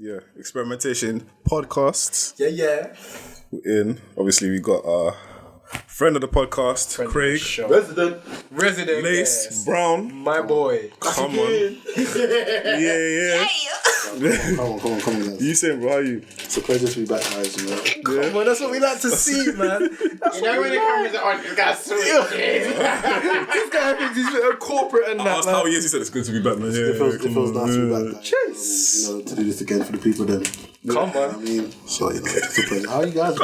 Yeah, Experimentation podcast. Yeah. We're in. Obviously, we got our friend of the podcast, Craig. Resident. Lace, yes. Brown. My boy. Come on. Yeah. Come on, guys. You saying, bro, how are you? It's a pleasure to be back, guys. You know? Come on, that's what we like to see, man. You know when the cameras are on, you guys sweet. This guy thinks he's a corporate and I that, asked man. how he is. He said it's good to be back, man. It feels nice to be back, guys. Chase. You know, to do this again for the people then. Come on. I mean, so, you know, it's a pleasure. How are you guys?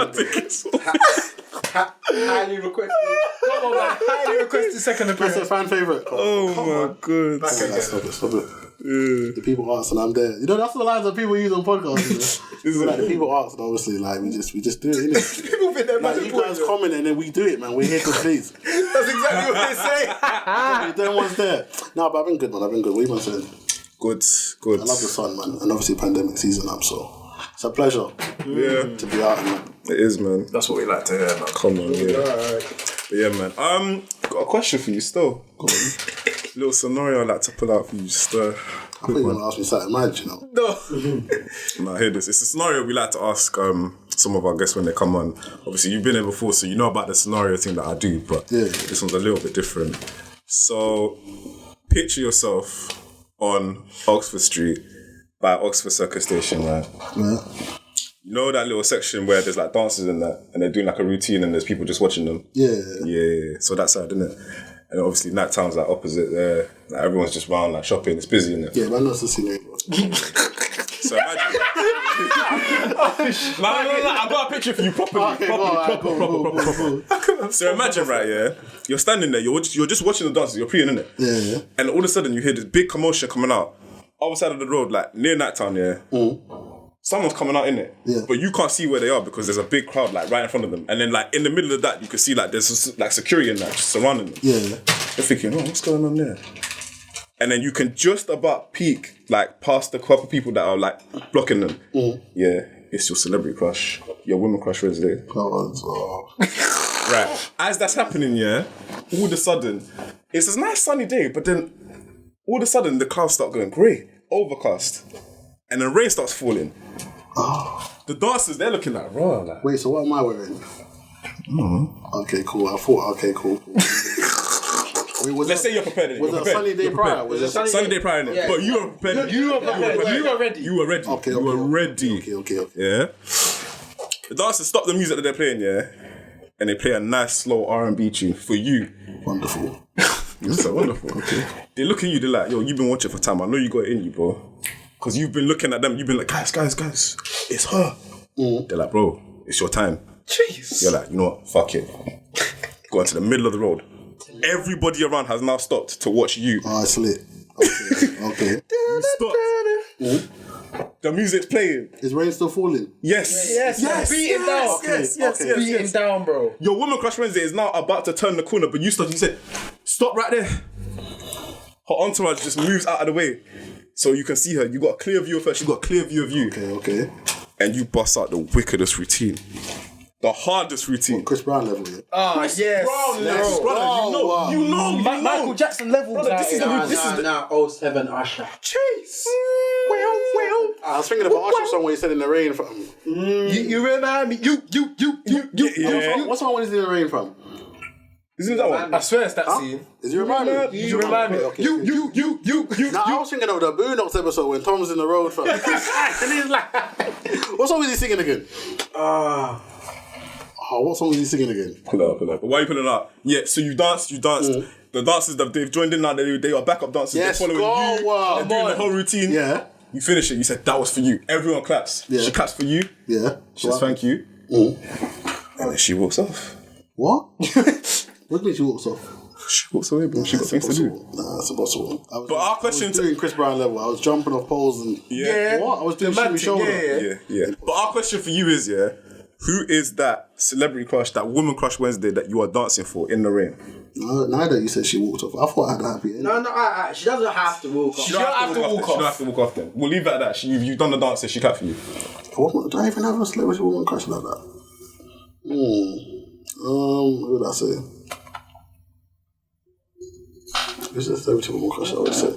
Highly requested. Come on, man. Highly requested second That's appearance. a fan favourite. Oh my god. Back again. Stop it. The people ask and I'm there. You know, that's the lines that people use on podcasts. You know? Like, the people ask and obviously, like, we just do it, innit? People think they're Like, you guys comment and then we do it, man. We're here to please. That's exactly what they say. Then one's there. No, but I've been good, man. What have you been saying? Good. I love the sun, man. And obviously pandemic season up, so it's a pleasure to be out, man. It is, man. That's what we like to hear, man. Come on, yeah. But yeah, man. Got a question for you still. Little scenario I'd like to pull out for you, just I thought you were going to ask me something mad, you know. No. Nah, hear this. It's a scenario we like to ask some of our guests when they come on. Obviously, you've been here before, so you know about the scenario thing that I do, but this one's a little bit different. So, picture yourself on Oxford Street by Oxford Circus Station, right? Yeah. You know that little section where there's like dancers in that, and they're doing like a routine and there's people just watching them? Yeah. So that side, isn't it? And obviously night time's like opposite there. Like everyone's just round like shopping, it's busy, isn't it? Yeah, man, that's the scenery. So imagine. No, I got a picture for you properly. Proper. So imagine, right, yeah, you're standing there, you're just watching the dancers, you're preying, innit? Yeah. And all of a sudden you hear this big commotion coming out, other side of the road, like near Nighttown, yeah. Someone's coming out in it, but you can't see where they are because there's a big crowd like right in front of them, and then like in the middle of that you can see like there's like security and that just surrounding them. Yeah. You're thinking, oh, what's going on there? And then you can just about peek like past the couple people that are like blocking them. Yeah, it's your celebrity crush, your woman crush Wednesday. Right, as that's happening, yeah, all of a sudden it's a nice sunny day, but then all of a sudden the clouds start going grey, overcast, and the rain starts falling. The dancers, they're looking like, raw. Like. Wait, so what am I wearing? Okay, cool. I thought, okay, cool. Wait, Let's say you're prepared. Was it a sunny day prior? Was it sunny day prior? Yeah. But you were prepared. You were prepared. You were ready. You were ready. Okay, you were ready. Okay. Yeah. The dancers stop the music that they're playing, yeah, and they play a nice slow R&B tune for you. Wonderful. It's so wonderful. Okay. They look at you, they're like, yo, you've been watching for time. I know you got it in you, bro. Because you've been looking at them, you've been like, guys, it's her. They're like, bro, it's your time. Jeez. You're like, you know what, fuck it. Go into the middle of the road. Everybody around has now stopped to watch you. Oh, it's lit. Okay. You stopped. The music's playing. Is rain still falling? Yes. Beat it down. Yes. Beat it down, bro. Your woman crush Wednesday is now about to turn the corner, but you said, stop right there. Her entourage just moves out of the way. So you can see her. You got a clear view of her. She got a clear view of you. Okay. And you bust out the wickedest routine. The hardest routine. Chris Brown level, yeah? Yes. Brother, you know. Michael Jackson level. Brother, this is the... Nah, 07 Usher. Chase. I was thinking about Usher song where he said in the rain from. You remind me. You. Yeah. What song when he's in the rain from? Isn't that one? I swear it's that scene. Is he remind me? You remind me. Okay. You. Nah, I was thinking of the Boondocks episode when Tom's in the road from. And he's like, what song was he singing again? What song was he singing again? Pull it up. But why are you pulling it up? Yeah, so you danced. The dancers that they've joined in now, they are backup dancers. Yes, they're following you. wow. They're doing the whole routine. Yeah. You finish it. You said that was for you. Everyone claps. Yeah. She claps for you. Yeah. She says thank you. And then she walks off. What? What do you mean she walks off? She walks away, bro. She got things to do. Nah, it's impossible. But our question I was doing Chris Brown level. I was jumping off poles and... Yeah. What? I was doing shimmy shoulder. Yeah. But our question for you is, who is that celebrity crush, that woman crush Wednesday that you are dancing for in the rain? No, neither you said she walked off. I thought I had a happy ending. No, she doesn't have to walk off. She don't have to walk off then. We'll leave it at that. You've done the dance, so she clapped for you. Do I even have a celebrity woman crush like that? What did I say? Who's the celebrity woman crush I would say?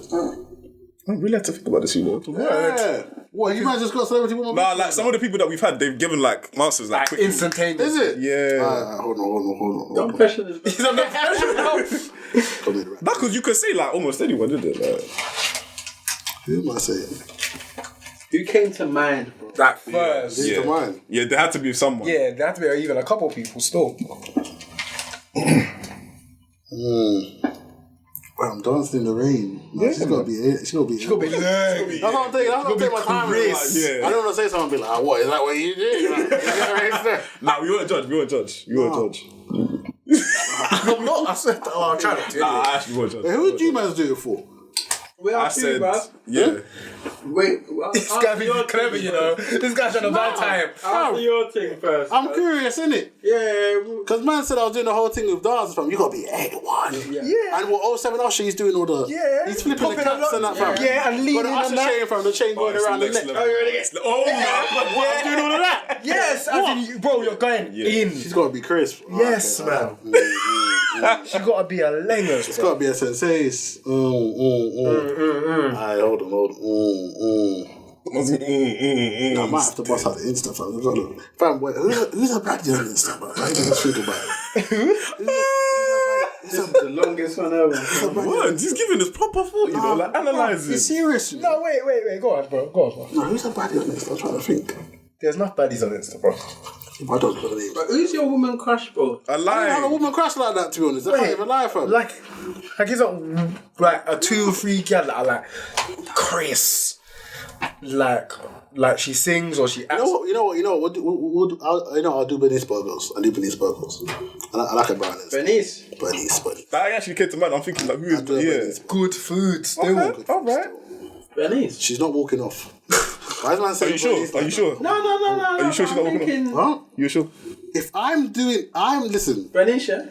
I really have to think about this, you know. Yeah. What, you might just got celebrity woman? Nah, like some of the people that we've had, they've given like answers like quickly. Instantaneous. Is it? Yeah. Hold on. Don't question this. He's under pressure now. Nah, because you could say like almost anyone, didn't it? Like, Who am I saying? Who came to mind, bro? Like first. Who's to mine? yeah, there had to be someone. Yeah, there had to be even a couple people still. Well, I'm dancing in the rain. No, she's gotta be. She's gotta be. It's gonna be That's what I'm thinking. That's what I'm taking my time. Like, Yeah. I don't want to say something and be like, what, is that what you do? Like, Nah, we weren't judge. I'm not. I said that. Oh, I'm trying to do Nah, it. I actually won't judge. Hey, who did you guys do it for? We are I two, said, bro. yeah. Wait, This guy being clever, you know. This guy's trying to buy time. Answer your thing first. I'm curious, innit? Yeah. Because man said I was doing the whole thing with dances, fam. You gotta be 81. Yeah. And what 07 Usher, he's doing all the. Yeah. He's flipping Popping the caps a and that, lot. fam. Yeah, and Got leaning the and Usher that. chain, fam. The chain going around the neck. Oh my What? I'm doing all of that. Yes, as in, bro, you're going in. She's gotta be crisp. Yes, man. She gotta be a langers. It's gotta be a sensation. Alright, hold on. I might have to bust out the Insta, fam. Fam, wait, who's a baddie on Insta, bro? I didn't think about it. This is the longest one ever. What? He's giving us proper thought, you know, like analysing. It's serious. You know? No, wait. Go on, bro. No, who's a baddie on Insta? I'm trying to think. There's enough baddies on Insta, bro. I don't know the name. But who's your woman crush, bro? I I don't have a lie. woman crush like that, to be honest. I can't even lie, fam. Like it's like a 2 or 3 gal that are like Chris. Like she sings or she acts. You know what? I'll do Bernice Burgos. I like a brown. Bernice. Bernice. That actually came to mind. I'm thinking like, who is Bernice. Good food still. Okay. All right. Bernice. She's not walking off. Why is man Are saying you sure? Bernice Are like you that? sure? No. Are you sure she's not walking off? Huh? You sure? If listen. Bernice, yeah?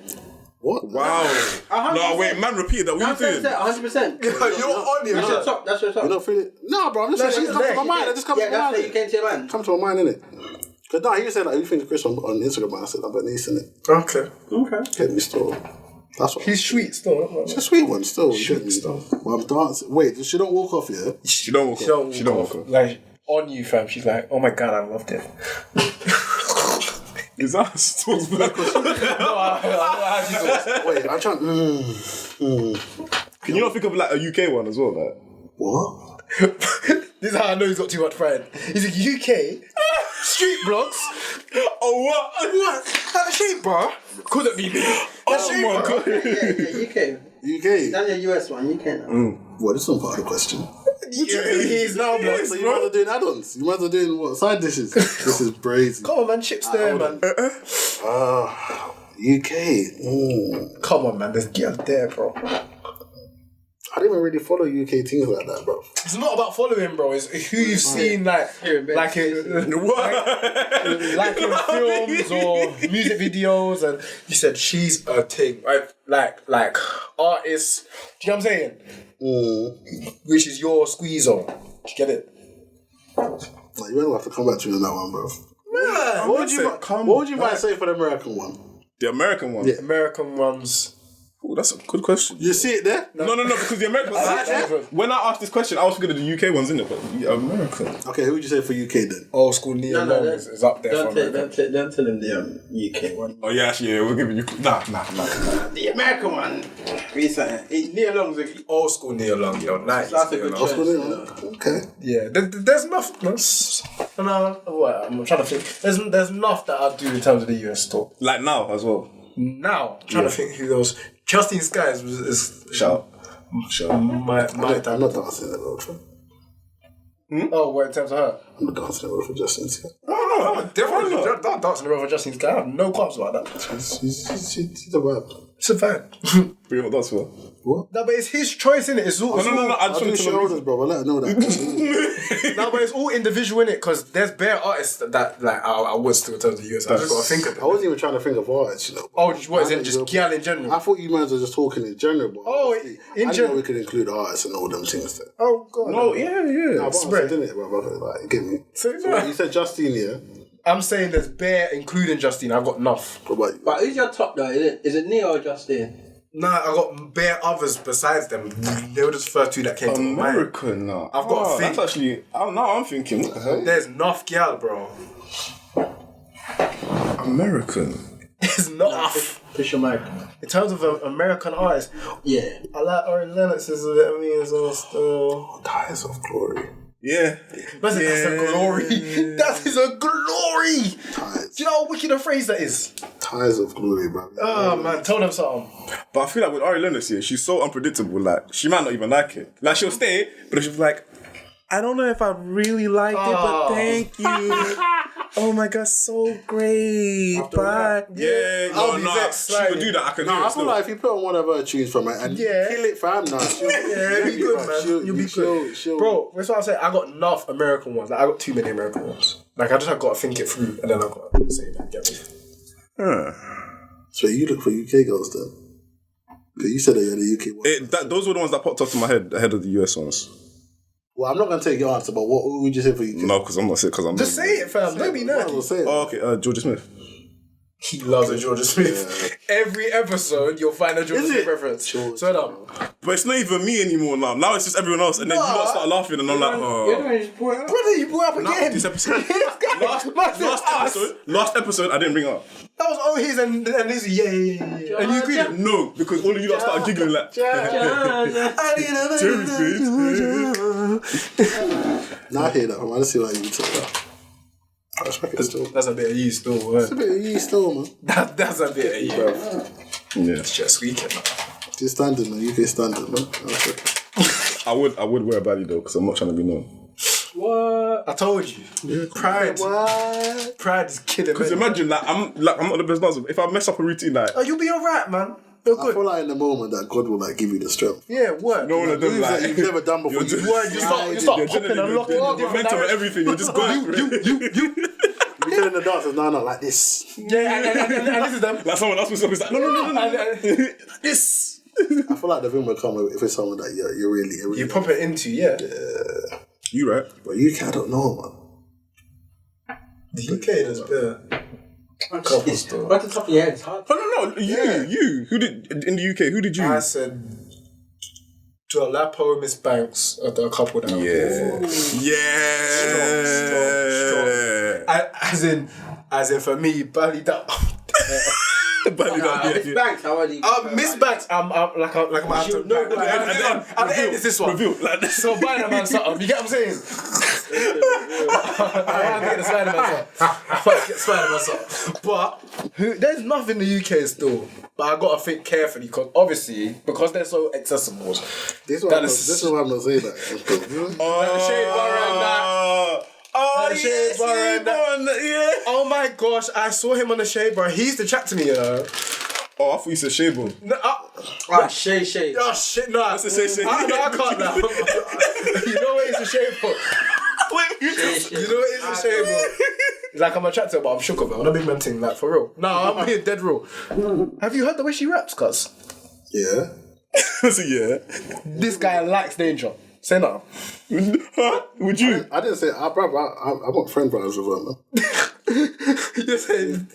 What? Wow. No, wait, man, repeat that. What are you doing? 100%. You're on it. That's your top. That's your top. You're not feeling. No, bro. I'm just saying. It she's comes to my there. mind. It just comes Yeah, to my that's mind. what you came to your man. Come to my mind, innit? Because no, he said like, who thinks of Chris on Instagram? And I said, I'm Bernice, innit? Okay. Okay. Get me still. That's what. He's sweet still. It's a sweet one still. You get me? still. Well, I'm dancing. Wait, she don't walk off, yeah? She don't walk off. She don't walk off. Like on you, fam. She's like, oh my god, I loved it. Is that still black? No, I don't know how she talks. Wait, I'm trying. Can you not think of like a UK one as well? Like, What? This is how I know he's got too much pride. He's like, UK? Street blogs? oh what? What? That shape, bro? Couldn't be me. Oh my god. Yeah, UK. UK? That's your US one. UK now. What? This is not part of the question. He's now blogs, So you might as well doing add-ons. You might as well doing what? Side dishes. This is brazy. Come on, man. Chips there, man. UK. Come on, man. There's girl there, bro. I didn't even really follow UK things like that, bro. It's not about following, bro. It's who you've seen, like in films or music videos, and you said she's a thing, right? Like artists. Do you know what I'm saying? Which is your squeeze on. Do you get it? Like, you don't have to come back to me on that one, bro. Man, What would you might say for the American one? The American one. Yeah. American ones. Oh, that's a good question. You see it there? No, because the American ones. When I asked this question, I was thinking of the UK ones, innit? But yeah, American. Okay, who would you say for UK then? Old school Neo No, Long is up there for American. Don't tell him the UK one. Oh yeah, actually, yeah, we're giving you. Nah. The American one. Recent. Neil Long's a Old school Neo Long, yo. Nice. That's a good Neo Long. choice. Okay. Yeah, there's enough. No, I'm trying to think. There's enough that I do in terms of the US store. Like now as well. Now, I'm trying to think who those. Justin Skies is Shout. my I'm not dancing that road for. Oh, what in terms of her? I'm not dancing that road for Justin. Oh, definitely not dancing the road for Justin Skies. I have no qualms about that. She's a vibe. It's a fan. We what that's for. What? No, but it's his choice, innit? It's all. No. I I'll just do wanted to know. shoulders, bro. I'll let her know that. No, but it's all individual, innit? Because there's bare artists that like I would still in terms of the US. I just got to think of I them. wasn't even trying to think of artists, you know. Oh, what is it? Just gal in general? I thought you guys were just talking in general, but Oh, obviously, in I didn't general. know we could include artists and all them things there. Oh, God. Oh yeah. I spread. didn't it, bro? Like, get me. So, So no. you said Justine, yeah? I'm saying there's bare, including Justine. I've got enough. What about you? But who's your top though? Is it Neo or Justin? Nah, I got bare others besides them. They were just the first two that came to my mind. American, no. I've got to think. That's actually. Now I'm thinking. What the hell? There's enough gal, bro. American. There's enough. Pusha Mike. In terms of American artists, Yeah. I like Ori Lennox as well still. Ties of Glory. Yeah. That's a glory. That is a glory. Ties. Do you know how wicked a phrase that is? Ties of Glory, bro. Oh man, tell them something. But I feel like with Ari Lennox, yeah, she's so unpredictable. Like, she might not even like it. Like, she'll stay, but she'll be like, I don't know if I really liked it, but thank you. Oh my god, so great. Bye. Yeah, I'll be vexed, she would do that. I can do it I feel still. like if you put on one of her tunes from it and kill it, fam, nah, Yeah, be good, man. You'll be good. Bro, that's what I'm saying. I got enough American ones. Like, I got too many American ones. Like, I just have got to think it through, and then I've got to say that. Get me. So you look for UK girls then? Because you said that you're the UK one. Those were the ones that popped up to my head ahead of the US ones. Well, I'm not going to take your answer, but what would you say for UK? No, because I'm not sick. Because I'm Just say it, fam. Don't be nerdy. Say it. Oh, okay. Georgia Smith. He loves a Georgia Smith. Every episode, you'll find a Georgia Smith reference. Sure. But it's not even me anymore now. Now it's just everyone else, and then you lot start laughing, and I'm like, Brother, you brought up again. This episode. Last episode, I didn't bring it up. That was his and his. Yeah. And you agreed? No, because all of you lot started giggling like. Now I hear that. I just see what you talk about. I respect it still. That's a bit of you still. That's a bit of you still, man. That's a bit of you, bro. Yeah. It's just weekend, man. Just standard, man. UK standard, man. I respect it. I would wear a baddie though, because I'm not trying to be known. What? I told you. Pride. What? Pride is killing me. Because imagine, I'm not the best dancer. If I mess up a routine, like. Oh, you'll be alright, man. You're I good. feel like in the moment that God will like give you the strength. Yeah, what? No one has done Moves that like. you've never done before. You start popping and locking. You're mental with everything. You're just going for it. You telling the dancers, no, like this. Yeah, and this is them. Like someone else was like, no. This. I feel like the thing will come if it's someone that you're really. You pump it into, yeah. You right? But UK, I don't know, man. The UK is better. Right at the top of your head, it's hard. Oh no, you. Who did in the UK? Who did you? I said Joel Lapo, Miss Banks are the couple that Strong. As in for me, Bally that. Miss Banks, how are you? Miss Banks, I'm like I'm out to no. At the end is this one. Reveal like this. So Spider-Man something. You get what I'm saying? I want to get the Spider-Man something. But there's nothing in the UK still. But I gotta think carefully because obviously they're so accessible. This is why I'm not saying that. The shade bar and that. Oh, shade bar and that. Yeah. Oh my gosh, I saw him on the shade bar. He used to chat to me, you know. Oh, I thought you said Shable. No, Shay. oh shit, no. That's the same. I can't now. You know what it's a shade for? Wait, You know what it's a shade for? Like I'm attracted, but I'm shook of it. I'm not being menting, like for real. No, I'm being dead real. Have you heard the way she raps, cuz? Yeah. So yeah. This guy likes danger. Say no. Would you? I didn't say, I want friend brothers with her, man. You're saying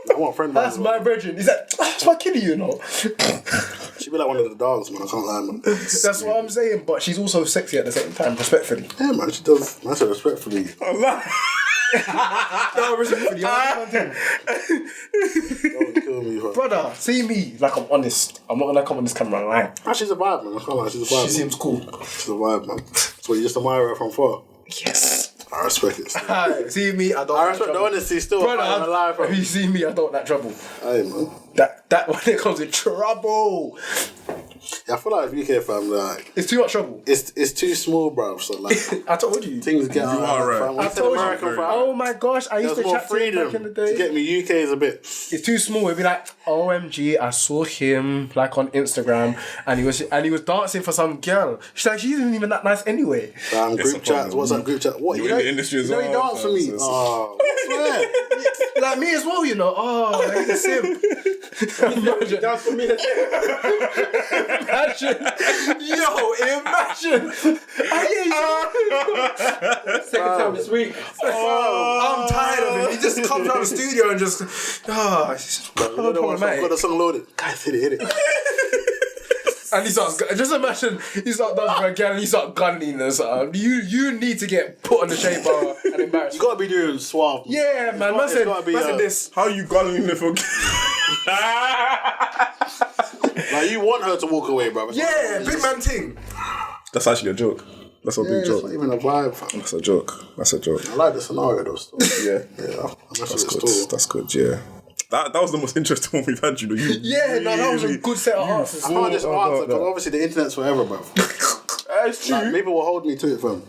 I want friend brothers. that's my virgin. He's like, that's my kitty, you know. She be like one of the dogs, man. I can't lie, man. That's what I'm saying. But she's also sexy at the same time, respectfully. Yeah, man. She does. I said respectfully. No, respectfully. Don't kill me, bro. Brother, see me like I'm honest. I'm not gonna come on this camera and lie. Ah, she's a vibe, man. I can't lie. She's a vibe. She man. seems cool. She's a vibe, man. So you just admire her from far. Yes. I respect it. Still. See me, I don't. I like respect the trouble. honesty still. Brother, if you see me, I don't like trouble. Hey, man. That when it comes to trouble, Yeah, I feel like UK fam, like it's too much trouble. it's too small, bro. So like I told you. things get out. are right. Fam. When I you said told you. American fam, Oh my gosh, I used there's to more chat to him freedom back in the to day. get me. UK is a bit. It's too small. It'd be like, OMG, I saw him like on Instagram, and he was dancing for some girl. She's like, she isn't even that nice anyway. Group chats. What's up? Group chat. What You're in the industry as you know well, he danced for me. so it's- Oh, what's that? Like me as well, you know. Oh, he's a simp. Dance for me. imagine. Second time this week. I'm tired of him. He just comes out of the studio and just, it's just problematic. Got the song loaded. Guys, hit it. And he starts, just imagine, he starts dancing for a girl and he starts gunning or something. You need to get put on the shade bar and embarrassed. You gotta be doing suave. Yeah, man. Man said this. How you gunning it for? Like, you want her to walk away, bro. Yeah, big man thing. That's actually a joke. That's a big It's joke. not even a vibe, fam. That's a joke. That's a joke. I like the scenario, though. Still. Yeah. That's good. That's good, yeah. That was the most interesting one we've had, you know. That was a good set of answers. I can't just answer, because obviously the internet's forever, bro. That's true. Like, people will hold me to it, fam.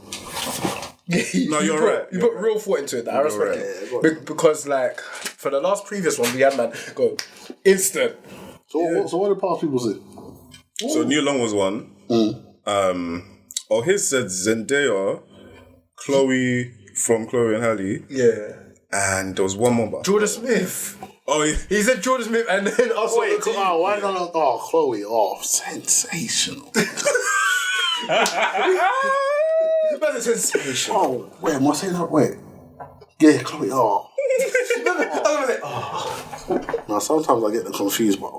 No, you're right. You put real thought into it. I respect it. Because, like, for the last previous one, we had man go instant. So what did past people say? So Neil Long was one. His said Zendaya, Chloe from Chloe and Halle. Yeah. And there was one more. But Jordan Smith. Oh, yeah. He said Jordan Smith and then also. Wait, why not? Oh, Chloe. Oh, sensational. That's a sensation. Oh, wait, am I saying that? Wait. Yeah, Chloe. Oh. Now, sometimes I get them confused, but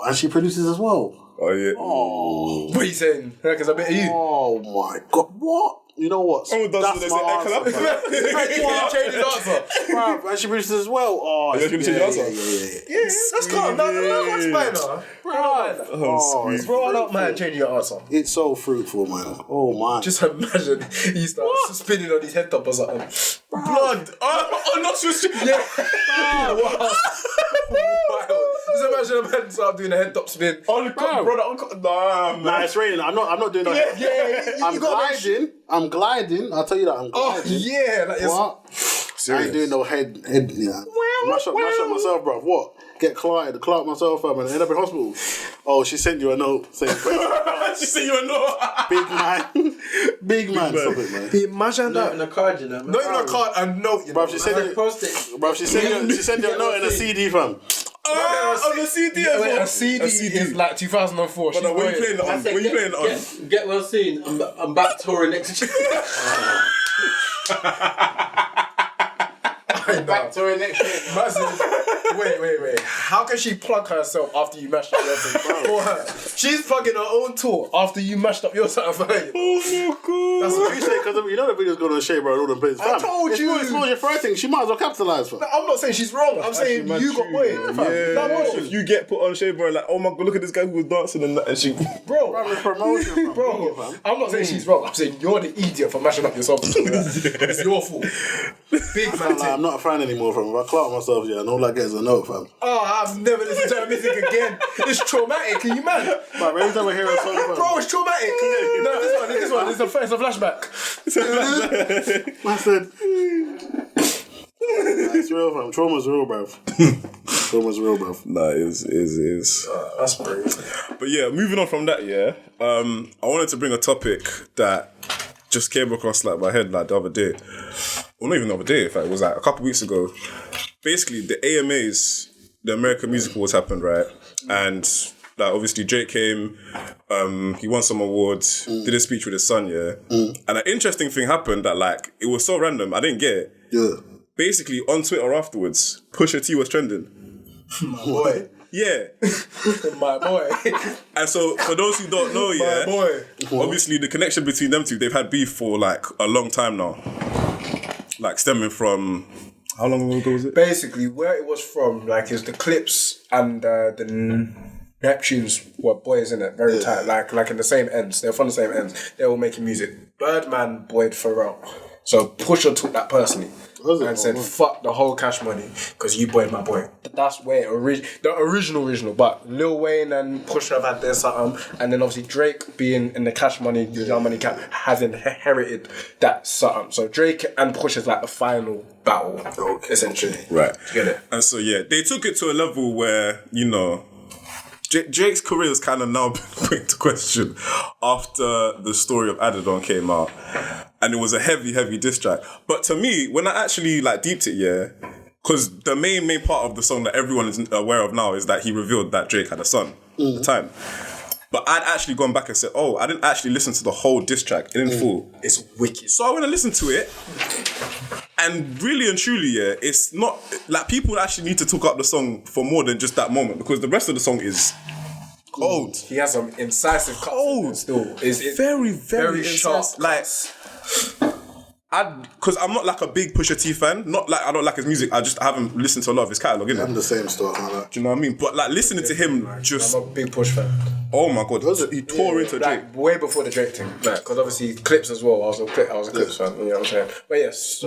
and she produces as well. Oh, yeah. Oh. What are you saying? Because I bet you. Oh my God. What? You know what? Someone does That's this, my they answer. collapse. Change his answer. Bruv, and she produces as well. Oh, You're gonna change your answer? Yeah, that's calm. No, that's fine. Oh, Bro, I don't mind changing your answer. it's so fruitful, man. Oh my. Just imagine he starts spinning on his head top or something. Blood. Oh, not Swiss. Yeah. Wow. Just imagine a man start doing a head top spin. Nah, man. Nah, it's raining. I'm not doing that. Yeah. I'm gliding. I'll tell you that. I'm gliding. Oh, yeah. Like What? I ain't doing no head. Yeah. Mash up myself, bruv. What? Get clot myself, fam, and end up in hospital. Oh, she sent you a note saying, She sent you a note. big man. Stop it, man. Imagine Not that. in a card, you know. Not even a card, a note. You know. Bruv, she sent you a note in a CD, fam. On the CD as well. A CD is like 2004. But when you playing it on, when you playing it on, Get well soon. I'm back touring next year. Back touring next year. Wait. How can she plug herself after you mashed up your thing? For her. She's plugging her own tour after you mashed up your something for her. oh my God. That's what you say, because you know the video's going on Shea, bro, and all them places. I told you. It's more your first thing. She might as well capitalise, fam. I'm not saying she's wrong. I'm saying you got boy. If you get put on Shea, bro, like, oh my God, look at this guy who was dancing and that, and she. Bro, Promotion, bro, I'm not saying she's wrong. I'm saying you're the idiot for mashing up yourself. It's your fault. Big man. Like, I'm not a fan anymore, fam. If I clout myself, and all I get is a note, fam. Oh, I've never listened to her music again. It's traumatic. Can you man? But every time I hear a song, fam, Bro, it's traumatic. No, this one. It's a flashback. I said, it's real, fam. Trauma's real, bruv. Nah, it is. That's brave. But yeah, moving on from that, I wanted to bring a topic that just came across like my head like the other day. Well, not even the other day, in fact, it was like a couple weeks ago. Basically, the AMAs, the American Music Awards happened, right? And like obviously Drake came, he won some awards, did a speech with his son, And an interesting thing happened that like, it was so random, I didn't get it. Yeah. Basically, on Twitter afterwards, Pusha T was trending. My boy. Yeah. My boy. And so, for those who don't know, My boy. obviously the connection between them two, they've had beef for like a long time now. Like stemming from, how long ago was it? Basically, where it was from, like, is the Clips and the Neptunes were boys in it, very tight, like in the same ends. They were from the same ends. They were making music. Birdman boyed Pharrell. So Pusha took that personally and said, fuck the whole Cash Money because you boyed my boy. That's where the original. But Lil Wayne and Pusha have had their something. And then obviously Drake being in the Cash Money, Young Money Cap, has inherited that something. So Drake and Pusha's like the final battle, essentially. Right. Do you get it? And so, they took it to a level where, Drake's career has kind of now been put into question after the story of Adidon came out. And it was a heavy diss track. But to me, when I actually deeped it, because the main part of the song that everyone is aware of now is that he revealed that Drake had a son at the time. But I'd actually gone back and said, oh, I didn't actually listen to the whole diss track in full. It's wicked. So I went and listened to it. And really and truly, yeah, it's not like people actually need to talk up the song for more than just that moment, because the rest of the song is cold. He has some incisive cuts cold. Still, it's very sharp. Like, because I'm not like a big Pusha T fan. Not like I don't like his music. I haven't listened to a lot of his catalogue, innit? I'm the same stuff. Like. Do you know what I mean? But like listening to him, just I'm a big Push fan. Oh my god, he tore into Drake way before the Drake thing. Because obviously Clips as well. I was a Clips fan. You know what I'm saying? But yes.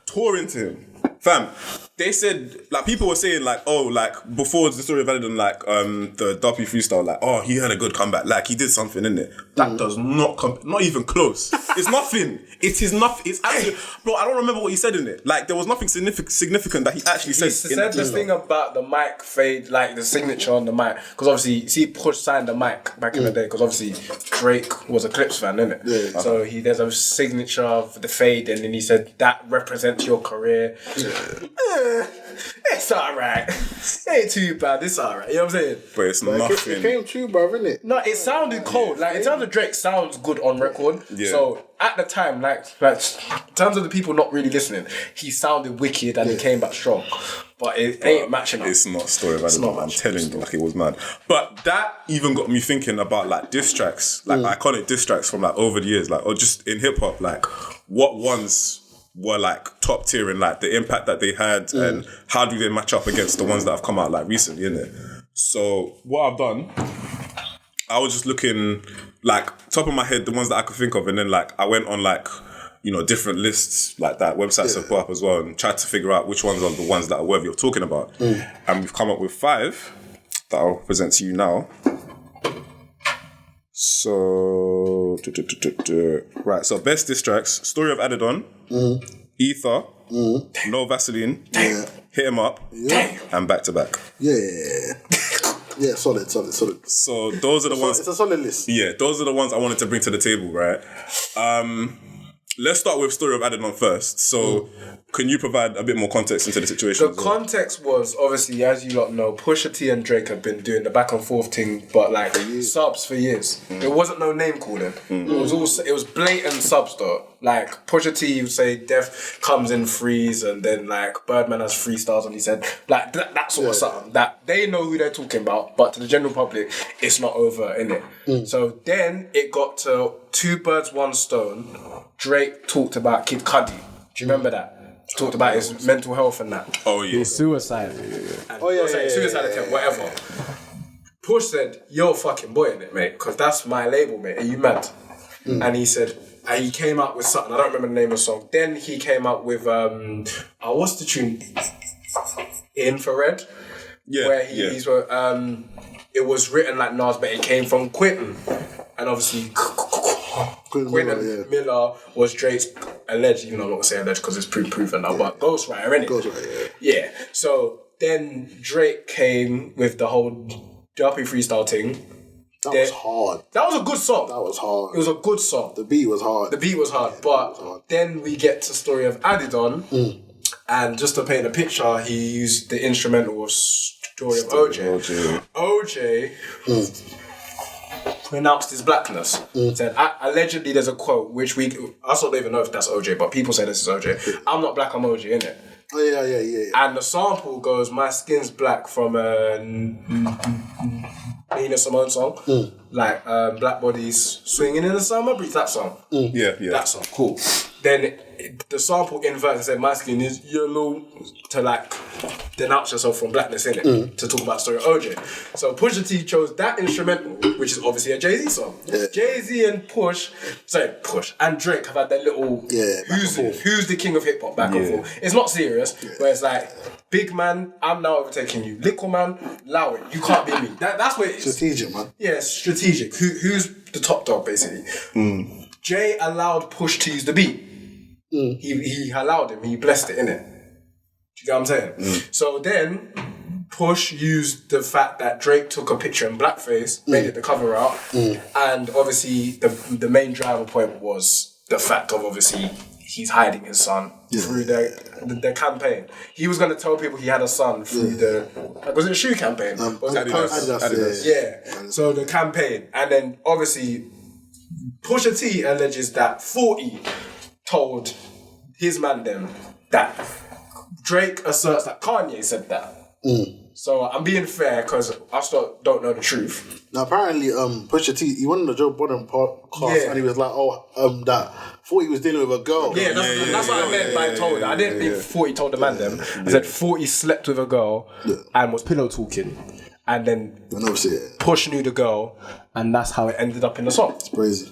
Tore into him. Fam, they said, like, people were saying, like, oh, like, before the story of Adidon, like, the Duppy freestyle, like, oh, he had a good comeback. Like, he did something, innit? That does not not even close. It's nothing. It is nothing. It's actually, bro, I don't remember what he said in it. Like, there was nothing significant that he actually said. He said the thing about the mic fade, like, the signature on the mic. Because obviously, see, Push signed the mic back in the day, because obviously, Drake was a Clips fan, innit? Yeah. So there's a signature of the fade, and then he said, that represents your career. It's alright. It ain't too bad. It's alright. You know what I'm saying? But it's nothing. It came true, bro, isn't it? No, it sounded cold. Like in terms of Drake, sounds good on record. Yeah. So at the time, like in terms of the people not really listening, he sounded wicked and he came back strong. But it ain't matching up. It's not story of Adidon. not I'm telling you, like, it was mad. But that even got me thinking about like diss tracks, like iconic diss tracks from like over the years, like, or just in hip hop, like what ones were like top tier in like the impact that they had and how do they match up against the ones that have come out like recently, innit? So what I've done, I was just looking like top of my head the ones that I could think of, and then like I went on like, you know, different lists like that websites have put up as well, and tried to figure out which ones are the ones that are worthy of talking about. And we've come up with 5 that I'll present to you now. So, right, so best diss tracks: Story of Adidon, Ether, No Vaseline, Hit 'Em Up, and Back to Back. Yeah, solid. So those are the ones. It's a solid list. Yeah, those are the ones I wanted to bring to the table, right? Let's start with Story of Adidon first. So, can you provide a bit more context into the situation? The context was, obviously, as you lot know, Pusha T and Drake have been doing the back and forth thing, but like subs for years. It wasn't no name calling. It was blatant subs though. Like Pusha T would say Def comes in freeze, and then like Birdman has freestyles, and he said like that sort of something that they know who they're talking about, but to the general public, it's not over, innit? So then it got to 2 birds, 1 stone. Drake talked about Kid Cudi. Do you remember that? Talked about his mental health and that. Oh yeah. His suicide. Suicide attempt, whatever. Push said, "You're a fucking boy in it, mate, because that's my label, mate. Are you mad?" And he said, he came out with something. I don't remember the name of the song. Then he came out with what's the tune? Infrared. Yeah. Where he's it was written like Nas, but it came from Quentin, and obviously. Quentin Miller was Drake's alleged, even though I'm not gonna say alleged because it's proven now, but ghostwriter, innit? Ghostwriter, yeah. So then Drake came with the whole Duppy freestyle thing. That was hard. That was a good song. That was hard. It was a good song. The beat was hard. But then we get to Story of Adidon, and just to paint a picture, he used the instrumental of Story of OJ. OJ pronounced his blackness. Said, allegedly there's a quote, which I still don't even know if that's OJ, but people say this is OJ. I'm not black, I'm OJ, innit? Oh, yeah. And the sample goes, my skin's black from a Nina Simone song. Like, black bodies swinging in the summer breeze, that song. Yeah. That song, cool. Then the sample inverts and said, my skin is yellow, to like denounce yourself from blackness, innit? To talk about the story of OJ. So Pusha T chose that instrumental, which is obviously a Jay-Z song. Yeah. Jay-Z and Push, and Drake have had their little who's the king of hip hop back and forth. It's not serious, but it's like, big man, I'm now overtaking you. Little man, allow it. You can't be me. That's what it is. Strategic, man. Yeah, it's strategic. Who's the top dog, basically? Jay allowed Push to use the beat. He allowed him. He blessed it, innit? Do you get what I'm saying? So then, Push used the fact that Drake took a picture in blackface, made it the cover art, and obviously the main driver point was the fact of obviously he's hiding his son through the campaign. He was going to tell people he had a son through was it a shoe campaign? Was it Adidas. Yeah. So the campaign. And then obviously Pusha T alleges that 40 told his man them that Drake asserts that Kanye said that. So I'm being fair because I still don't know the truth. Now apparently, Pusha T, he went on the Joe Budden podcast and he was like, that 40 was dealing with a girl. Yeah, that's what I meant by told. I didn't think 40 told the man them. I said 40 slept with a girl and was pillow talking. And then Push knew the girl, and that's how it ended up in the song. It's crazy.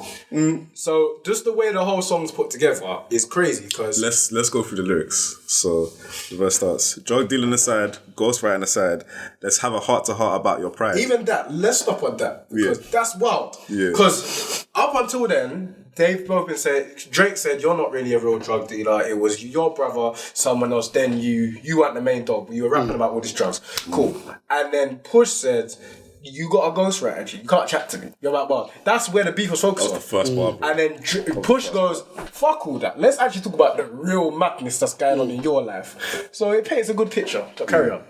So just the way the whole song's put together is crazy because let's go through the lyrics. So the verse starts: drug dealing aside, ghostwriting aside, let's have a heart to heart about your pride. even that, let's stop at that because that's wild. Because up until then, they've both been said. Drake said, "You're not really a real drug dealer. It was your brother, someone else. Then you weren't the main dog. But you were rapping about all these drugs. Cool." And then Push said, "You got a ghostwriter. Actually, you can't chat to me. You're about bar." That's where the beef was focused on. The first bar. And then Push goes, "Fuck all that. Let's actually talk about the real madness that's going on in your life." So it paints a good picture. So carry on.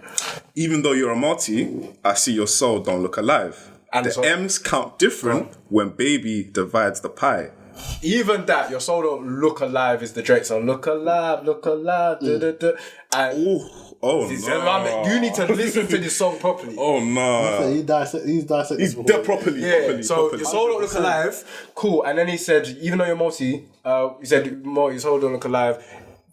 Even though you're a multi, I see your soul don't look alive. And the M's count different when baby divides the pie. Even that, your soul don't look alive is the Drake song. Look alive, da, da, da. And you need to listen to this song properly. Oh no. He's dissected. He's dead properly. Yeah, so your soul don't look alive. Cool. And then he said, even though you're multi, he said your soul don't look alive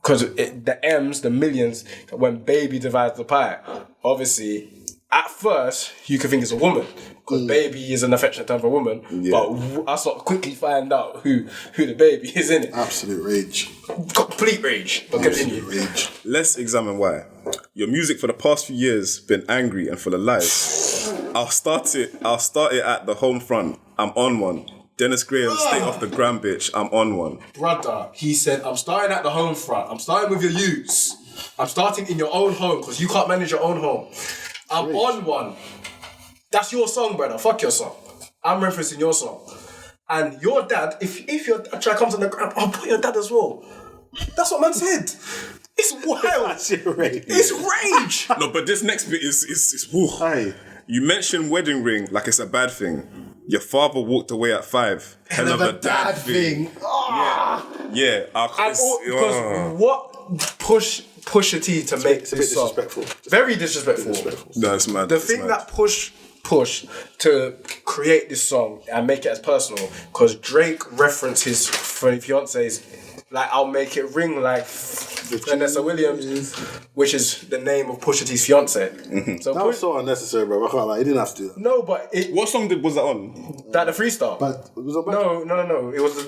because the M's, the millions, when baby divides the pie. Obviously, at first, you could think it's a woman. Because baby is an affectionate term for a woman. But I sort of quickly find out who the baby is, innit? Absolute rage. Complete rage. But continue. Rage. Let's examine why. Your music for the past few years been angry and full of lies. I'll start it at the home front. I'm on one. Dennis Graham, stay off the gram, bitch. I'm on one. Brother, he said, I'm starting at the home front. I'm starting with your youths. I'm starting in your own home because you can't manage your own home. I'm on one. That's your song, brother. Fuck your song. I'm referencing your song. And your dad, if your dad comes on the gram, I'll put your dad as well. That's what man said. It's wild. It's rage. No, but this next bit is woo. Aye. You mentioned wedding ring like it's a bad thing. Your father walked away at 5. Hell of a dad thing. Yeah. Because what Pusha T to make this song. Disrespectful. Very disrespectful. No, it's mad. The thing that Push to create this song and make it as personal, because Drake referenced his fiance's, like, I'll make it ring like Vanessa Williams, which is the name of Pusha T's fiance. Mm-hmm. So that was so unnecessary, bro. I can't lie. He didn't have to do that. No, but what song was that on? That the freestyle. But it was a No. It was the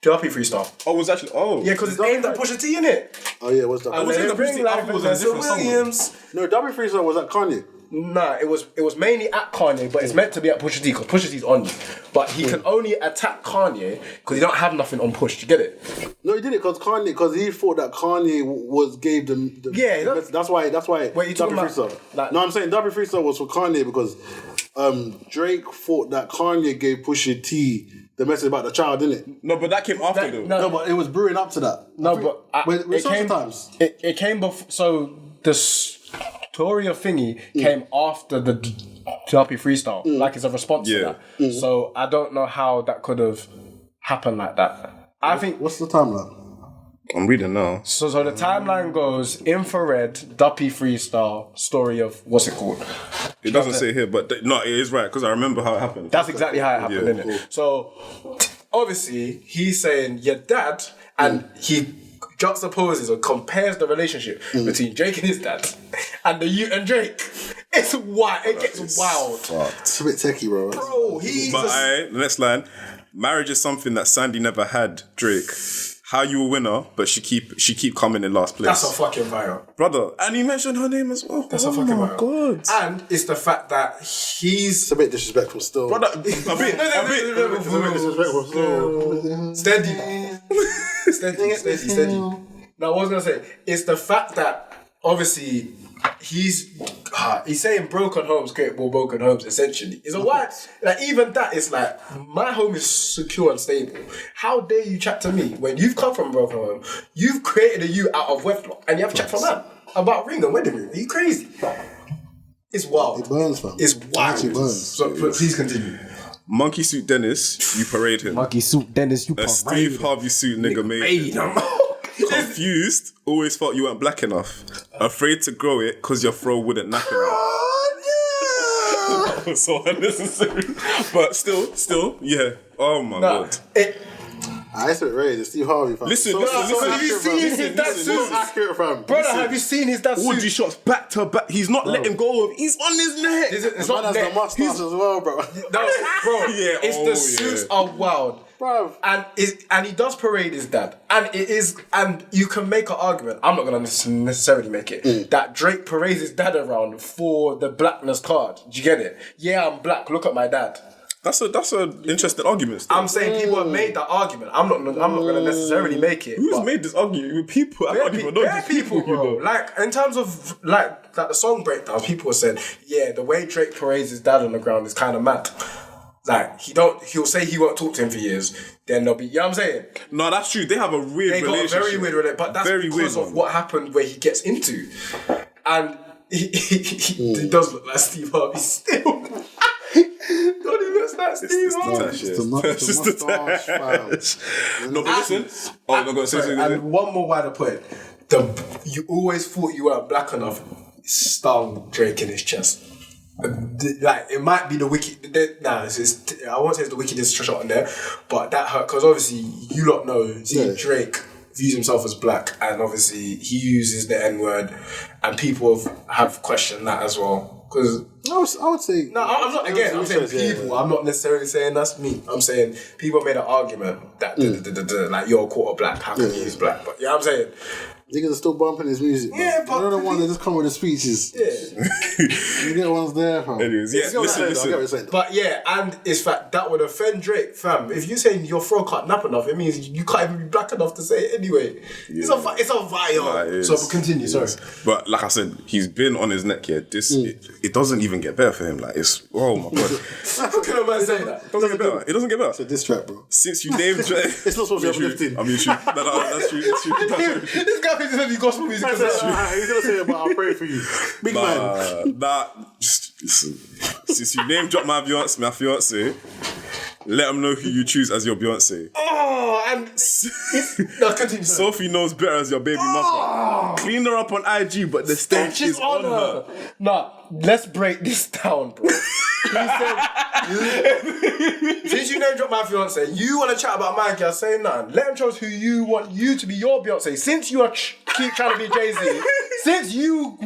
Duppy freestyle. Oh, it was actually. Oh, yeah, because it's aimed at Pusha T, innit? Oh yeah, what's that? I let it ring like Vanessa Williams. No, W freestyle was at Kanye. Nah, it was mainly at Kanye, but it's meant to be at Pusha T because Pusha T's on you. But he can only attack Kanye because he don't have nothing on Push. You get it? No, he did it because he thought that Kanye gave them. That's why. Wait, you talking about? Freestyle? No, I'm saying W freestyle was for Kanye because Drake thought that Kanye gave Pusha T the message about the child, didn't it? No, but that came after though. No, but it was brewing up to that. No, but it came before. So the story of Thingy came after the Duppy freestyle, like it's a response to that. So I don't know how that could have happened like that. I think. What's the timeline? I'm reading now. So the timeline goes infrared, Duppy freestyle, story of what's it called? It doesn't say here, but no, it is right because I remember how it happened. That's exactly how it happened, isn't it? So obviously he's saying your dad, and he juxtaposes or compares the relationship between Drake and his dad and you and Drake. It's wild. It gets wild. It's a bit techie, bro. Bro, the next line. Marriage is something that Sandy never had. Drake. How you a winner, but she keep coming in last place. That's a fucking viral. Brother. And he mentioned her name as well. That's a fucking viral. God. And it's the fact that he's... It's a bit disrespectful still. Brother, a bit. Disrespectful still. Steady. Now, what was I going to say? It's the fact that obviously he's saying broken homes create more broken homes. Essentially, it's a why. Like even that is like my home is secure and stable. How dare you chat to me when you've come from a broken home? You've created a you out of wedlock, and you have chat for man about ring and wedding ring. Are you crazy? It's wild. It burns, fam. It's wild. It burns. So please continue. Monkey suit Dennis, you parade him. Monkey suit Dennis, you A Steve Harvey suit nigga made him. Confused, always thought you weren't black enough. Afraid to grow it because your fro wouldn't knack enough. So unnecessary. But still, yeah. Oh my god. I said Ray, it's Steve Harvey, fam. Listen. Have you seen his dad suit? Accurate, fam. Brother, have you seen his dad All suit? these shots back to back. He's not letting go of. He's on his neck. It's Man not has the mustache as well, bro. No, bro. Yeah, The suits are wild. Bruv. And he does parade his dad. And you can make an argument, I'm not gonna necessarily make it, that Drake parades his dad around for the blackness card. Do you get it? Yeah, I'm black, look at my dad. That's an interesting argument. Still. I'm saying people have made that argument. I'm not gonna necessarily make it. Who's made this argument? People. I don't even know these people, bro. Like in terms of like the song breakdown, people said, yeah, the way Drake parades his dad on the ground is kind of mad. Like he'll say he won't talk to him for years. Then they'll be, you know what I'm saying? No, that's true. They have a weird They got a relationship. very weird relationship, but that's Very because weird of one. what happened where he gets into, and he does look like Steve Harvey still. God, he looks like Steve Harvey. It's the mustache, fam. No, but listen. Oh, no, go say something. And one more wider point. You always thought you weren't black enough. Stung Drake in his chest. Like it might be the wicked. I won't say it's the wickedest shot in there, but that hurt because obviously you lot know. Drake views himself as black, and obviously he uses the N word, and people have questioned that as well. Because I would say no, I'm not. Again, I'm saying people. I'm not necessarily saying that's me. I'm saying people made an argument that like you're a quarter black. How can you use black? But yeah, I'm saying. Niggas are still bumping his music. Yeah, but you're the one that just come with the speeches. Yeah. You get ones there, fam. Anyways, yeah, listen. But yeah, and it's fact that would offend Drake, fam. If you're saying your throat can't nap enough, it means you can't even be black enough to say it anyway. It's a vial. So continue, sorry. But like I said, he's been on his neck here. It doesn't even get better for him. Like it's my god. How can a man say that? It doesn't get better. It doesn't get better. It's a diss track, bro. Since you named it's not supposed to be uplifting. I mean, true. That's true. That's true. This guy thinks it's only gospel music. He's gonna say about I'll pray for you. Big man. Just listen. Since you name drop my fiance, let them know who you choose as your Beyonce. Oh, and no, continue. Sophie knows better as your baby mother. Clean her up on IG, but the stench is on her. Nah, let's break this down, bro. He said, since you name drop my fiance, you want to chat about my girl, say nothing. Let him choose who you want you to be your Beyonce. Since you are keep trying to be Jay-Z, since you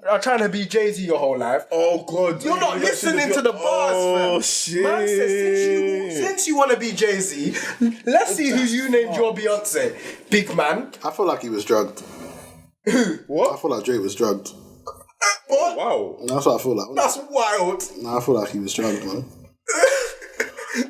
are trying to be Jay-Z your whole life, Oh god, you're not listening to the bars, Oh fam. shit. Man said, since you want to be Jay-Z, let's see who you named your Beyonce. Big man. I feel like he was drugged. What? I feel like Drake was drugged. What? Wow. That's what I feel like. That's wild. I feel like he was drugged, man.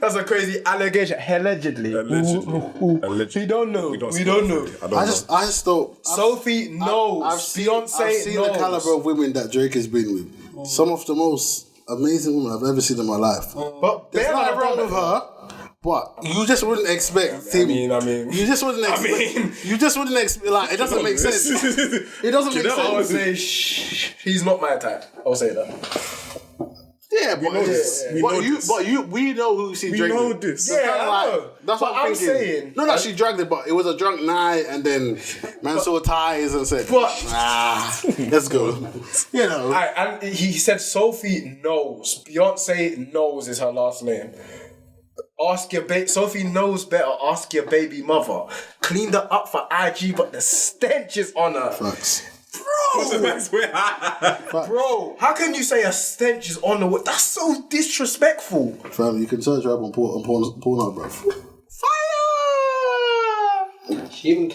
That's a crazy allegation. Allegedly. Allegedly. We don't know. We don't know. I just don't. Sophie knows. I've seen knows. the caliber of women that Drake has been with. Some of the most amazing women I've ever seen in my life. But There's nothing wrong with her. But you just wouldn't expect him. You just wouldn't expect. You just wouldn't expect. Like it doesn't make sense. It doesn't make sense. I would say he's not my type. I'll say that. Yeah, but we know who she dragged. We know this. Yeah, I know. That's what I'm thinking. saying. Not that she dragged it, but it was a drunk night, and then man saw ties and said, let's go. You know. And he said Sophie knows. Beyonce knows is her last name. Ask your Sophie knows better. Ask your baby mother. Cleaned her up for IG, but the stench is on her. Facts. Bro, how can you say a stench is on the? That's so disrespectful. Fam, you can search her up on Pornhub, bro. Fire! They even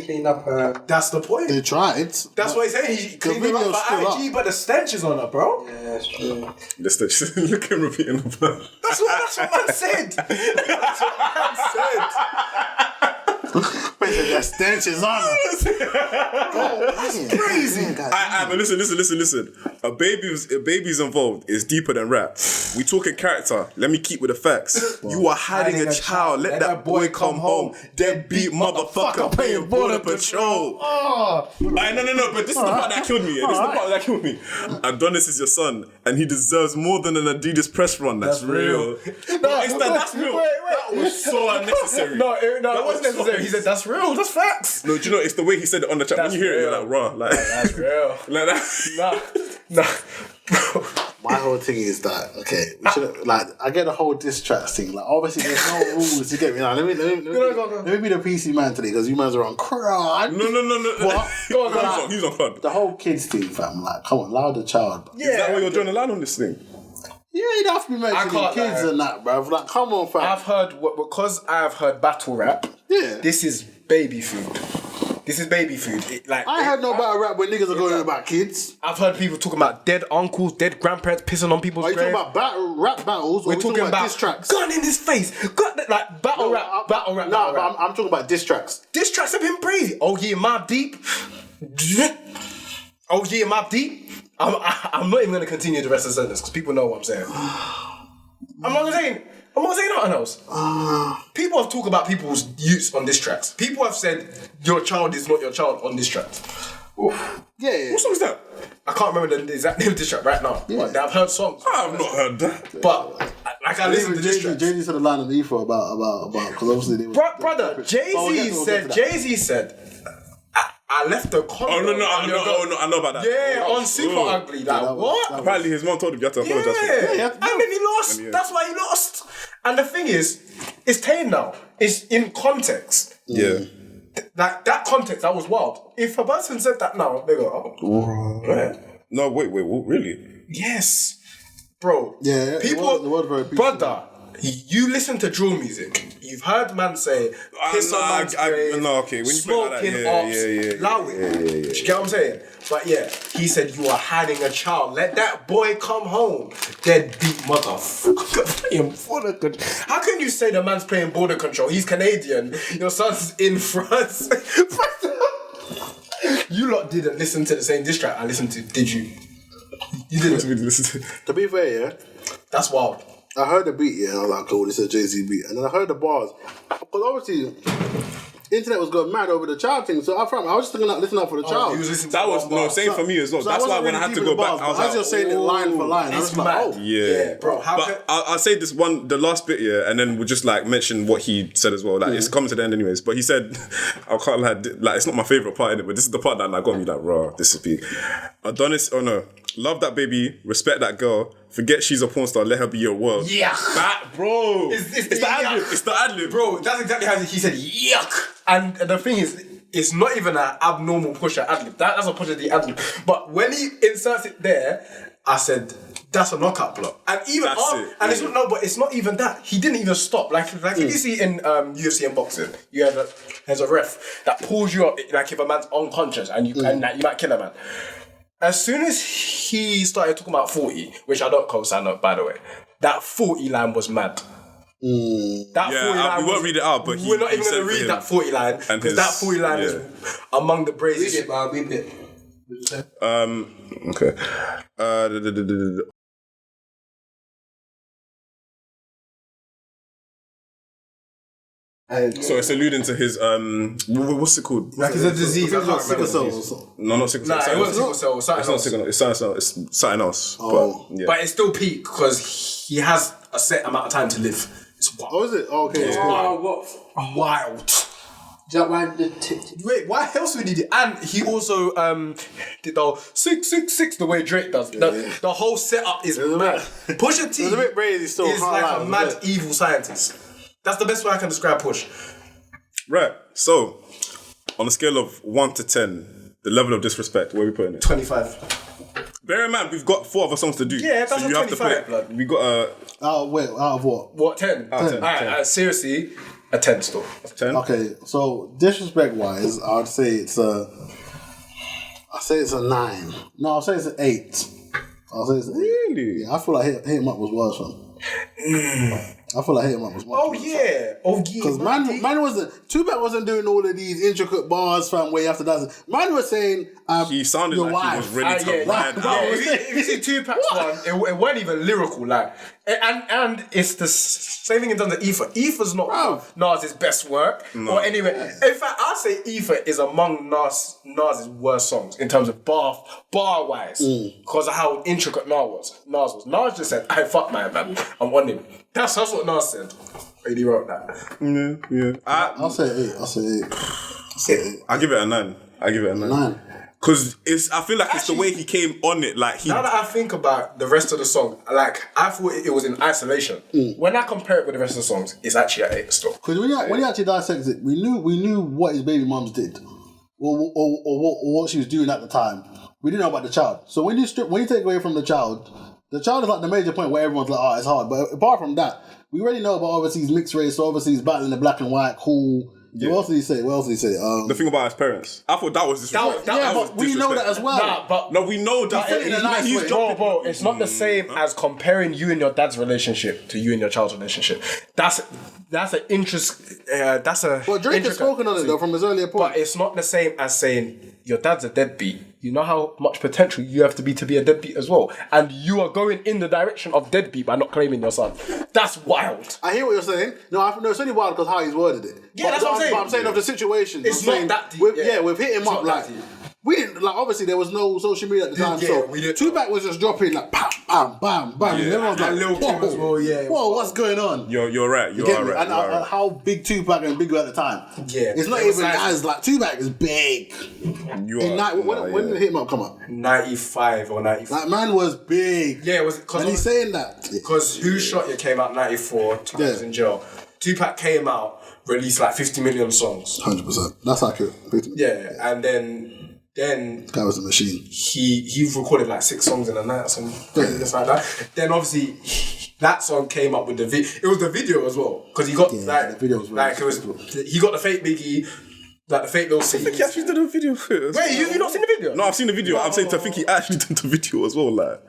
cleaned up her. That's the point. They tried. That's what he's saying. He cleaned her up for IG, but the stench is on her, bro. Yeah, that's true. The stench. Look at him repeating the plan. That's what man said. That's what man said. That stench is on us. That's crazy. But listen. A baby's involved is deeper than rap. We talking character. Let me keep with the facts. You are hiding a child. Let that boy come home. Deadbeat motherfucker paying border patrol. No. But this is the part that killed me. Adonis is your son, and he deserves more than an Adidas press run. That's real. That's real. That was so unnecessary. No, it wasn't necessary. He said that's real. That's facts. No, do you know it's the way he said it on the chat. When you hear it, you're like, raw. Like that's real. Like that. Nah. My whole thing is that we should I get the whole diss track thing. Like obviously there's no rules to get me. Now let me be the PC man today because you mans are on crud. No. What? He's on crud. The whole kids thing, fam. Like, come on, allow the child. Yeah, is that why you're drawing a line on this thing? Yeah, you'd have to be mentioning kids and that, bruv. Like, come on, fam. Because I've heard battle rap. Yeah. This is baby food. I heard no battle rap when niggas are going about kids. I've heard people talking about dead uncles, dead grandparents pissing on people's graves. Are you talking about rap battles? We're talking about diss tracks. Gun in his face. Battle rap. No, but I'm talking about diss tracks. Diss tracks have been crazy. Oh yeah, Mob Deep. I'm not even going to continue the rest of the sentence because people know what I'm saying. I'm not saying nothing else. People have talked about people's youths on diss tracks. People have said your child is not your child on diss tracks. Yeah. What song is that? I can't remember the exact name of diss track right now. Yeah. But I've heard songs. I've not heard that. But I listen to diss tracks. Jay-Z said a line on the E4 about because obviously they were... Brother, Jay-Z said... I left the condom. I know about that. Yeah, on Super Ugly. Like, what? Apparently his mom told him you have to apologize for it. Yeah, and then he lost. That's why he lost. And the thing is, it's tame now. It's in context. Yeah. Like, that context, that was wild. If a person said that now, they go, oh. Right. No, wait, really? Yes. Bro. Yeah, people, it was very peaceful. Brother, you listen to drill music. You've heard man say, piss on man's grave, when you smoking ops, lowing. Do you get what I'm saying? But yeah, he said, you are hiding a child. Let that boy come home. Deadbeat motherfucker. How can you say the man's playing border control? He's Canadian. Your son's in France. You lot didn't listen to the same diss track I listened to, did you? You didn't listen to. To be fair, yeah. That's wild. I heard the beat, and I was like, cool, this is a Jay-Z beat. And then I heard the bars. Because obviously, internet was going mad over the child thing. So I was just listening out for the child. That was same for me as well. So that's why when I had to go back, I was like, just saying it line for line. I was like, oh. Yeah, bro. I'll say this the last bit, and then we'll just like mention what he said as well. Like it's coming to the end anyways. But he said, I can't like it's not my favourite part in it, but this is the part that got me like, raw, this is big. Adonis, love that baby, respect that girl. Forget she's a porn star, let her be your world. Yeah. That, bro. It's the ad-lib. It's the ad-lib. Bro, that's exactly how he said, yuck. And the thing is, it's not even an abnormal Pusha ad-lib. That's a Pusha the ad-lib. But when he inserts it there, I said, that's a knockout block. And even it's not even that. He didn't even stop. Like if you see in UFC and boxing, you have there's a ref that pulls you up. Like if a man's unconscious and you might kill a man. As soon as he started talking about 40, which I don't co-sign up, by the way, that 40 line was mad. We won't read it out, but we're not even going to read that 40 line because that 40 line is among the bravest. Read it, but read it. Okay. So it's alluding to his what's it called? Like it's a disease. It's not sickle cell. No, not sickle cell. Nah, it wasn't sickle cell. It's not sickle cell. It's something else. Oh. But it's still peak because he has a set amount of time to live. It's wild. Oh, is it? Oh, okay. Wild. Is that why Wait, why else would he do? And he also did the 666 the way Drake does. The whole setup is mad. Pusha T it's a bit crazy still. Is like a mad evil scientist. That's the best way I can describe Push. Right. So, on a scale of 1 to 10, the level of disrespect, where are we putting it? 25. Bear in mind, we've got 4 other songs to do. Yeah, that's so you have to put it. blood. We got a. Out of what? What, 10? Out of 10. Alright, seriously, a 10 still. 10? Okay, so disrespect wise, I'd say it's a 9. No, I'll say it's an 8. I'll say it's an 8. Really? Yeah, I feel like Hit 'Em Up was worse one. I feel like Hit 'Em Up was more. Oh yeah. Because man wasn't Tupac wasn't doing all of these intricate bars, fam. Where you have to dance. Man was saying, he sounded your like he was ready to ride out. If you see Tupac's one, it weren't even lyrical, like, and it's the same thing in terms of Ether. Ether's not Nas's best work, or anyway. In fact, I'd say Ether is among Nas's worst songs in terms of bar wise, because of how intricate Nas was. Nas just said, "I fuck man, I'm on him." That's what Nas said. He wrote that. Yeah. I'll say 8. I give it a 9. I give it a 9. Because I feel like it's the way he came on it. Like now that I think about the rest of the song, like I thought it was in isolation. When I compare it with the rest of the songs, it's actually at 8 still. Because when you actually dissect it, we knew what his baby mums did, or what she was doing at the time. We didn't know about the child. So when you take away from the child is like the major point where everyone's like, oh, it's hard. But apart from that, we already know about obviously his mixed race, so obviously he's battling the black and white, cool. Yeah. What else did he say? The thing about his parents. I thought that was disrespectful. But we know that as well. No, we know that. He's bro, it's not the same as comparing you and your dad's relationship to you and your child's relationship. That's an interest. Well, Drake has spoken on it though from his earlier point. But it's not the same as saying your dad's a deadbeat. You know how much potential you have to be a deadbeat as well, and you are going in the direction of deadbeat by not claiming your son. That's wild. I hear what you're saying. No, it's only wild because how he's worded it. Yeah, that's what I'm saying. But I'm saying of the situation. It's not that deep. We've hit him up like. We didn't, like, obviously there was no social media at the time, so Tupac was just dropping like bam, bam, bam, bam. Yeah, and everyone's like, Lil Kim as well, whoa, what's going on? You're right. You are right. And how big Tupac and Big at the time. Yeah. It's not even as, like, Tupac is big. When did Hit 'Em Up come up? 95 or 94. That man was big. Yeah, it was. And he's saying that. Because Who Shot You came out 94, Tupac was in jail. Tupac came out, released like 50 million songs. 100%. That's accurate. Yeah, and then this guy was a machine. He recorded like 6 songs in a night or something like that. Then obviously that song came up with the video. It was the video as well because he got the video was really he got the fake Biggie, like the fake Lil C. I think he actually did a video for it. Wait, you not seen the video? No, I've seen the video. I'm saying I think he actually did the video as well, like.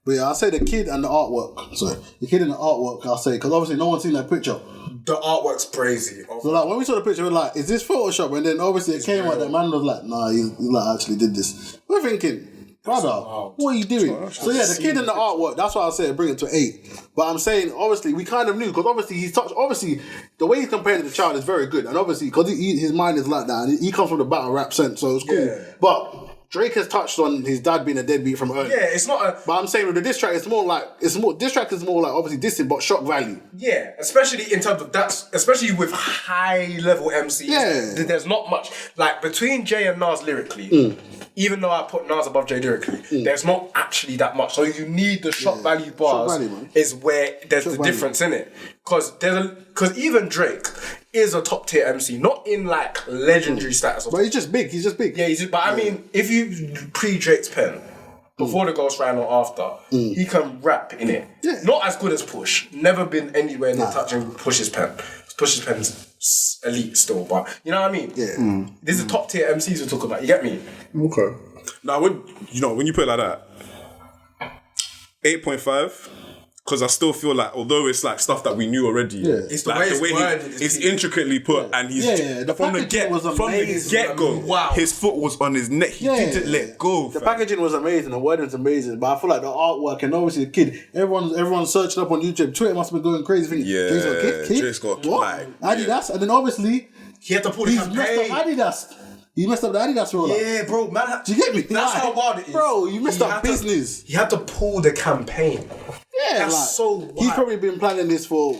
But yeah, I'll say the kid and the artwork. Sorry, the kid and the artwork. I'll say because obviously no one's seen that picture. The artwork's crazy. So like when we saw the picture, we're like, "Is this Photoshop?" And then obviously it came out. That man was like, "Nah, he like actually did this." We're thinking, brother, what are you doing? So yeah, the kid and the artwork. That's why I say bring it to 8. But I'm saying obviously we kind of knew because obviously he's touched. Obviously the way he's compared to the child is very good, and obviously because his mind is like that, and he comes from the battle rap sense, so it's cool. Yeah. But Drake has touched on his dad being a deadbeat from early. Yeah, it's not a... But I'm saying with the diss track, diss track is more like obviously dissing, but shock value. Yeah, especially in terms of that, especially with high level MCs. Yeah. There's not much, like between Jay and Nas lyrically, even though I put Nas above Jay lyrically, there's not actually that much. So you need the shock value bars is where there's the difference in it. Because even Drake is a top tier MC, not in like legendary status. But he's just big. Yeah, but I mean, if you pre-Drake's pen, before the Ghost Rhyme or after, he can rap in it. Yeah. Not as good as Push. Never been anywhere near touching Push's pen. Push's pen's elite still, but you know what I mean? Yeah. This is top tier MCs we're talking about. You get me? Okay. Now, when you put it like that, 8.5. Because I still feel like, although it's like stuff that we knew already, it's like the way it's intricately put, and he's from the get-go, his foot was on his neck. He didn't let go. The packaging was amazing, the wording was amazing, but I feel like the artwork and obviously the kid, everyone's searching up on YouTube. Twitter must have been going crazy. Drake's got what? Adidas, and then obviously he had to pull the campaign. Adidas. You messed up the Adidas roller. Yeah, bro, man. Do you get me? That's how wild it is. Bro, you messed up business. He had to pull the campaign. Yeah, that's so wild. He's probably been planning this for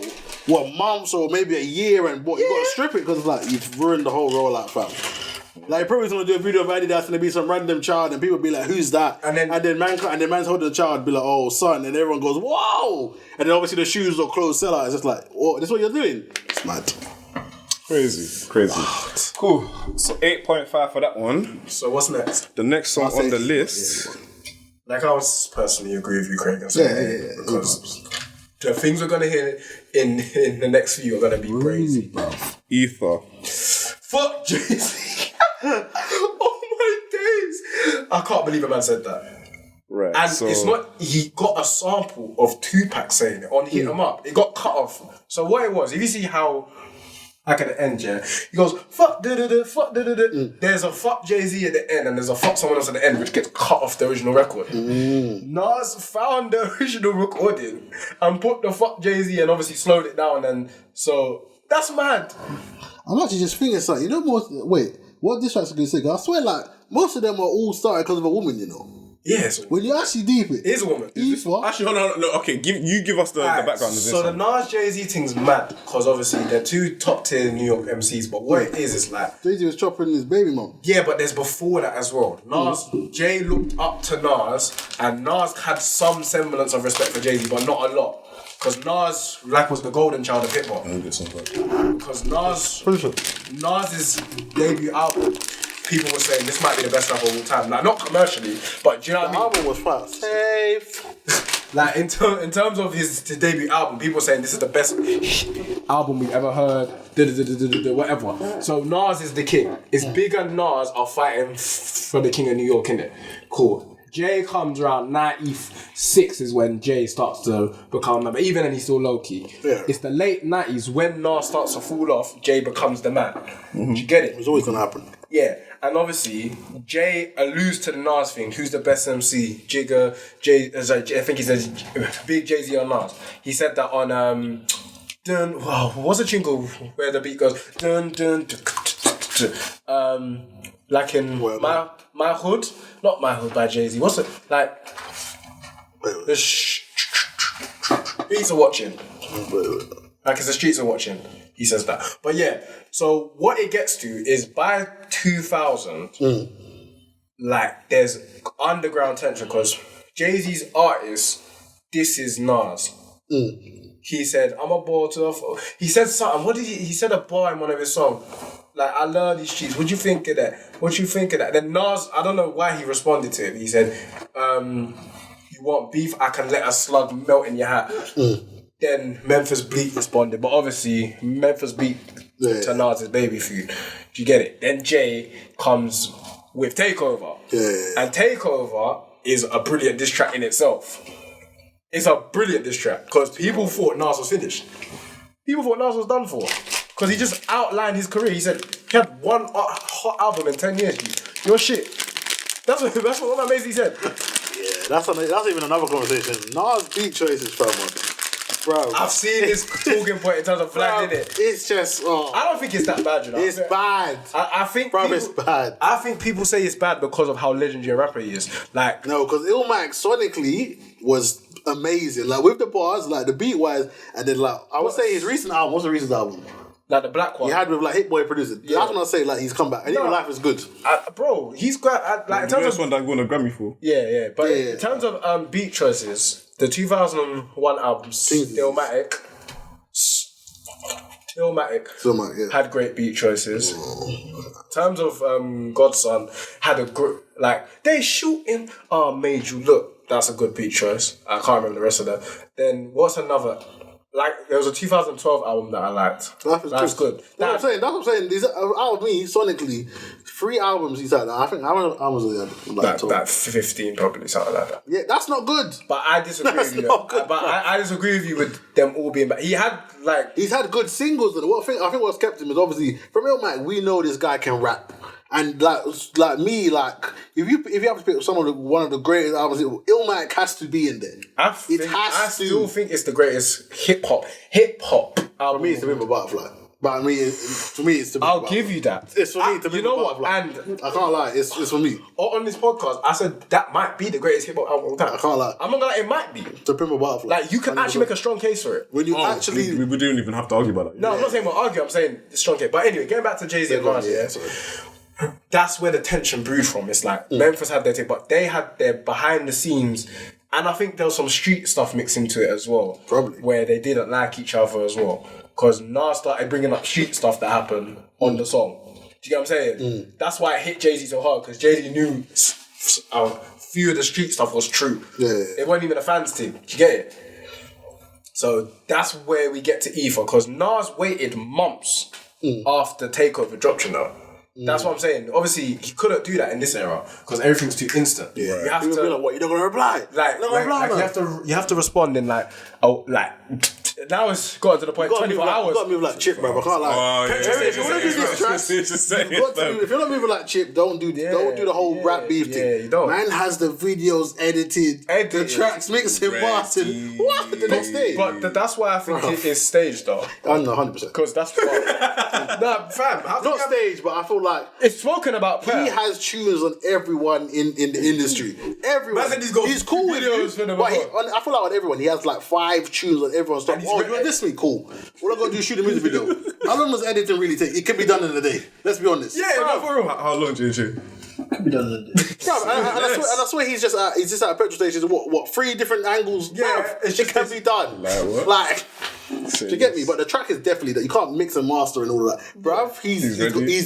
months or maybe a year, and you got to strip it because like you've ruined the whole rollout, fam. Like he probably gonna do a video of Adidas and there be some random child and people be like, "Who's that?" And then man's holding the child, be like, "Oh, son," and everyone goes, "Whoa!" And then obviously the shoes or clothes sell out. It's just like, "What? This is what you're doing?" It's mad. Crazy. Cool. So 8.5 for that one. So what's next? The next song on the list. Like I was personally agree with you, Craig. Because the things we're gonna hear in the next few are gonna be crazy. Ether. Fuck Jay-Z. Oh my days! I can't believe a man said that. Right. And so it's not, he got a sample of Tupac saying it on Hit 'em Up. It got cut off. So what it was, if you see how, like at the end, yeah, he goes, fuck da-da-da, fuck da-da-da. There's a fuck Jay-Z at the end and there's a fuck someone else at the end, which gets cut off the original record. Nas found the original recording and put the fuck Jay-Z and obviously slowed it down. And so that's mad. I'm actually just thinking something. You know, what this tracks are going to say? 'Cause I swear, like, most of them are all started because of a woman, you know. Yes. When you actually deep it. It is a woman. Aoife. actually, hold on, no, okay, give us the background of this. So the Nas Jay-Z thing's mad because obviously they're two top tier New York MCs, but what it is like, Jay-Z was chopping his baby mom. yeah, but there's before that as well. Jay looked up to Nas, and Nas had some semblance of respect for Jay-Z, but not a lot. Because Nas, like, was the golden child of hip hop. Because Nas's debut album, people were saying this might be the best rapper of all time. Like, not commercially, but do you know what I mean? The album was fast. Safe. Like, in terms of his debut album, people were saying this is the best album we've ever heard, whatever. So Nas is the king. It's Big and Nas are fighting for the king of New York, innit? Cool. Jay comes around 96 is when Jay starts to become number. Even then he's still low key. Yeah. It's the late 90s when Nas starts to fall off. Jay becomes the man. Do you get it? It's always gonna happen. Yeah, and obviously Jay alludes to the Nas thing. Who's the best MC? Jigga, Jay. I think he says Big Jay-Z or Nas. He said that on dun. Wow, what's the jingle where the beat goes dun dun. Like in my hood, not My Hood by Jay-Z. What's it like? The streets are watching. Like it's the streets are watching. He says that. But yeah, so what it gets to is by 2000, like there's underground tension because Jay-Z's artist, this is Nas. He said, I'm a ball to the... He said something. What did he said a bar in one of his songs. Like, I love these streets. What do you think of that? What you think of that? Then Nas, I don't know why he responded to it. He said, you want beef? I can let a slug melt in your hat. Then Memphis Bleak responded. But obviously, Memphis Bleak to Nas's baby food. Do you get it? Then Jay comes with Takeover. And Takeover is a brilliant diss track in itself. It's a brilliant diss track because people thought Nas was finished. People thought Nas was done for. Because he just outlined his career. He said, he had one hot album in 10 years, G. Your shit. That's what one amazing said. Yeah, that's even another conversation. Nas beat choices, bro. I've seen this talking point in terms of flagging it. It's just... I don't think it's that bad, you know. It's bad. I think it's bad. I think people say it's bad because of how legendary a rapper he is. Like... No, because Illmatic sonically was amazing. Like, with the bars, like, the beat-wise, and then, like, I would say his recent album, what's the recent album? Like the black one. He had with like Hit Boy producers. Yeah. That's when I say like he's come back. And even Life is Good. Bro, he's got like in terms of one that won a Grammy for. Yeah. But in terms of beat choices, the 2001 album Stillmatic had great beat choices. In terms of Godson, had a good they shooting made you look. That's a good beat choice. I can't remember the rest of that. Then what's another? Like, there was a 2012 album that I liked. That's good. That's what I'm saying. These, out of me, sonically, 3 albums he's had. I think how many albums he had? Like 15 probably, something like that. Yeah, that's not good. But I disagree with you. I disagree with you with them all being bad. He's had good singles. And I think what's kept him is obviously, from Illmatic, we know this guy can rap. And like me, like if you have to pick one of the greatest albums, Illmatic has to be in there. I still think it's the greatest hip hop album. For me, it's the River Butterfly. But I mean, for me, it's the River Butterfly. I'll give you that. It's for me, the River Butterfly. And I can't lie, it's for me. On this podcast, I said that might be the greatest hip hop album of all time. I can't lie. I'm not gonna lie, it might be. The River Butterfly. Like you can actually make a strong case for it. When you actually, we don't even have to argue about that. No, I'm not saying we'll argue. I'm saying it's strong case. But anyway, getting back to Jay-Z and Nas, that's where the tension brewed from. It's like Memphis had their take, but they had their behind the scenes, and I think there was some street stuff mixed into it as well. Probably. Where they didn't like each other as well. Because Nas started bringing up street stuff that happened on the song. Do you get what I'm saying? That's why it hit Jay-Z so hard, because Jay-Z knew a few of the street stuff was true. Yeah. It wasn't even a fans thing. Do you get it? So that's where we get to Ether, because Nas waited months after Takeover dropped, you know. That's what I'm saying. Obviously, he couldn't do that in this era because everything's too instant. Yeah. You have People to be like, what, you're not gonna reply? you have to respond in like now it's gotten to the point 24 hours. You gotta move like Chip, bro. I can't lie. If you wanna do this track, if you're not moving like Chip, don't do the whole rap beef thing. Yeah, you don't. Man has the videos edited, the tracks mixed and mastered. What? The next day. But that's why I think it is staged though. I know, 100%. Because that's what. Nah, fam. Not staged, but I feel like it's spoken about. he has tunes on everyone in the industry. Everyone. He's cool with videos you, but I feel like on everyone, he has like 5 tunes on everyone's stuff. Oh, you want this week? Cool. What I gotta do is shoot a music video. How long does editing really take? It can be done in a day. Let's be honest. Yeah, no, for real. How long do you shoot? Could be done in a day. And I swear he's just at a petrol station. What 3 different angles? Yeah, it can be done. Like what? Like, do you get me? But the track is definitely that you can't mix and master and all of that, bruv. He's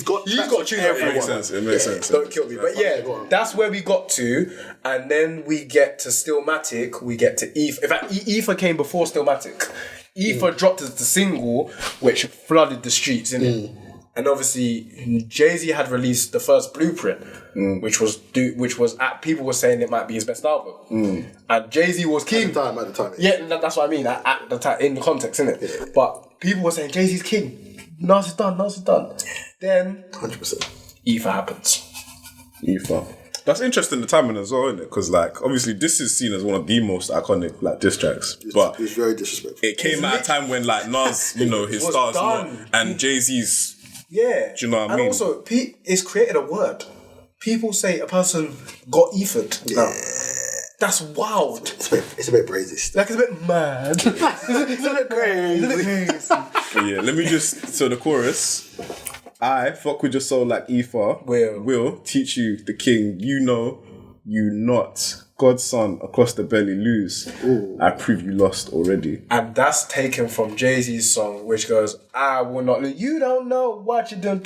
got tunes. It makes sense. It makes sense. Don't kill me. But yeah, that's where we got to, and then we get to Stillmatic. We get to Ether. In fact, Ether came before Stillmatic. Ether dropped as the single, which flooded the streets, innit? And obviously, Jay-Z had released the first Blueprint, which was people were saying it might be his best album, and Jay-Z was king at the time. Yeah, that's what I mean. At the time, in the context, innit? Yeah. But people were saying Jay-Z's king. Nas is done. Then 100%. Ether happens. Ether. That's interesting, the timing as well, isn't it? Because like obviously this is seen as one of the most iconic like diss tracks, but it's very disrespectful. It came at a time when like Nas, his stars, and Jay-Z's. Yeah. Do you know what I mean? And also, it's created a word. People say a person got ethered. Yeah. Now, that's wild. It's a bit brazy. Like, it's a bit mad. it's a bit crazy. Yeah, let me just... So the chorus... I fuck with your soul like Ether. Will teach you the king. You know, you not. God's son across the belly lose. Ooh. I prove you lost already. And that's taken from Jay-Z's song, which goes, I will not lose. You don't know what you done.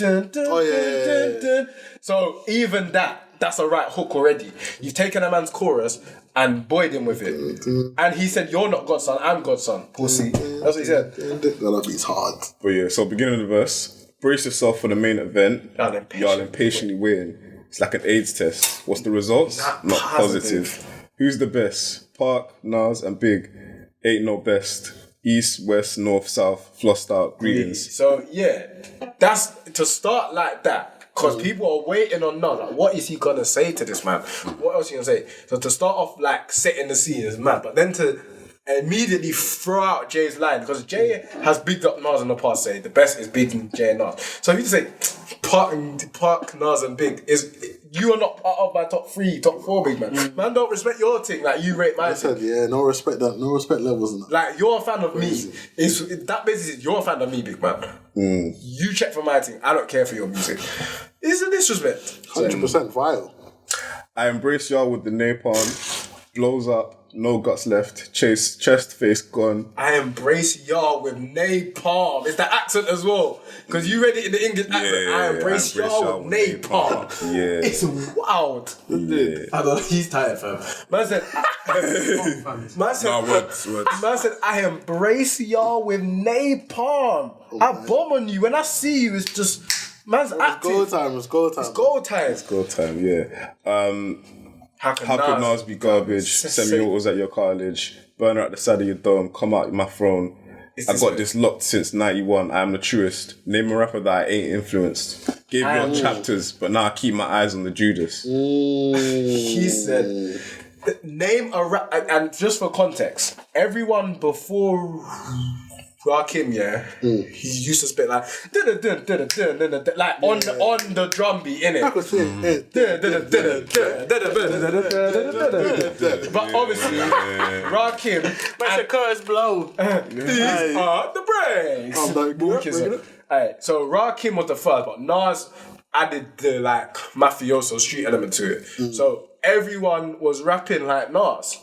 So even that's a right hook already. You've taken a man's chorus and buoyed him with it. And he said, you're not God's son, I'm God's son. Pussy. That's what he said. That beat's hard. But yeah, so beginning of the verse. Brace yourself for the main event. Y'all impatiently waiting. It's like an AIDS test. What's the results? Not positive. Who's the best? Park, Nas, and Big. Ain't no best. East, west, north, south. Flossed out. Greetings. So yeah, that's to start like that. Because people are waiting on Nas. Like, what is he gonna say to this man? What else is he gonna say? So to start off like setting the scene is mad, but then to immediately throw out Jay's line, because Jay has bigged up Nas in the past, say the best is Big and Jay and Nas. So if you just say Park, Nas and Big, you are not part of my top 3, top 4 big man. Man don't respect your thing like you rate my thing. Yeah, no respect levels in that. Like you're a fan of me. That basis is you're a fan of me, big man. You check for my thing. I don't care for your music. It's a disrespect. 100% vile. I embrace y'all with the napalm. Blows up. No guts left. Chest face gone. I embrace y'all with napalm. It's the accent as well. Because you read it in the English accent. Yeah, I embrace y'all with napalm. Yeah. It's wild. Yeah. I don't know. He's tired, fam. Man said, Man said, I embrace y'all with napalm. I bomb on you. When I see you, it's just, man's active. It's goal time, yeah. How could Nas be garbage? Semi-autos at your college. Burner at the side of your dome. Come out my throne. I got this locked since 91. I am the truest. Name a rapper that I ain't influenced. Gave you all chapters, but now I keep my eyes on the Judas. He said, name a rap. And just for context, everyone before Rakim, he used to spit like like on the drum beat, innit? But obviously, Rakim and the cars blow. These are the breaks. Alright, so Rakim was the first, but Nas added the like mafioso street element to it. So everyone was rapping like Nas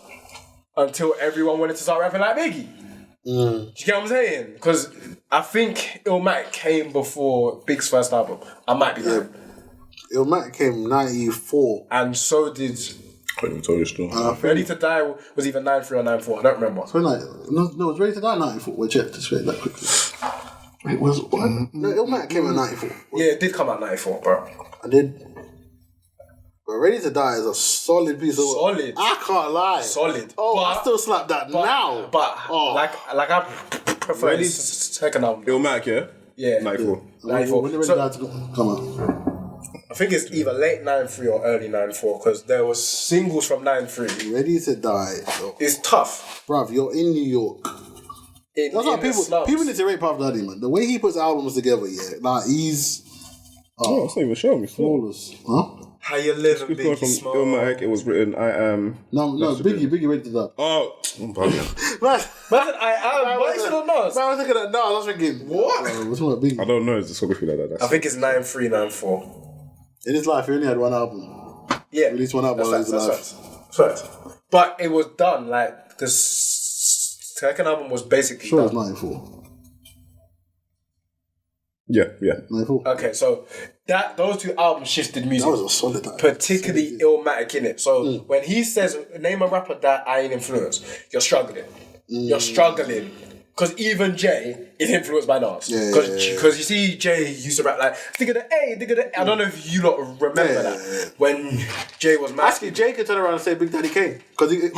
until everyone wanted to start rapping like Biggie. Do you get what I'm saying? Because I think Illmatic came before Big's first album. I might be lying. Illmatic came 94. And so did... I couldn't tell you still. Ready to Die was either 93 or 94. I don't remember. So no, it was Ready to Die 94. We'll check this way that quickly. It was what? No, Illmatic came out 94. Yeah, it did come out 94, bro. I did. But Ready to Die is a solid piece of work. Solid. I can't lie. Solid. Oh, But- I still slap that now. But Oh. like I prefer the second album. Illmatic, yeah? Yeah. 94. 94. When Ready So- to Die to come on. I think it's either late 93 or early 94 because there was singles from 93. Ready to Die. Oh. It's tough. Bruv, you're in New York. In, That's why in the people slums. need to rate Puff Daddy, man. The way he puts albums together, yeah, like he's Oh, it's not even showing me. flawless. Huh? How you living, It's going Biggie from Smoke? Illmatic, it was written, I am... No, Biggie Ready to Die. Oh, I'm bugging. Man, Man, I am. Why is it not Nas? I was thinking that. No, I was thinking What? What's wrong with Biggie? I don't know his discography like that. I That's think it's 93, 94. In his life, he only had one album. Yeah. Released one album That's while he was facts, that's facts. But it was done, like, the second album was basically Sure, it's done. 94. yeah. 94. Okay, so those two albums shifted music. That was a solid album. Particularly Illmatic in it. So when he says, name a rapper that I ain't influenced, you're struggling. You're struggling. Because even Jay is influenced by Nas. Because you see Jay used to rap like, digga the A, digga the A. I don't know if you lot remember that. When Jay was mad. Actually, Jay can turn around and say Big Daddy Kane. Because Big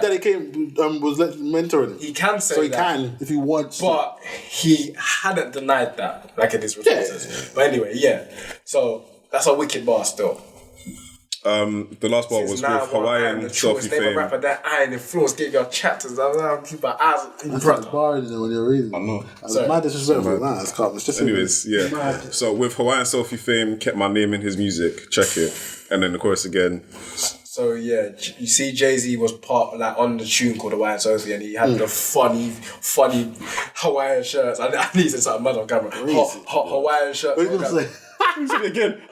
Daddy Kane was mentoring him. He can say So he that. can, if he wants to. But he hadn't denied that, like in his responses. But anyway, yeah. So that's a wicked bar still. The last part was with Hawaiian Selfie Name a fame. rapper that I ain't influenced. Get your chapters. I'll keep my eyes in That's front. barring when you're reading. I know. It's mad disrespectful. Nah, it's calm. It's just Anyways, yeah. So with Hawaiian Selfie fame, kept my name in his music. Check it. And then the chorus again. So yeah, you see Jay-Z was part like on the tune called Hawaiian Sophie and he had the funny Hawaiian shirts. I need to say something mad on camera. Hot Hawaiian shirts. What are you going to say? Say it again.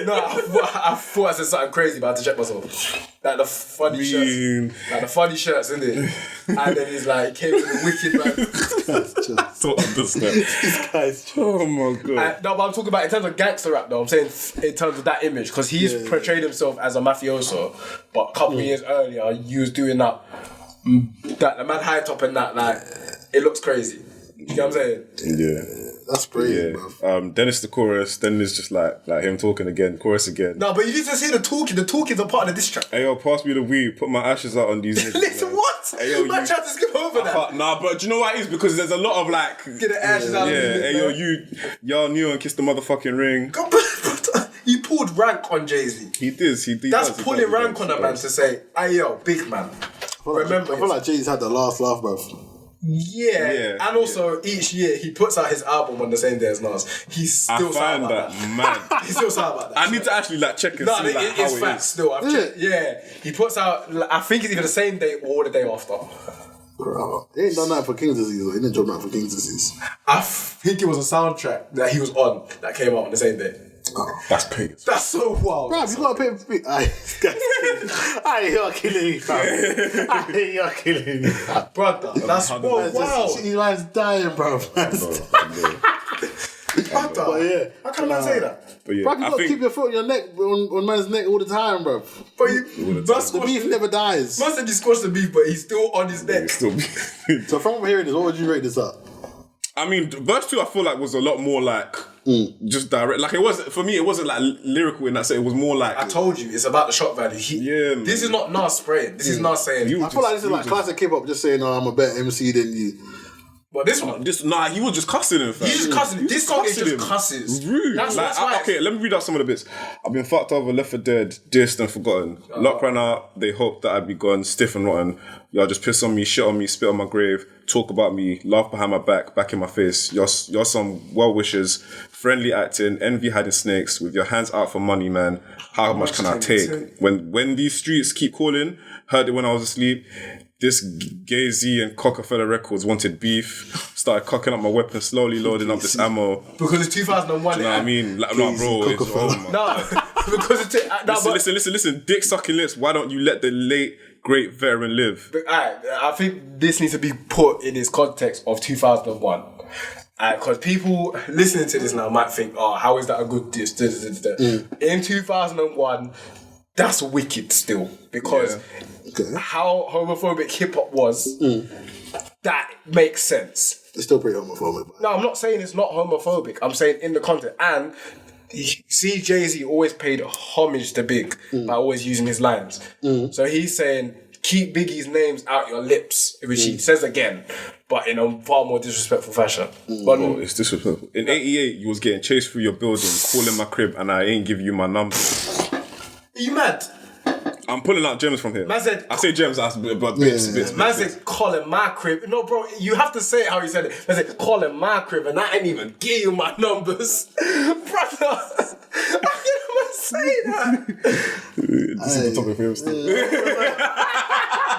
No, I thought I said something crazy, but I had to check myself. Like the funny shirts. Like the funny shirts, isn't it? And then he's like, came with the wicked man. Don't understand. This guy's Oh my god. No, but I'm talking about in terms of gangster rap though. I'm saying in terms of that image. Because he's portrayed himself as a mafioso. But a couple of years earlier, he was doing that the man high top and that, like, it looks crazy. You know what I'm saying? Yeah. That's brilliant, bro. Then it's the chorus. Then it's just like him talking again, chorus again. No, but you need to see the talking. The talking's a part of the diss track. Hey yo, pass me the weed. Put my ashes out on these niggas. Listen, man. what? Hey yo, Man tried to skip over that. Nah, but do you know what it is? Because there's a lot of like. Get the ashes out. Yeah, of hey yo, y'all knew and kissed the motherfucking ring. He pulled rank on Jay-Z. He did. That's pulling rank on a man to say, hey yo, big man. Remember, I feel like Jay's had the last laugh, bro. Yeah, and also each year he puts out his album on the same day as Nas. He's still sad find about that that. mad. He's still sad about that. I need to actually like check and No, see like, how it's it facts is. still. I've checked. Yeah, he puts out. I think it's either the same day or the day after. Bro, he ain't done that for King's Disease, though. He didn't drop that for King's Disease. I think it was a soundtrack that he was on that came out on the same day. That's pig. That's so wild. Bro, you gotta pay. You're killing me, fam. You're killing me, fam. Brother, that's wow. He man's dying, bro. Brother, yeah. how can man say that? But yeah, Bro, you I gotta think keep your foot on your neck, on man's neck all the time, bro. But you, The beef never dies. Man said he squashed the beef, but he's still on his neck. still. So from what I'm hearing this, what would you rate this up? I mean, verse 2 I feel like was a lot more like just direct. Like it wasn't for me. It wasn't like lyrical in that sense. It was more like I told you, it's about the shock value. Yeah, man. This is not Nas spraying. This is Nas saying. I feel like this is like classic hip-hop, just saying, I'm a better MC than you. But this one, he was just cussing him. Fam. he's just cussing. He This was song is cussing just him. cusses. Rude. That's Like, why. okay, let me read out some of the bits. I've been fucked over, left for dead, dissed and forgotten. Lock ran out, they hoped that I'd be gone, stiff and rotten. Y'all just piss on me, shit on me, spit on my grave, talk about me, laugh behind my back in my face. You're some well wishers, friendly acting, envy hiding snakes, with your hands out for money, man. How much can I take? When these streets keep calling, heard it when I was asleep. This Gay Z and Cockefeller Records wanted beef. Started cocking up my weapon, slowly loading up this ammo. Because it's 2001. You know what I mean? Like, no, bro. It's, oh my No, because it's. Listen. Dick sucking lips. Why don't you let the late great veteran live? I think this needs to be put in its context of 2001. Because people listening to this now might think, oh, how is that a good diss? In 2001, that's wicked still. Because how homophobic hip hop was, that makes sense. It's still pretty homophobic. But No, I'm not saying it's not homophobic. I'm saying in the content. And see, Jay-Z always paid homage to Big by always using his lines. So he's saying, keep Biggie's names out your lips, which he says again, but in a far more disrespectful fashion. But Oh, it's disrespectful. In '88, you was getting chased through your building, calling my crib, and I ain't give you my number. are you mad? I'm pulling out gems from here. Man said- I say gems, but bits. Man said, calling my crib. No, bro, you have to say it how he said it. Man said, calling my crib, and I ain't even give you my numbers. Brother, how can I say that? This is the topic for him still.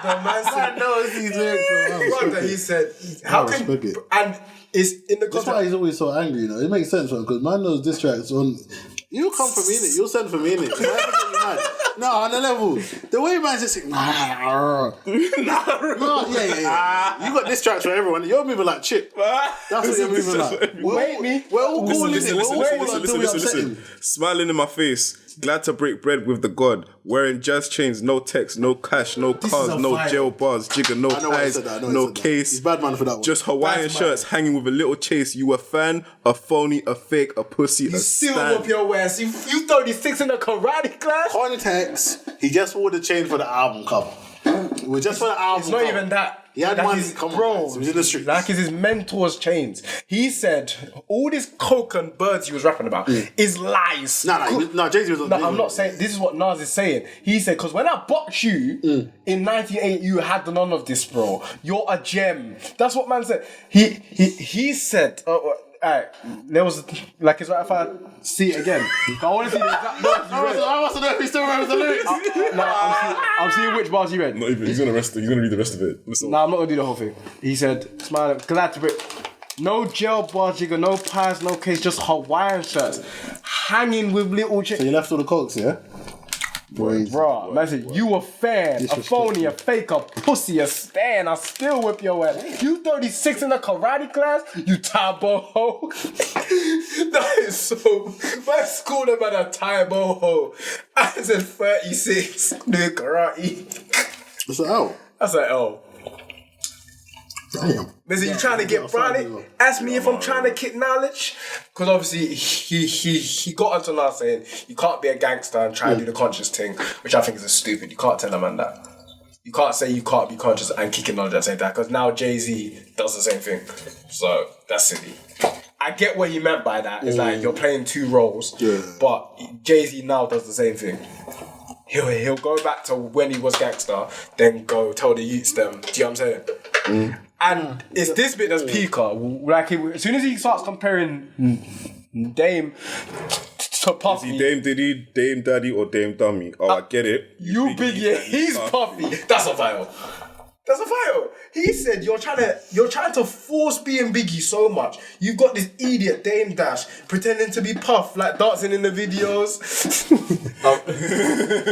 The man said, knows these lyrics. brother, he said, how can, respect it. and it's in the That's why context. he's always so angry, you know. It makes sense, because man knows diss tracks on. You come for me, innit? You'll send for me, innit? No, on the level. The way man's just like, nah. No, yeah. You got diss tracks for everyone. You're moving like Chip. That's what you're moving like. We're all cool, innit? We're all cool until we upset him. Smiling in my face, glad to break bread with the God. Wearing jazz chains, no text, no cash, no cars, is a no fire. jail bars, jigger, no I know why he ties, said that. I know why he no said that. case. He's bad man for that one. Just Hawaiian Bad man. shirts hanging with a little chase. You a fan, a phoney, a fake, a pussy, You a still stan. whoop your ass. You 36 in a karate class? Context, he just wore the chain for the album cover. It was just for the album It's not cover. even that. He had Like money. his- Come on, bro, guys. He was in the streets. Like it's his mentor's chains. He said all this coke and birds he was rapping about is lies. No, Jay-Z was on. No, I'm not saying this is what Nas is saying. He said, because when I boxed you in 98, you had none of this, bro. You're a gem. That's what man said. He said, alright, there was like it's right if I see it again. I want to see the exact bars you read. I want to know if he still remembers the lyrics. I'm seeing which bars you read. Not even. He's gonna read the rest of it. Listen. Nah, I'm not gonna do the whole thing. He said, smiling, glad to be. No jail bar jigger, no pies, no case, just Hawaiian shirts. Hanging with little So you left all the cokes, yeah? Bruh, man said, you a fan, a phony, a fake, a pussy, a stan, I still whip your ass. You 36 in a karate class, you Taibo ho. That is so. My school about a Taibo ho. I said 36 doing karate. It's like, oh, I said, oh. damn. Listen, you trying to get Brownie? Ask me if I'm trying to kick knowledge. Because obviously he got onto Nas saying you can't be a gangster and try and do the conscious thing, which I think is stupid. You can't tell a man that. You can't say you can't be conscious and kicking knowledge at the same time. Because now Jay-Z does the same thing. So that's silly. I get what he meant by that. It's like you're playing two roles, but Jay-Z now does the same thing. He'll go back to when he was gangster, then go tell the youths them. Do you know what I'm saying? And it's this bit that's peaker. Like as soon as he starts comparing Dame to Puffy, Is he Dame Diddy, Dame Daddy, or Dame Dummy? Oh, I get it. you big yeah, he's Puffy. That's a vial. That's a vial. He said you're trying to force being Biggie so much. You've got this idiot Dame Dash pretending to be Puff, like dancing in the videos.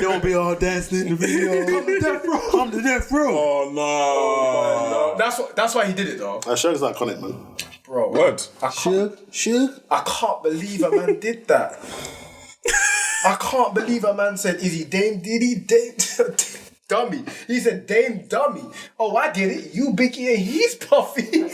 Don't be all dancing in the video. Come to death row. Come to death row. Oh no. That's why he did it though. That show's iconic, man. Bro. What? Suge. I can't believe a man did that. I can't believe a man said, is he Dame Diddy? Dame Dummy. He said Dame Dummy. Oh, I get it. You Biggie and he's Puffy.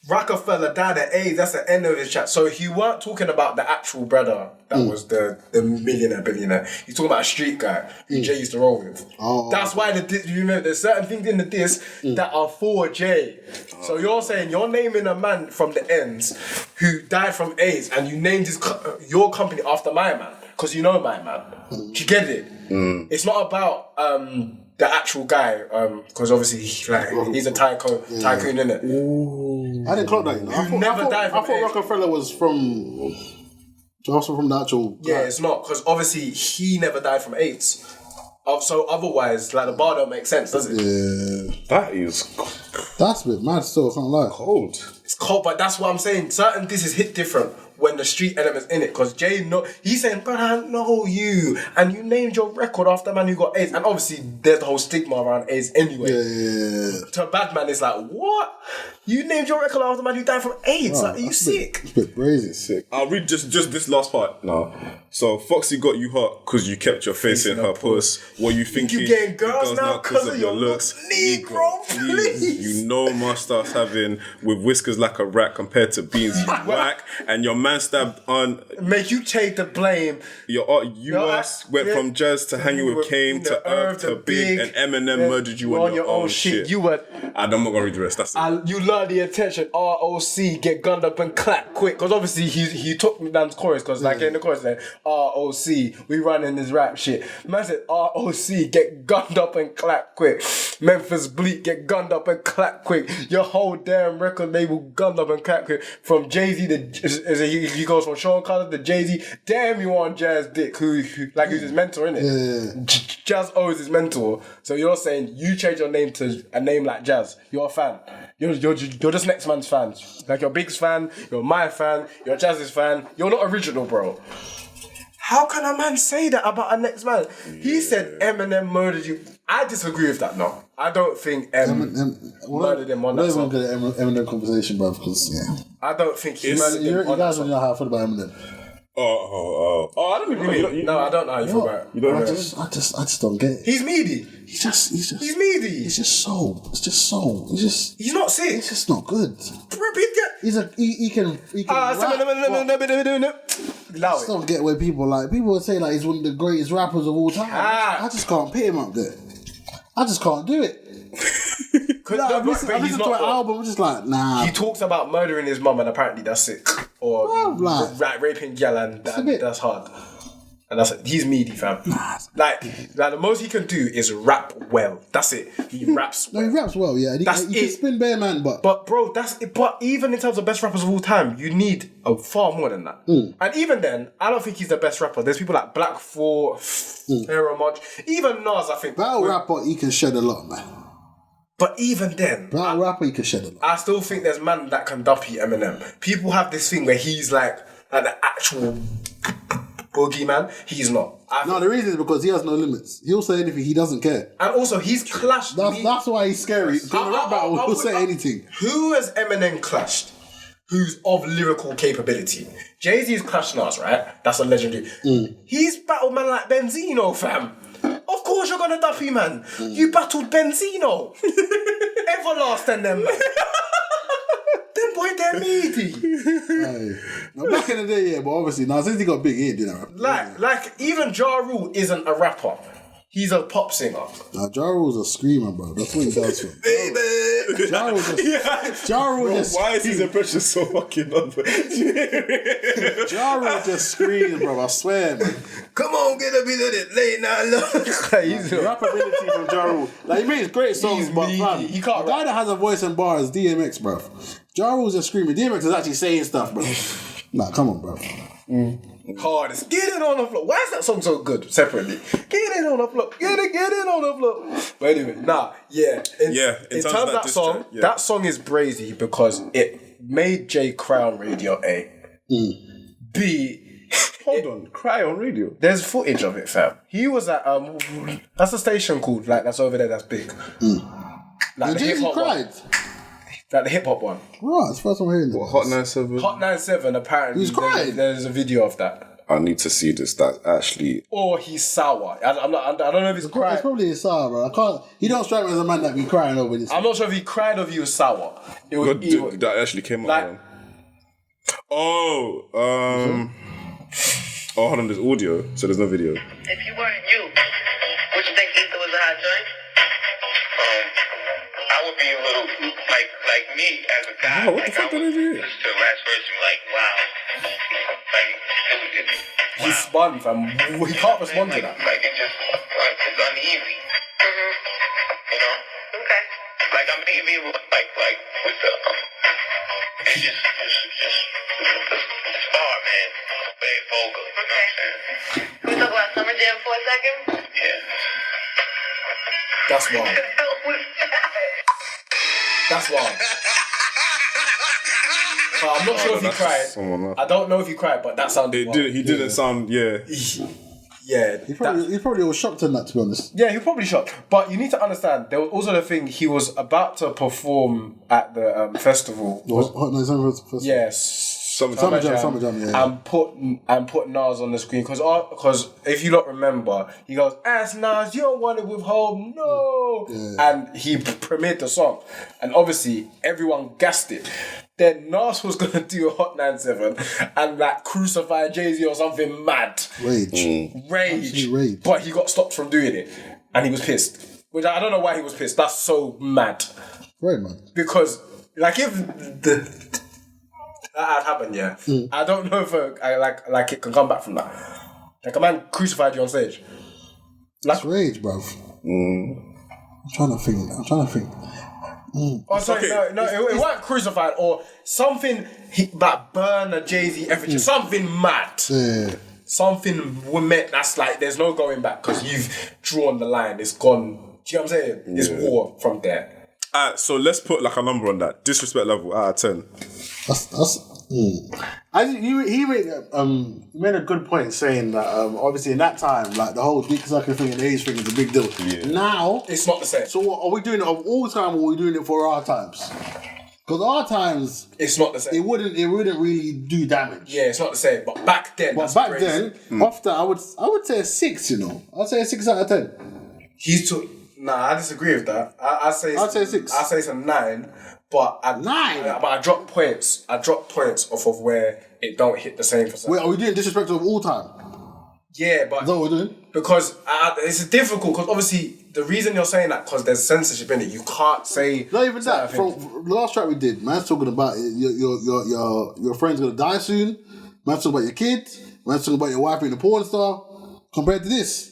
Rockefeller died at AIDS. That's the end of his chat. So he weren't talking about the actual brother that was the millionaire, billionaire. He's talking about a street guy who Jay used to roll with. Oh. That's why you remember there's certain things in the diss that are for Jay. So you're saying you're naming a man from the ends who died from AIDS and you named your company after my man because you know my man. Do you get it? It's not about the actual guy, because obviously he's a tycoon, innit? I didn't clock that, you know. I thought Rockefeller was from the actual guy. Yeah, it's not, because obviously he never died from AIDS. So otherwise, like the bar don't make sense, does it? Yeah. That is That's a bit mad still, I can't lie. cold. It's cold, but that's what I'm saying. Certain this is hit different when the street element's in it, because Jay he's saying, but I know you, and you named your record after a man who got AIDS, and obviously there's the whole stigma around AIDS anyway. Yeah. To a bad man, it's like, what? You named your record after a man who died from AIDS? Like, are you sick? It's a bit crazy. Sick. I'll read just this last part now. So Foxy got you hot because you kept your face in her puss. What you thinking? You getting girls now because of your looks? Negro, please. You know my stuff's having with whiskers like a rat compared to beans. You whack, and your man stabbed on. Make you take the blame. Your ass went from Jazz to hanging with Kane to Irv to Big, and Eminem murdered you on your own shit. You were. I'm not gonna read the rest. That's it. You learned the attention. ROC, get gunned up and clap quick. Because obviously he took me down the chorus. Because like in the chorus there, ROC, we running this rap shit. Man said ROC, get gunned up and clap quick. Memphis Bleak, get gunned up and clap quick. Your whole damn record label gunned up and clap quick. From Jay-Z to he goes from Sean Carter to Jay-Z. Damn, you on Jazz Dick, who's his mentor, innit? Yeah. Jazz owes his mentor. So you're saying you change your name to a name like Jazz. You're a fan. You're just next man's fan. Like you're Big's fan, you're my fan, you're Jazz's fan. You're not original, bro. How can a man say that about a next man? He said Eminem murdered you. I disagree with that, no. I don't think murdered him on that song. We're not even going to Eminem conversation, bro, because, I don't think he murdered him on that You guys song. don't know how I feel about Eminem. I don't even know. No, I don't know how you feel about it. You don't know. I just don't get it. He's meaty. He's meaty. It's just so. He's not sick. It's just not good. Repeat He can rap, Allow I just don't get where people would say like he's one of the greatest rappers of all time. Ah. I just can't put him up there. I just can't do it. I've listened to an album, I'm just like, nah. He talks about murdering his mum and apparently that's sick. Or raping gal and that's hard. And he's meaty, fam. Like the most he can do is rap well. That's it. He raps well. No, he raps well, yeah. He can spin bare man, but bro, that's it. But even in terms of best rappers of all time, you need far more than that. And even then, I don't think he's the best rapper. There's people like Black 4, Hero Munch, even Nas, I think. battle rapper, he can shed a lot, man. But even then, battle rapper, he can shed a lot. I still think there's man that can duppy Eminem. People have this thing where he's like the actual boogeyman. He's not. No, the reason is because he has no limits. He'll say anything. He doesn't care. And also, he's clashed. That's why he's scary. In a rap battle, he'll say anything. Who has Eminem clashed? Who's of lyrical capability? Jay-Z's clashed Nas, right? That's a legendary. He's battled man like Benzino, fam. Of course you're gonna duffy, man. You battled Benzino. Everlasting them, man. Them boy, they're meaty. Now, back in the day, yeah, but obviously now since he got big, he ain't doing that. Like even Ja Rule isn't a rapper. He's a pop singer. Now, Ja Rule's a screamer, bro. That's what he does for him. Baby. Ja Rule just... Why is his impression so fucking up? Ja Rule just screams, bro. I swear, man. Come on, get a bit of it late now, look. The rappability from Ja Rule. Like, he makes great songs, but fam, he can't the guy that has a voice and bars is DMX, bro. Ja Rule's just screaming. DMX is actually saying stuff, bro. Nah, come on, bro. Hardest. Get it on the floor. Why is that song so good? Separately. Get it on the floor. Get it on the floor. But anyway, in terms of that song, that song is brazy because it made Jay cry on radio, A. B. Hold on, cry on radio. There's footage of it, fam. He was at that's a station called that's over there. That's big. Like the hip hop cried. Like the hip hop one. Right, it's the first time I'm hearing that. Hot 97? Hot 97, apparently. He's crying. There's a video of that. I need to see this. That actually. Or he's sour. I don't know if he's crying. It's probably his sour, bro. He don't strike me as a man that be crying over this. I'm not sure if he cried or if he was sour. That actually came out. Oh, hold on. There's audio, so there's no video. If you weren't you, would you think Ether was a hot joint? I would be a little like me as a guy. Oh, what the fuck did I do? Listen to the last verse and be like, wow. Wow. He spun, fam. He can't respond to that. Like it's uneasy. You know? Okay. Like I'm easy with with the it's just hard, man. Very vocal. You know what I'm saying? Can we talk about Summer Jam for a second? Yeah. That's wild. That's wild. I'm not sure if he cried. I don't know if he cried, but that sounded wild. He didn't sound, yeah. Yeah. He probably was shocked in that, to be honest. Yeah, he probably shocked. But you need to understand, there was also the thing, he was about to perform at the festival. Hot 97 Festival? Yes. Summer Jam, yeah. And put Nas on the screen because if you don't remember, he goes, "Ask Nas, you don't want it with home, no." And he premiered the song, and obviously everyone gassed it. Then Nas was gonna do a Hot 97 and like crucify Jay-Z or something mad. Rage. But he got stopped from doing it, and he was pissed. Which I don't know why he was pissed. That's so mad. Right, man. Because like if that had happened, I don't know if like it can come back from that. Like a man crucified you on stage. That's rage, bruv. I'm trying to think. Oh, sorry, no, it wasn't crucified or something that burn a Jay-Z everything. Something mad. Yeah. Something meant that's like there's no going back because you've drawn the line. It's gone. Do you know what I'm saying? It's war from there. So let's put like a number on that. Disrespect level out of 10. He made a good point saying that obviously in that time, like the whole dick sucking thing and the age thing is a big deal. Yeah. Now it's not the same. So what, are we doing it of all time, or are we doing it for our times? Because our times, it's not the same. It wouldn't really do damage. Yeah, it's not the same. But back then, after I would say a 6. You know, I'd say a 6 out of 10. Nah, I disagree with that. I'd say a 6. I'd say it's a 9. But I dropped points. I dropped points off of where it don't hit the same percent. Wait, are we doing disrespect of all time? Yeah, but is that what we're doing? Because it's difficult. Because obviously the reason you're saying that because there's censorship in it. You can't say. Not even that. From the last track we did, man's talking about your friend's gonna die soon. Man's talking about your kids. Man's talking about your wife being a porn star. Compared to this.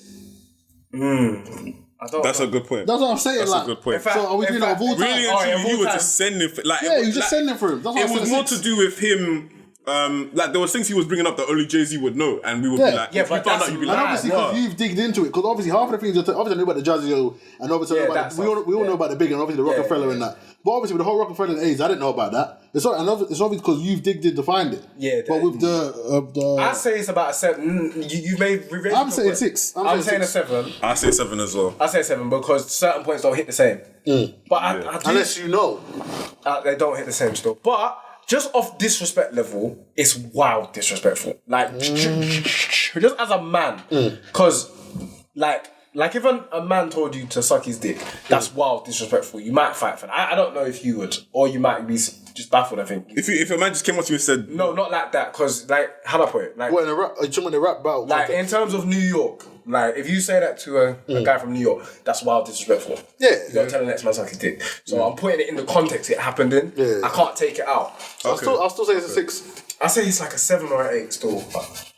That's a good point. That's what I'm saying. That's a good point. So are we doing it of all time? Really, you were just sending for like. Yeah, you just sending for him. That's it was more to do with him. Like there was things he was bringing up that only Jay-Z would know, and we would be like, yeah, but that's and obviously because you've digged into it, because obviously half of the things obviously I know about the Jazzio, and obviously we all know about the Big, and obviously the Rockefeller and that. But obviously with the whole Rockefeller and AIDS, I didn't know about that. It's obvious because you've digged in to find it. Yeah, but with the I'd say it's about a 7. You made. I'm saying 6. I'm saying a 7. I say 7 as well. I say 7 because certain points don't hit the same. But I do, unless you know, they don't hit the same still. But just off disrespect level, it's wild disrespectful. Like just as a man, because like if a man told you to suck his dick, that's wild disrespectful. You might fight for that. I don't know if you would, or you might be just baffled. I think if a man just came up to you and said no, not like that, because like how do I put it? Like what in a rap? Are you talking about the rap battle? Like in terms of New York, like if you say that to a guy from New York, that's wild disrespectful. Yeah, you don't tell the next man suck his dick. So I'm putting it in the context it happened in. Yeah. I can't take it out. So I'll still say it's a 6. I say it's like a 7 or an 8 still.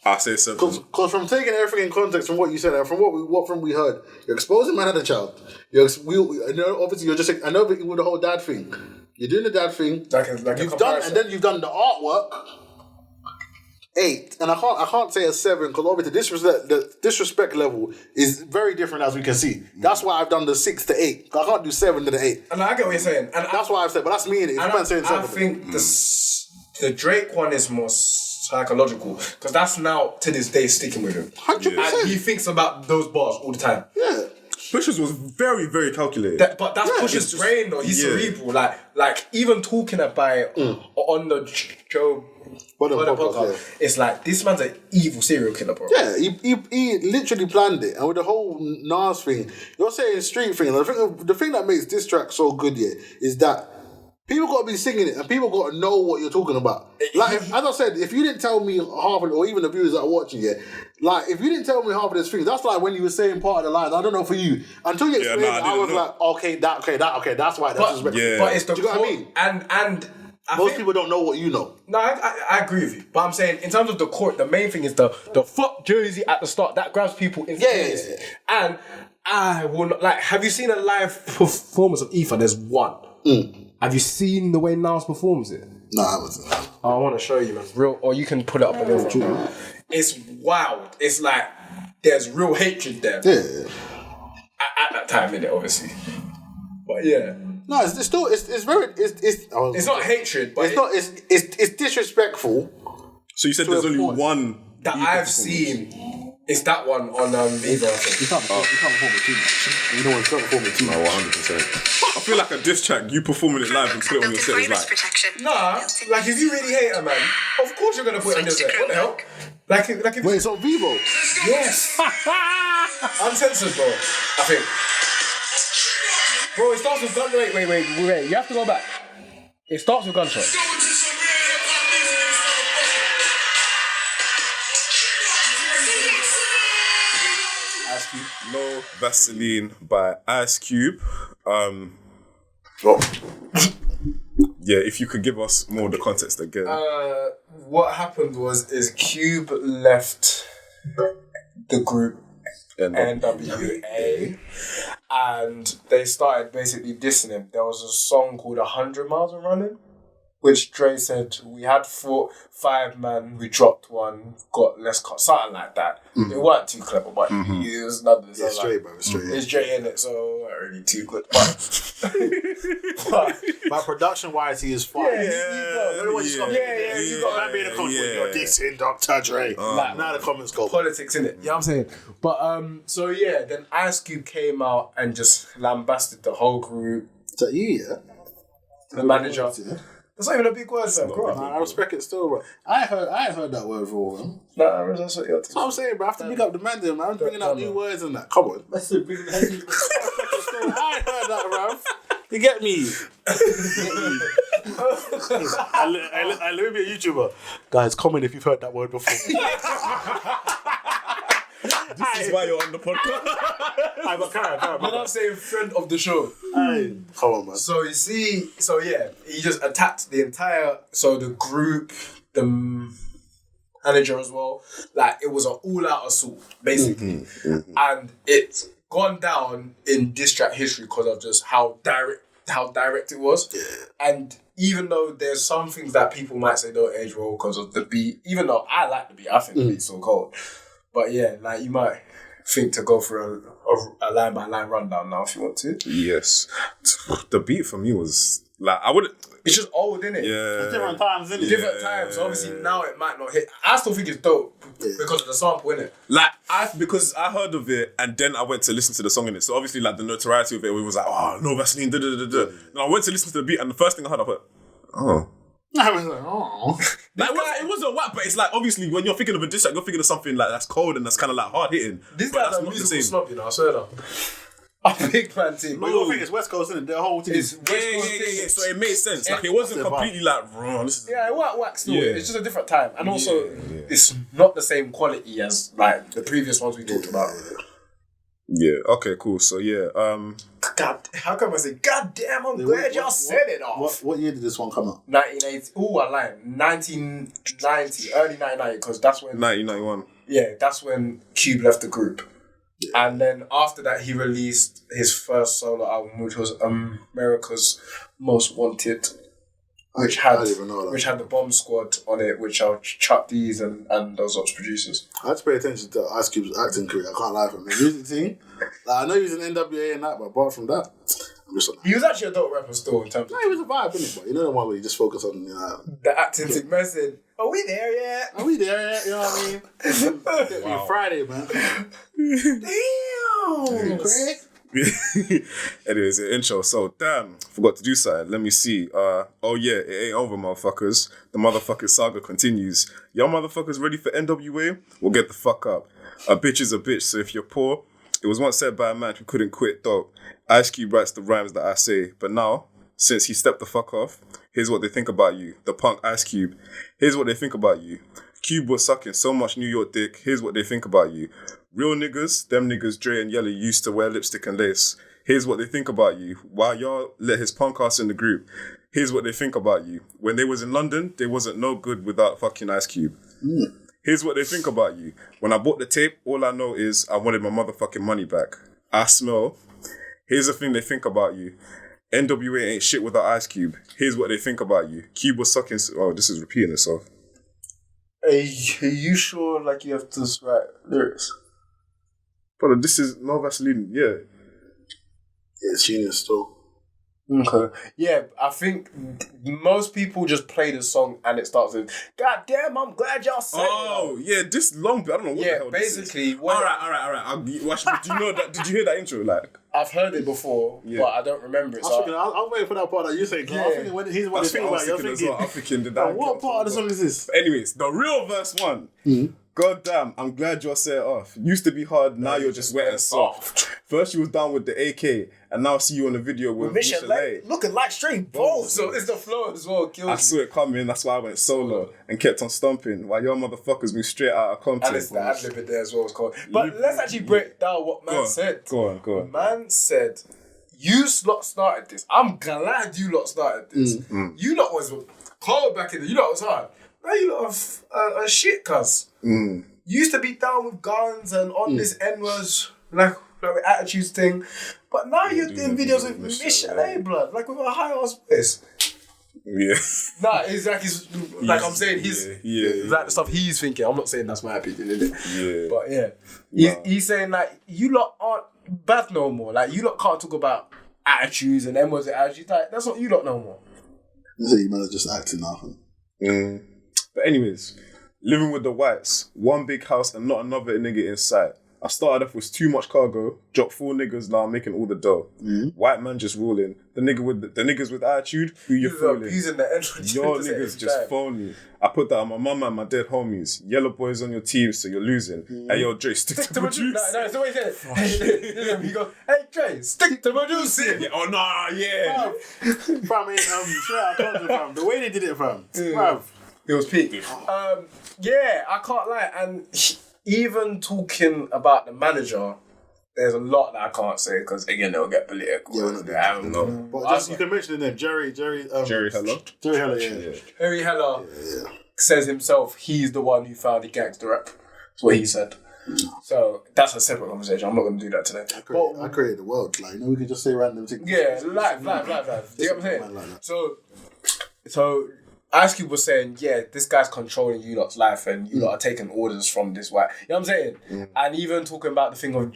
I say 7. Because from taking everything in context from what you said and from what we heard, you're exposing man had a child. Obviously you're just. I know with the whole dad thing. You're doing the dad thing. You've done, and then you've done the artwork. 8, and I can't say a 7 because obviously the disrespect level is very different as we can see. That's why I've done the 6 to 8. I can't do 7 to the 8. And I get what you're saying, and that's why I've said. But that's me. If I'm saying 7, I think the Drake one is more psychological because that's now to this day sticking with him. 100%. And he thinks about those bars all the time. Yeah. Pusha's was very, very calculated. But that's Pusha's brain though. He's cerebral. Like even talking about it on the Joe podcast, it's like this man's an evil serial killer, bro. Yeah, he literally planned it, and with the whole Nas thing, you're saying street thing. The thing that makes this track so good, is that people got to be singing it, and people got to know what you're talking about. Like, as I said, if you didn't tell me half of it, or even the viewers that are watching it, like, if you didn't tell me half of this thing, that's like when you were saying part of the lines. I don't know for you. Until you explained it, I was like, okay, that's why. But it's the. Do you know what I mean? And most people don't know what you know. No, I agree with you. But I'm saying, in terms of the court, the main thing is the fuck Jersey at the start. That grabs people instantaneously. Yeah. And I will not, like, have you seen a live performance of Ether? There's one. Have you seen the way Nas performs it? No, I wasn't. I want to show you, man. Real, or you can put it up a little. It's wild. It's like, there's real hatred there. Yeah. At that time, innit, obviously. But yeah. No, it's still it's not hatred, but it's disrespectful. So you said there's only one that I've seen It's that one on Viva, I think. You can't perform it too much. You know what? You can't perform it too much. No, 100%. I feel like a diss track, you performing it live and put it on your set is like... Nah, like if you really hate her, man, of course you're gonna put it on your set. What the hell? Like if Wait, it's on Vivo? Yes. Uncensored, bro. I think. Bro, it starts with gun. Wait. You have to go back. It starts with gunshot. Ice Cube. No Vaseline by Ice Cube. Yeah, if you could give us more of the context again. What happened is Cube left the group NWA and they started basically dissing him. There was a song called 100 Miles of Running, which Dre said, we had 5 man, we dropped one, got less cut, something like that. It weren't too clever, but it was none of this. It's straight, bro. It's straight. It's Dre in it, so not really too good. But production-wise, he is fine. You got man being a coach, you're dissing Dr. Dre. Now the comments go. Politics in it, you know what I'm saying? But, then Ice Cube came out and just lambasted the whole group. Is that you, yeah? The manager. Yeah. That's not even a big word, fam. I respect it still, bro. I ain't heard that word before, man. Nah, that's what you're That's what I'm saying, bro. I have to pick up the man there, man. I'm bringing out new words and that. Come on. That's it, bring the head. I ain't heard that, bro. You get me? I let me be a YouTuber. Guys, comment if you've heard that word before. This is why you're on the podcast. Man, I'm saying friend of the show. Come on, man. So you see, he just attacked the group, the manager as well. Like, it was an all-out assault, basically. And it's gone down in diss track history because of just how direct it was. Yeah. And even though there's some things that people might say don't age well because of the beat, even though I like the beat, I think the beat's so cold. But yeah, like, you might think to go for a line by line rundown now if you want to. Yes. The beat for me was like, I wouldn't. It's just old, innit? Yeah. It's different times, innit? Different times. Obviously, now it might not hit. I still think it's dope because of the sample, innit? Like, because I heard of it and then I went to listen to the song in it. So obviously, like, the notoriety of it, we was like, oh, no Vaseline, And I went to listen to the beat and the first thing I heard, I thought, oh. I was like, oh. Like, it wasn't whack, but it's like, obviously, when you're thinking of a diss track, you're thinking of something like that's cold and that's kind of like hard hitting. This but guy's a musical snob, you know, I swear that. A big fan team. But you think it's West Coast, isn't it? The whole team. It's West Coast thing. Yeah. So it made sense. Like, it wasn't completely like, wrong. Yeah, it whack still. Yeah. It's just a different time. And also, it's not the same quality as, like, the previous ones we talked about. Yeah, okay, cool. So, yeah. God, how come I say, God damn, I'm glad y'all said it off. What year did this one come out? 1980. Ooh, I lied. 1990, early 1990, because that's when... 1991. Yeah, that's when Cube left the group. Yeah. And then after that, he released his first solo album, which was America's Most Wanted, which had the Bomb Squad on it, which are Chuck D's and those ops producers. I had to pay attention to Ice Cube's acting career. I can't lie for him. The music thing, like, I know he was in NWA and that, but apart from that, I'm just he was actually a dope rapper still in terms of... No, he was a vibe, innit? But you know the one where you just focus on the acting thing. Man said, are we there yet? Are we there yet? You know what I mean? Wow. Friday, man. Damn! Craig. Anyways, the intro. So, damn, forgot to do something. Let me see. Oh yeah, it ain't over, motherfuckers. The motherfucking saga continues. Y'all motherfuckers ready for NWA? Well, get the fuck up. A bitch is a bitch, so if you're poor, it was once said by a man who couldn't quit, dope. Ice Cube writes the rhymes that I say, but now, since he stepped the fuck off, here's what they think about you. The punk Ice Cube. Here's what they think about you. Cube was sucking so much New York dick. Here's what they think about you. Real niggas, them niggas Dre and Yelly used to wear lipstick and lace. Here's what they think about you. While y'all let his punk ass in the group, here's what they think about you. When they was in London, they wasn't no good without fucking Ice Cube. Here's what they think about you. When I bought the tape, all I know is I wanted my motherfucking money back. I smell. Here's the thing they think about you. NWA ain't shit without Ice Cube. Here's what they think about you. Cube was sucking... Oh, this is repeating itself. Are you sure, like, you have to write lyrics? Brother, this is no Vaseline, yeah. Yeah, it's genius still. Okay. Yeah, I think most people just play the song and it starts with, God damn, I'm glad y'all said it. Yeah, this long bit. I don't know what the hell basically. this is. All right. Do you know that? Did you hear that intro? Like, I've heard it before, but I don't remember it. I was waiting for that part that you say. I was thinking when he's what he's thinking about. You're thinking, I'm thinking, did that? What part of the song is this? But anyways, the real verse 1. God damn, I'm glad you're set off. Used to be hard, now you're just wet and soft. First you was down with the AK, and now I see you on the video with Michelet. Looking like straight balls. So it's the flow as well. I saw it coming, that's why I went solo and kept on stomping while your motherfuckers moved straight out of context. And it's the ad-lib in there as well, it's called. But let's actually break down what man said. Go on. Man said, you lot started this. I'm glad you lot started this. You lot was cold back in the, you lot was hard. Now you lot are shit, cuz. You used to be down with guns and on this N-words, like with attitudes thing. But now you're doing videos with Michelet blood, like with a high ass voice. Yeah. Nah, it's like I'm saying, it's like the stuff he's thinking. I'm not saying that's my opinion, innit? Yeah. But yeah. He's saying like, you lot aren't bad no more. Like, you lot can't talk about attitudes and N-words and attitudes. Like, that's not you lot no more. So you man are just acting now. But anyways, living with the whites, one big house and not another nigga in sight. I started off with too much cargo, dropped 4 niggas, now I'm making all the dough. White man just ruling. The niggas with attitude, who you fooling? Your niggas just phony. I put that on my mama and my dead homies. Yellow boys on your team, so you're losing. Hey yo, Dre, stick to producing. No, it's the way he said it. He goes, hey Dre, stick to producing. Yeah, oh no, yeah. Fam, the way they did it, fam. It was peak. Yeah, I can't lie. And even talking about the manager, there's a lot that I can't say because again they'll get political. I don't know. But just, you can mention the name Jerry Heller. Jerry Heller says himself he's the one who found the gangster rap. That's what he said. So that's a separate conversation. I'm not going to do that today. I created the world. Like, we can just say random things. Yeah, live. Do you know what I'm saying? So Ice Cube was saying, yeah, this guy's controlling you lot's life and you lot are taking orders from this white. You know what I'm saying? And even talking about the thing of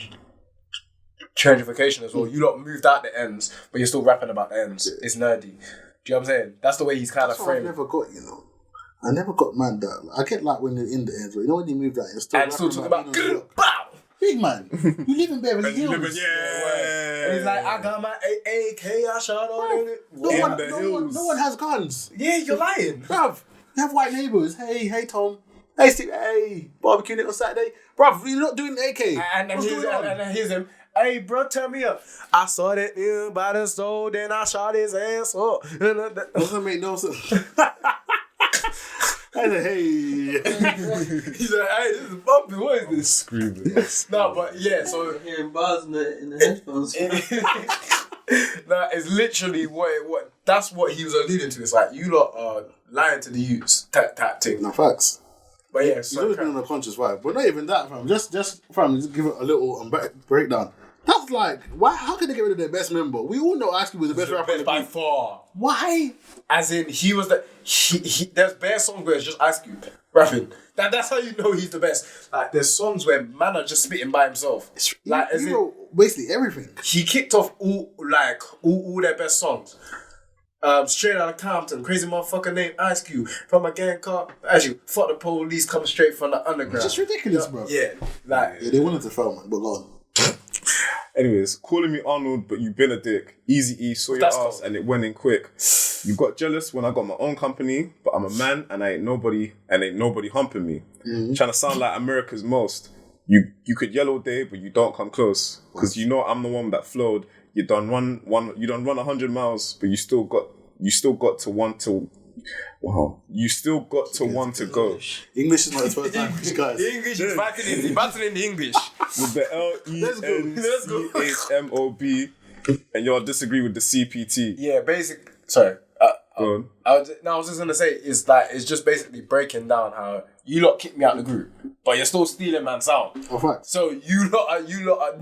gentrification as well. You lot moved out the ends, but you're still rapping about the ends. It's nerdy. Do you know what I'm saying? That's the way he's kind of framed. I never got, I never got man that. I get like when they're in the ends, but you know when you moved out, you're still and still talking about bow. Big man, you live in Beverly Hills. And he's like, I got my AK, I shot on it. No one has guns. Yeah, you're lying. Bruv, you have white neighbours. Hey Tom. Hey Steve, hey, barbecue on Saturday. Bruv, you're not doing AK. And then here's him. Hey, bro, turn me up. I saw that nigga by the soul, then I shot his ass up. Doesn't make no sense. I said, hey. He's like, hey, this is bumping. What is this? Screaming. No, but yeah, so hearing bars in the headphones. Nah, it's literally what that's what he was alluding to. It's like, you lot are lying to the youths. That thing. No, facts. But yeah, he's always been on a conscious vibe. But not even that, fam. Just give it a little breakdown. That's like, why? How can they get rid of their best member? We all know Ice Cube was the best rapper by far. Why? As in, he was the there's bare songs where it's just Ice Cube rapping. That's how you know he's the best. Like, there's songs where man are just spitting by himself. Like, he wrote basically everything. He kicked off all their best songs. Straight out of Compton, crazy motherfucker named Ice Cube from a gang car. Actually, fuck the police, coming straight from the underground. It's just ridiculous, bro. Yeah, like they wanted to film it, but go on. Anyways, calling me Arnold, but you been a dick. Easy saw your ass and it went in quick. You got jealous when I got my own company, but I'm a man and ain't nobody humping me. Trying to sound like America's most. You could yell all day, but you don't come close. Because you know I'm the one that flowed. You done run 100 miles, but you still got to want to. Wow. You still got to want to go. English is not his first language, guys. English is battling the English. With the LENCHMOB, and y'all disagree with the CPT. Yeah, basic. Sorry. Go on. I was just gonna say it's just basically breaking down how you lot kicked me out of the group, but you're still stealing man's sound. Oh, fact. So you lot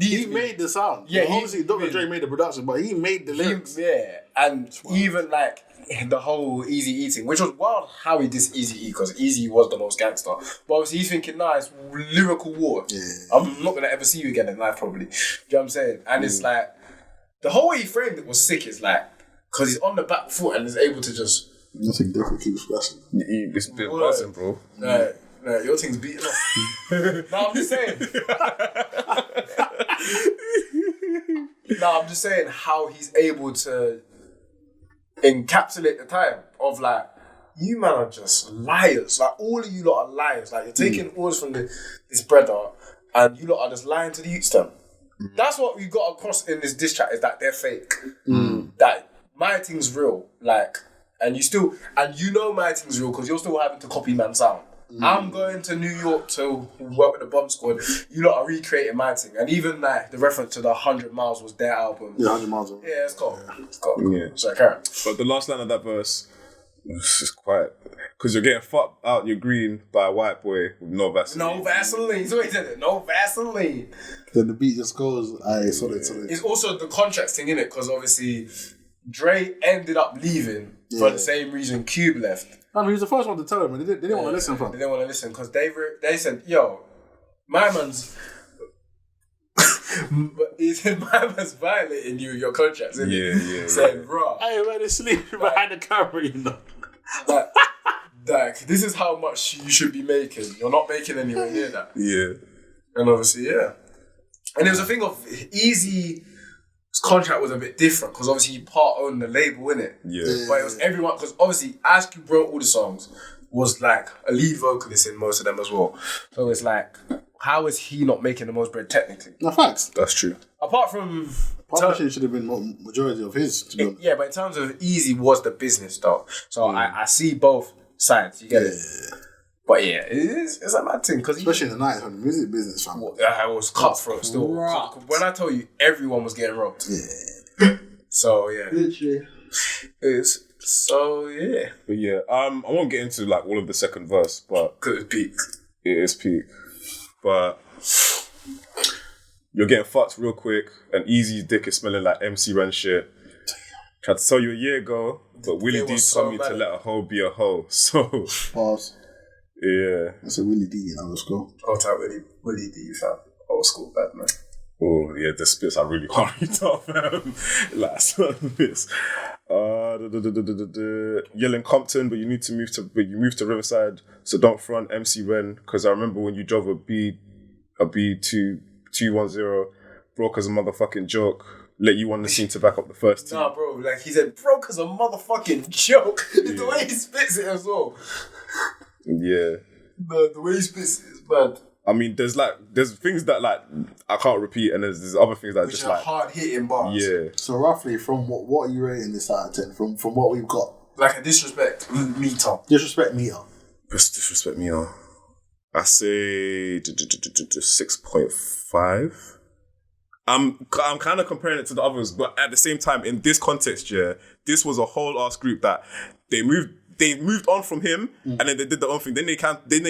he made the sound. Yeah, obviously Dr. Dre made the production, but he made the lyrics. And even like the whole Easy Eating, which was wild how he did Easy E, because Easy was the most gangster. But obviously he's thinking, nah, it's lyrical war. Yeah. I'm not gonna ever see you again in life, probably. Do you know what I'm saying? And it's like the whole way he framed it was sick. It's like, because he's on the back foot and is able to just. Nothing different keeps flashing. It's been buzzing, bro. Nah, your thing's beating off. No, I'm just saying. I'm just saying how he's able to encapsulate the time of like, you man are just liars. Like, all of you lot are liars. Like, you're taking orders from this brother and you lot are just lying to the youths them. That's what we got across in this diss track, is that they're fake. That my thing's real. Like, and you know my thing's real because you're still having to copy man's sound. I'm going to New York to work with the Bomb Squad. You lot are recreating my thing. And even like the reference to the 100 Miles was their album. Yeah, 100 Miles. Yeah, it's cool. It's cool. Yeah. So, Karen. But the last line of that verse was just quiet. Because you're getting fucked out your green by a white boy with no Vaseline. No Vaseline. So he said it. No Vaseline. Then the beat just goes, solid. It's also the contracts thing, innit? Because obviously Dre ended up leaving for the same reason Cube left. I mean, he was the first one to tell them, and they didn't want to listen from. They didn't want to listen because they said, yo, my man's violating your contracts, isn't it? Yeah. Saying, bro, I ain't ready to sleep behind the camera, you know. Like, this is how much you should be making. You're not making anywhere near that. Yeah. And obviously, yeah. And there was a thing of Easy's contract was a bit different because obviously he part owned the label, innit? Yeah. But it was everyone, because obviously Ice Cube wrote all the songs, was like a lead vocalist in most of them as well. So it's like, how is he not making the most bread technically? No, facts. That's true. Apart from... Partnership should have been majority of his, to be honest. Yeah, but in terms of Easy was the business though. So I see both sides, you get it? But yeah, it's a mad thing. Especially in the 90s when the music business, fam. I was cutthroat still. When I tell you, everyone was getting robbed. Yeah. So yeah. Literally. So yeah. But yeah, I won't get into like all of the second verse, but... Because it's peak. It is peak. But... You're getting fucked real quick, and Easy's dick is smelling like MC Ren shit. Tried to tell you a year ago, but Willie D told me to let a hoe be a hoe. So... Pause. Yeah. That's a Willie D in our school. Old time Willie D, fam. Old school bad man. Oh, yeah, the spits are really hurried up, man. Like, some bits. Yelling Compton, but you moved to Riverside, so don't front MC Ren, because I remember when you drove a B210, broke as a motherfucking joke. Let you on the scene to back up the first team. Nah, bro, like he said, broke as a motherfucking joke. It's the way he spits it as well. Yeah. The way he spits it is bad. I mean, there's things that like I can't repeat, and there's other things that Which just are like hard hitting bars. Yeah. So roughly, from what are you rating this out of 10? From what we've got? Like a disrespect meter. Disrespect meter. Just disrespect me, I say 6.5. I'm kind of comparing it to the others, but at the same time, in this context, yeah, this was a whole ass group that they moved on from him, and then they did their own thing. Then they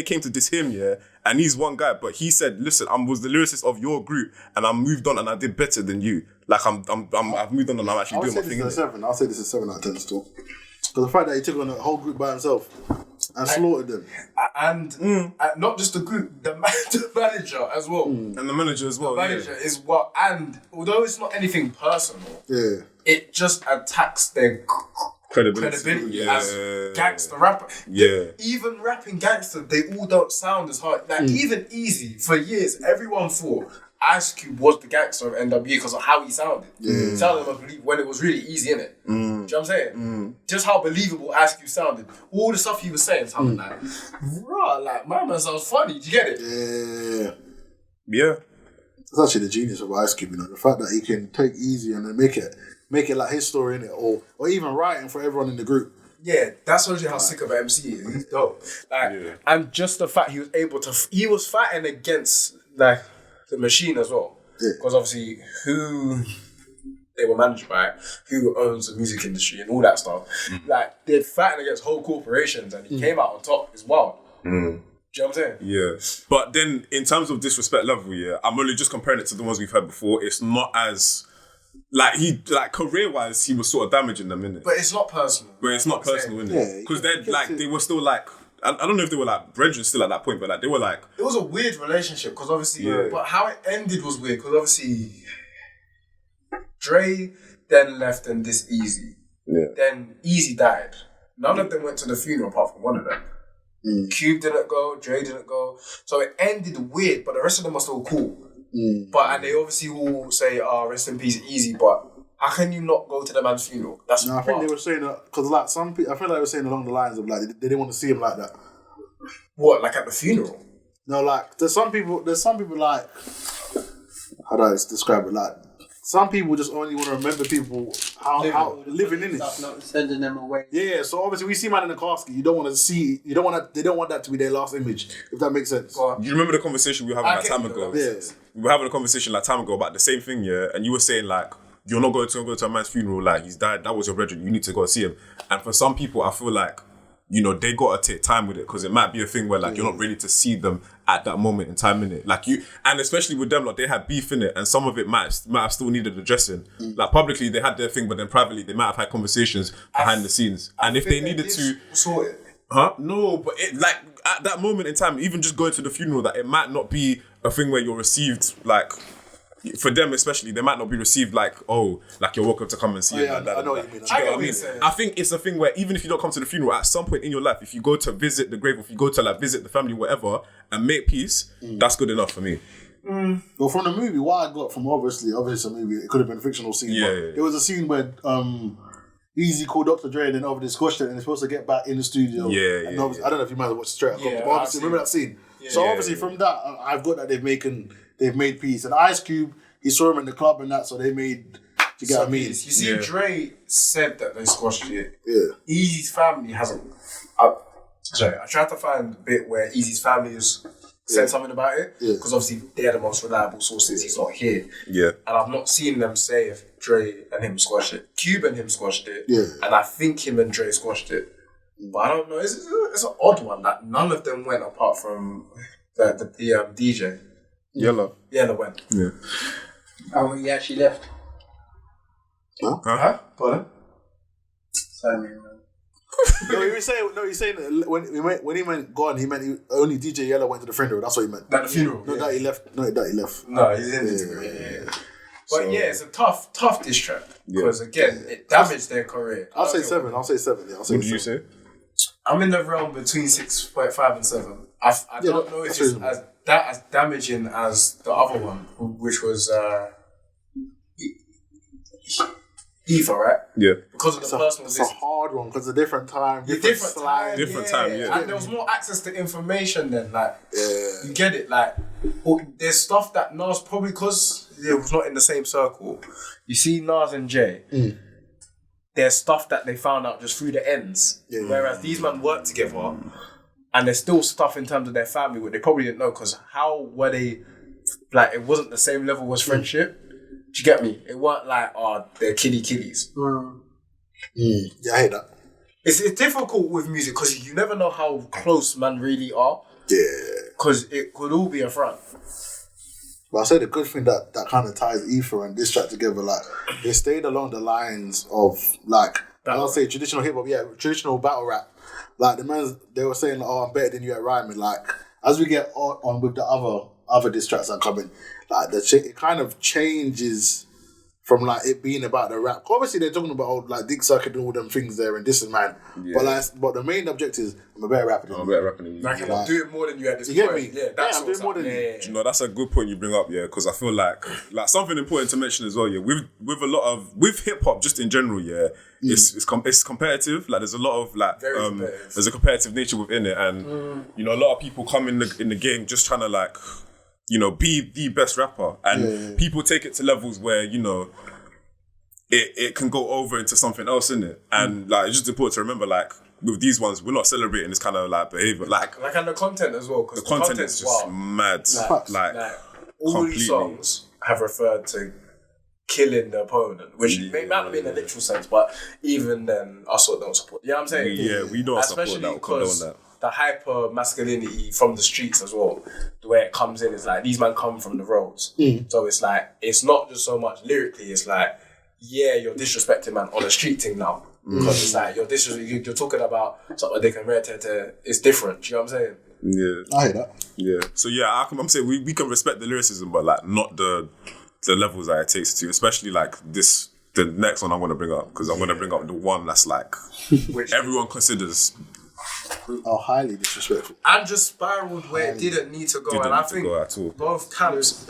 came to diss him, yeah, and he's one guy, but he said, "Listen, I was the lyricist of your group, and I moved on, and I did better than you. Like I've moved on, and I'm actually doing my thing." I'll say this is 7 out of 10 still. Because the fact that he took on the whole group by himself and slaughtered them. And not just the group, the manager as well. And the manager as well. The manager is what, and although it's not anything personal, it just attacks their credibility as gangster rapper. Yeah. Even rapping gangster, they all don't sound as hard. Like even Easy, for years, everyone thought Ice Cube was the gangster of NWA because of how he sounded. He sounded unbelievable when it was really easy, innit? Do you know what I'm saying? Just how believable Ice Cube sounded. All the stuff he was saying sounded like, bruh, like, my man sounds funny. Do you get it? Yeah. That's actually the genius of Ice Cube, you know, the fact that he can take Easy and then make it like his story, innit? Or even writing for everyone in the group. Yeah, that shows you how sick of an MC he is. He's dope. Like, and just the fact he was able to, he was fighting against, like, the machine as well, because obviously who they were managed by, who owns the music industry and all that stuff, like they're fighting against whole corporations, and he came out on top. It's wild. Do you know what I'm saying? Yeah, but then in terms of disrespect level, I'm only just comparing it to the ones we've heard before. It's not as career wise, he was sort of damaging them, innit? But it's not personal. But it's not personal, innit? Because they were still like. I don't know if they were like brethren still at that point, but like they were like... It was a weird relationship because obviously... But how it ended was weird because obviously Dre then left and this Easy. Then Easy died. None of them went to the funeral apart from one of them. Cube didn't go, Dre didn't go. So it ended weird, but the rest of them are still cool. And they obviously all say, rest in peace, Easy, but how can you not go to the man's funeral? That's I think they were saying that, because like some people, I feel like they were saying along the lines of like, they didn't want to see him like that. What, like at the funeral? No, like, there's some people like, how do I describe it? Like, some people just only want to remember people how living in it. Not sending them away. Yeah, so obviously we see man in the casket. You don't want to see. They don't want that to be their last image. If that makes sense. Do you remember the conversation we were having time ago? Yeah. We were having a conversation like time ago about the same thing, yeah. And you were saying like, you're not going to go to a man's funeral. Like he's died. That was your brethren. You need to go and see him. And for some people, I feel like, you know, they got to take time with it because it might be a thing where like you're not ready to see them at that moment in time, in it. Like you, and especially with them, like they had beef in it, and some of it might have still needed addressing. Like publicly, they had their thing, but then privately, they might have had conversations behind the scenes. And if they needed to sort it. No, but it like at that moment in time, even just going to the funeral, that it might not be a thing where you're received like. For them especially, they might not be received like, oh, like you're welcome to come and see him. Like that, I know what you mean. Do you get what I mean? I think it's a thing where even if you don't come to the funeral, at some point in your life, if you go to visit the grave, if you go to like visit the family, whatever, and make peace, that's good enough for me. Well, from the movie, what I got from obviously it's a movie. It could have been a fictional scene. But there was a scene where Easy called Dr. Dre and then over discussed it, and they're supposed to get back in the studio. I don't know if you might have watched straight. But obviously, remember that scene. So obviously, from that, I've got that they've made peace. And Ice Cube, he saw him in the club and that, so they made. You get what I mean? You see, Dre said that they squashed it. Yeah. Easy's family hasn't. Sorry, I tried to find the bit where Easy's family has said something about it because obviously they're the most reliable sources. He's not here. Yeah. And I've not seen them say if Dre and him squashed it. Cube and him squashed it. Yeah. And I think him and Dre squashed it. But I don't know. It's an odd one that none of them went apart from the DJ. Yellow went. Yeah. Oh, he actually left. Huh? Pardon? Sorry, man. He's saying that when he meant gone, he meant only DJ Yellow went to the funeral. That's what he meant. At the funeral. No, that he left. No, that he left. No, he's in it. Yeah. But it's a tough diss track because again, it damaged their career. I'll say 7. Yeah, I'll say what did you say? I'm in the realm between 6.5 and 7. I don't know if it's as damaging as the other one, which was Eva, right? Yeah. Because of the personal. It's a hard one because a different time, different time, yeah. And there was more access to information then. Like, you get it. Like, there's stuff that Nas probably because it was not in the same circle. You see Nas and Jay. There's stuff that they found out just through the ends. Whereas these men worked together, and there's still stuff in terms of their family where they probably didn't know because how were they? Like, it wasn't the same level as friendship. Do you get me? It weren't like, they're kiddies. Yeah, I hate that. It's difficult with music because you never know how close man really are. Yeah. Because it could all be a front. But I say the good thing that kind of ties Ether and this track together, like, they stayed along the lines of, like, I don't say traditional hip-hop, traditional battle rap. Like, the man, they were saying, I'm better than you at rhyming. Like, as we get on with the other diss tracks that are coming, like it kind of changes from like it being about the rap. Obviously they're talking about like Dick Sucking and all them things there and this and man. But the main objective is I'm a better rapper than you. Like, I'm doing more than you at this point. You get me? Yeah, I'm doing more than you. You know, that's a good point you bring up, because I feel like something important to mention as well, with hip hop just in general, it's competitive. Like there's a lot of there's a competitive nature within it, and you know, a lot of people come in the game just trying to like, you know, be the best rapper, and people take it to levels where, you know, it can go over into something else, innit? And like it's just important to remember, like with these ones, we're not celebrating this kind of like behavior, like and the content as well, because the content is just mad, like all completely. These songs have referred to killing the opponent, which may not be in a literal sense, but even then, I sort of don't support. You know what I'm saying? We don't support that or condone that. The hyper masculinity from the streets as well, the way it comes in is like these men come from the roads, so it's like it's not just so much lyrically. It's like you're disrespecting man on a street thing now because it's like you're talking about something they can rate to. It's different. Do you know what I'm saying? Yeah, I hear that. Yeah, so I'm saying we can respect the lyricism, but like not the levels that it takes to, especially like this the next one I'm going to bring up, because I'm going to bring up the one that's like Which everyone considers highly disrespectful. and just spiraled where it didn't need to go. didn't And I need to think go at all. both camps,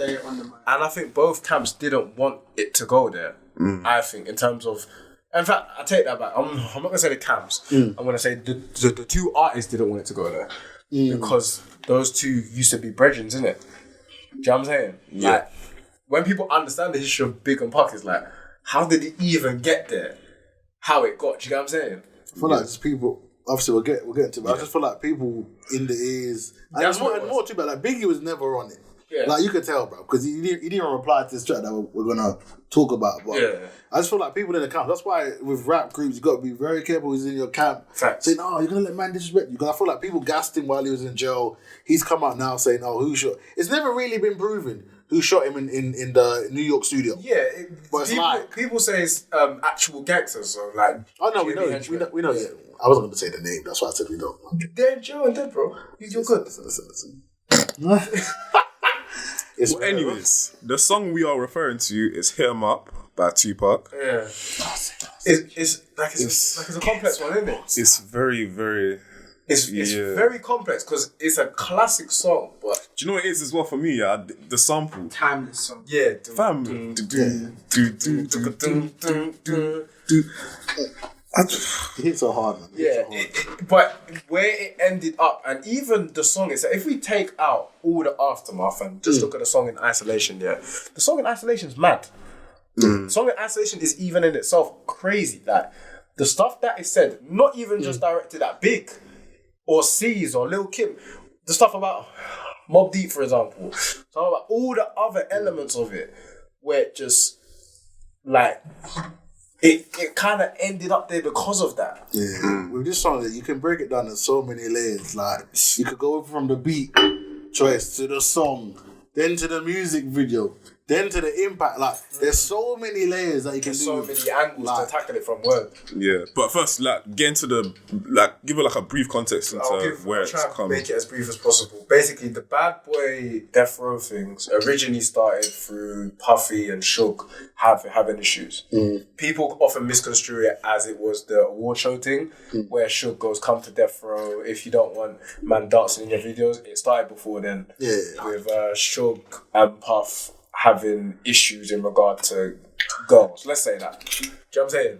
didn't want it to go there. I think in terms of, in fact, I take that back. I'm not gonna say the camps. I'm gonna say the two artists didn't want it to go there because those two used to be brethren, isn't it? Do you know what I'm saying? Yeah. Like, when people understand the history of Big and Pac, it's like, how did it even get there? How it got? Do you know what I'm saying? I feel like just people. Obviously, we'll get into it. But I just feel like people in the ears. And That's more what it and was. more too, but like Biggie was never on it. Yeah. Like you could tell, bro, because he didn't even reply to this track that we're gonna talk about. But Yeah. I just feel like people in the camp. That's why with rap groups, you got to be very careful who's in your camp. Facts. Saying, "Oh, you're gonna let man disrespect you." Because I feel like people gassed him while he was in jail. He's come out now saying, "Oh, who shot?" It's never really been proven who shot him in the New York studio. Yeah, But it's like- people say it's actual gangsters. So like, Oh no, we know. Yeah. I wasn't going to say the name. That's why I said we know. they're in jail and dead, bro. You're good. It's Well, anyways, the song we are referring to is "Hit 'Em Up" by Tupac. Yeah. It's a complex one, isn't it? It's very, very. It's very complex because it's a classic song, but Do you know what it is as well for me? Yeah, the sample. Timeless song. yeah, Fam. It hits so hard, man. yeah. But where it ended up, and even the song itself, if we take out all the aftermath and just look at the song in isolation, yeah, the song in isolation is mad. The song in isolation is even in itself crazy. Like the stuff that is said, not even just directed at Big or C's or Lil Kim, the stuff about Mobb Deep, for example, stuff about all the other elements of it, where it just like it kind of ended up there because of that. Yeah. With this song, you can break it down in so many layers. Like you could go from the beat choice to the song, then to the music video, then to the impact. Like there's so many layers that you can There's do. so many angles to tackle it from word. Yeah, but first, like, get into the give it like a brief context into where I'll it's try and come. make it as brief as possible. Basically, the Bad Boy Death Row things originally started through Puffy and Suge having issues. People often misconstrue it as it was the award show thing, where Suge goes, "Come to Death Row if you don't want man dancing in your videos." It started before then, with Suge and Puff having issues in regard to girls. Let's say that. Do you know what I'm saying?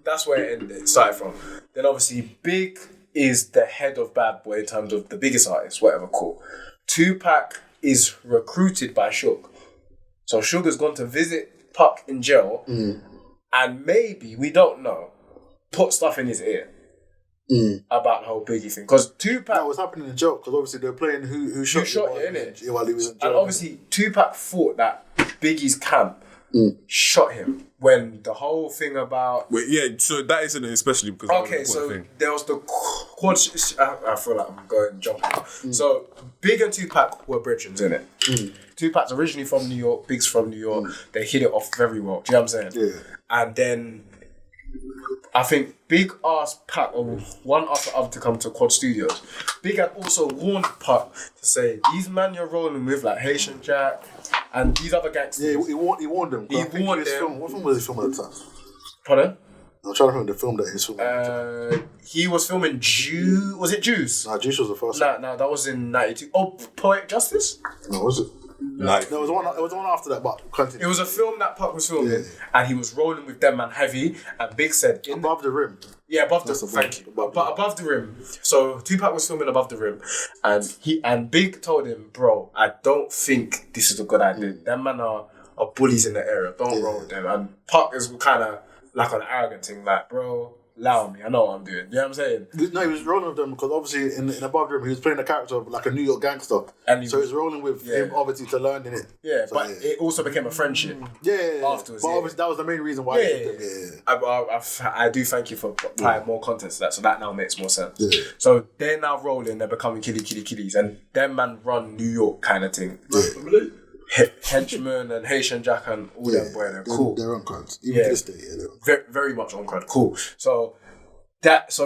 That's where it started from. Then obviously Big is the head of Bad Boy in terms of the biggest artist, whatever, cool. Tupac is recruited by Suge. So Suge has gone to visit Pac in jail and maybe, we don't know, put stuff in his ear about the whole Biggie thing. Because Tupac... That was happening in the joke, because obviously they're playing who shot it, innit? while he was in jail. And obviously, Tupac thought that Biggie's camp shot him when the whole thing about... Wait, yeah, so that isn't it, especially because Okay, so there was the quad... I feel like I'm going jumping. So, Big and Tupac were brethren, innit? Tupac's originally from New York, Big's from New York. They hit it off very well. Do you know what I'm saying? Yeah. And then... I think Big asked Pac, or one after the other, to come to Quad Studios. Big had also warned Pac to say, these man you're rolling with, like Haitian Jack, and these other gangsters. Yeah, he warned them. He warned them. What film was he filming at the time? Pardon? I'm trying to remember the film that he was filming at the time. He was filming Juice. Was it Juice? Nah, Juice was the first one. No, that was in 92. Oh, Poetic Justice? No, was it? Like, No, it was the one after that, but continue. It was a film that Pac was filming, and he was rolling with them man heavy, and Big said... Above the Rim. Yeah, above the That's rim. above- Thank you. above But above the rim. So Tupac was filming above the rim, and Big told him, "Bro, I don't think this is a good idea. Them man are bullies in the area. Don't roll with them." And Pac is kind of like an arrogant thing, like, "Bro, allow me. I know what I'm doing." You know what I'm saying? No, he was rolling with them because obviously in Above the Rim he was playing a character of like a New York gangster, And so he was rolling with him obviously to learn in it. Yeah, So, but it also became a friendship. Yeah. Afterwards, but yeah. obviously that was the main reason why. I do thank you for applying more context to that, so that now makes more sense. Yeah. So they're now rolling, they're becoming killies, and them man run New York kind of thing. Henchman and Haitian Jack and all them boy, they're cool. They're on cards. Even to this day, yeah. They're on. Very, very much on crowd. Cool. So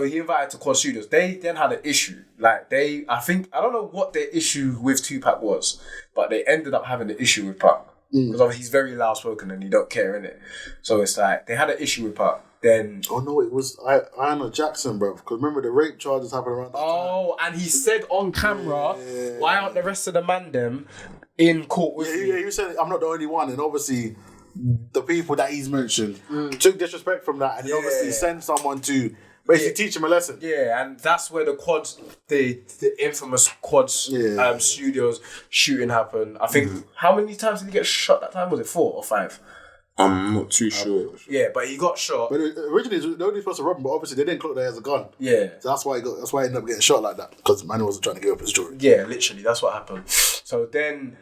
he invited to Quad Studios. They then had an issue. Like I don't know what their issue with Tupac was, but they ended up having an issue with Pac. Because obviously he's very loud spoken and he don't care, innit? So it's like, they had an issue with Puck. Then... Oh no, it was Iana Jackson, bro. Because remember the rape charges happened around that time. Oh, and he said on camera, why aren't the rest of the man them in court with me? Yeah, he said, I'm not the only one. And obviously, the people that he's mentioned took disrespect from that and he obviously sent someone to basically teach him a lesson. Yeah, and that's where the quads, the infamous quads studios shooting happened. I think, how many times did he get shot that time? Was it 4 or 5? I'm not too sure. Yeah, but he got shot. But originally, they were supposed to rob him, but obviously they didn't clock that he has a gun. Yeah. So that's why he ended up getting shot like that, because man wasn't trying to give up his story. Yeah, literally, that's what happened. So then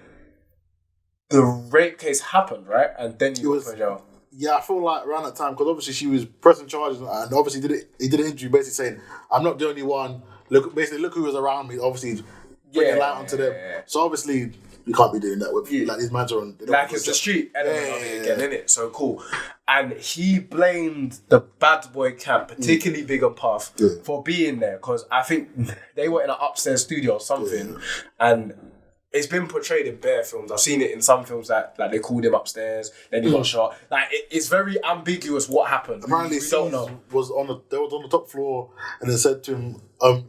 the rape case happened, right? And then you went to jail. Yeah, I feel like around that time, because obviously she was pressing charges, and obviously he did an interview basically saying, I'm not the only one. Look who was around me. Obviously, bringing light onto them. So obviously, you can't be doing that with like these mans are on. Like it's the street element of it again, innit? So cool. And he blamed the bad boy camp, particularly Big and Puff, for being there, because I think they were in an upstairs studio or something, and it's been portrayed in bare films. I've seen it in some films that like they called him upstairs, then he got shot. Like it's very ambiguous what happened. Apparently, we don't know. They was on the top floor, and they said to him,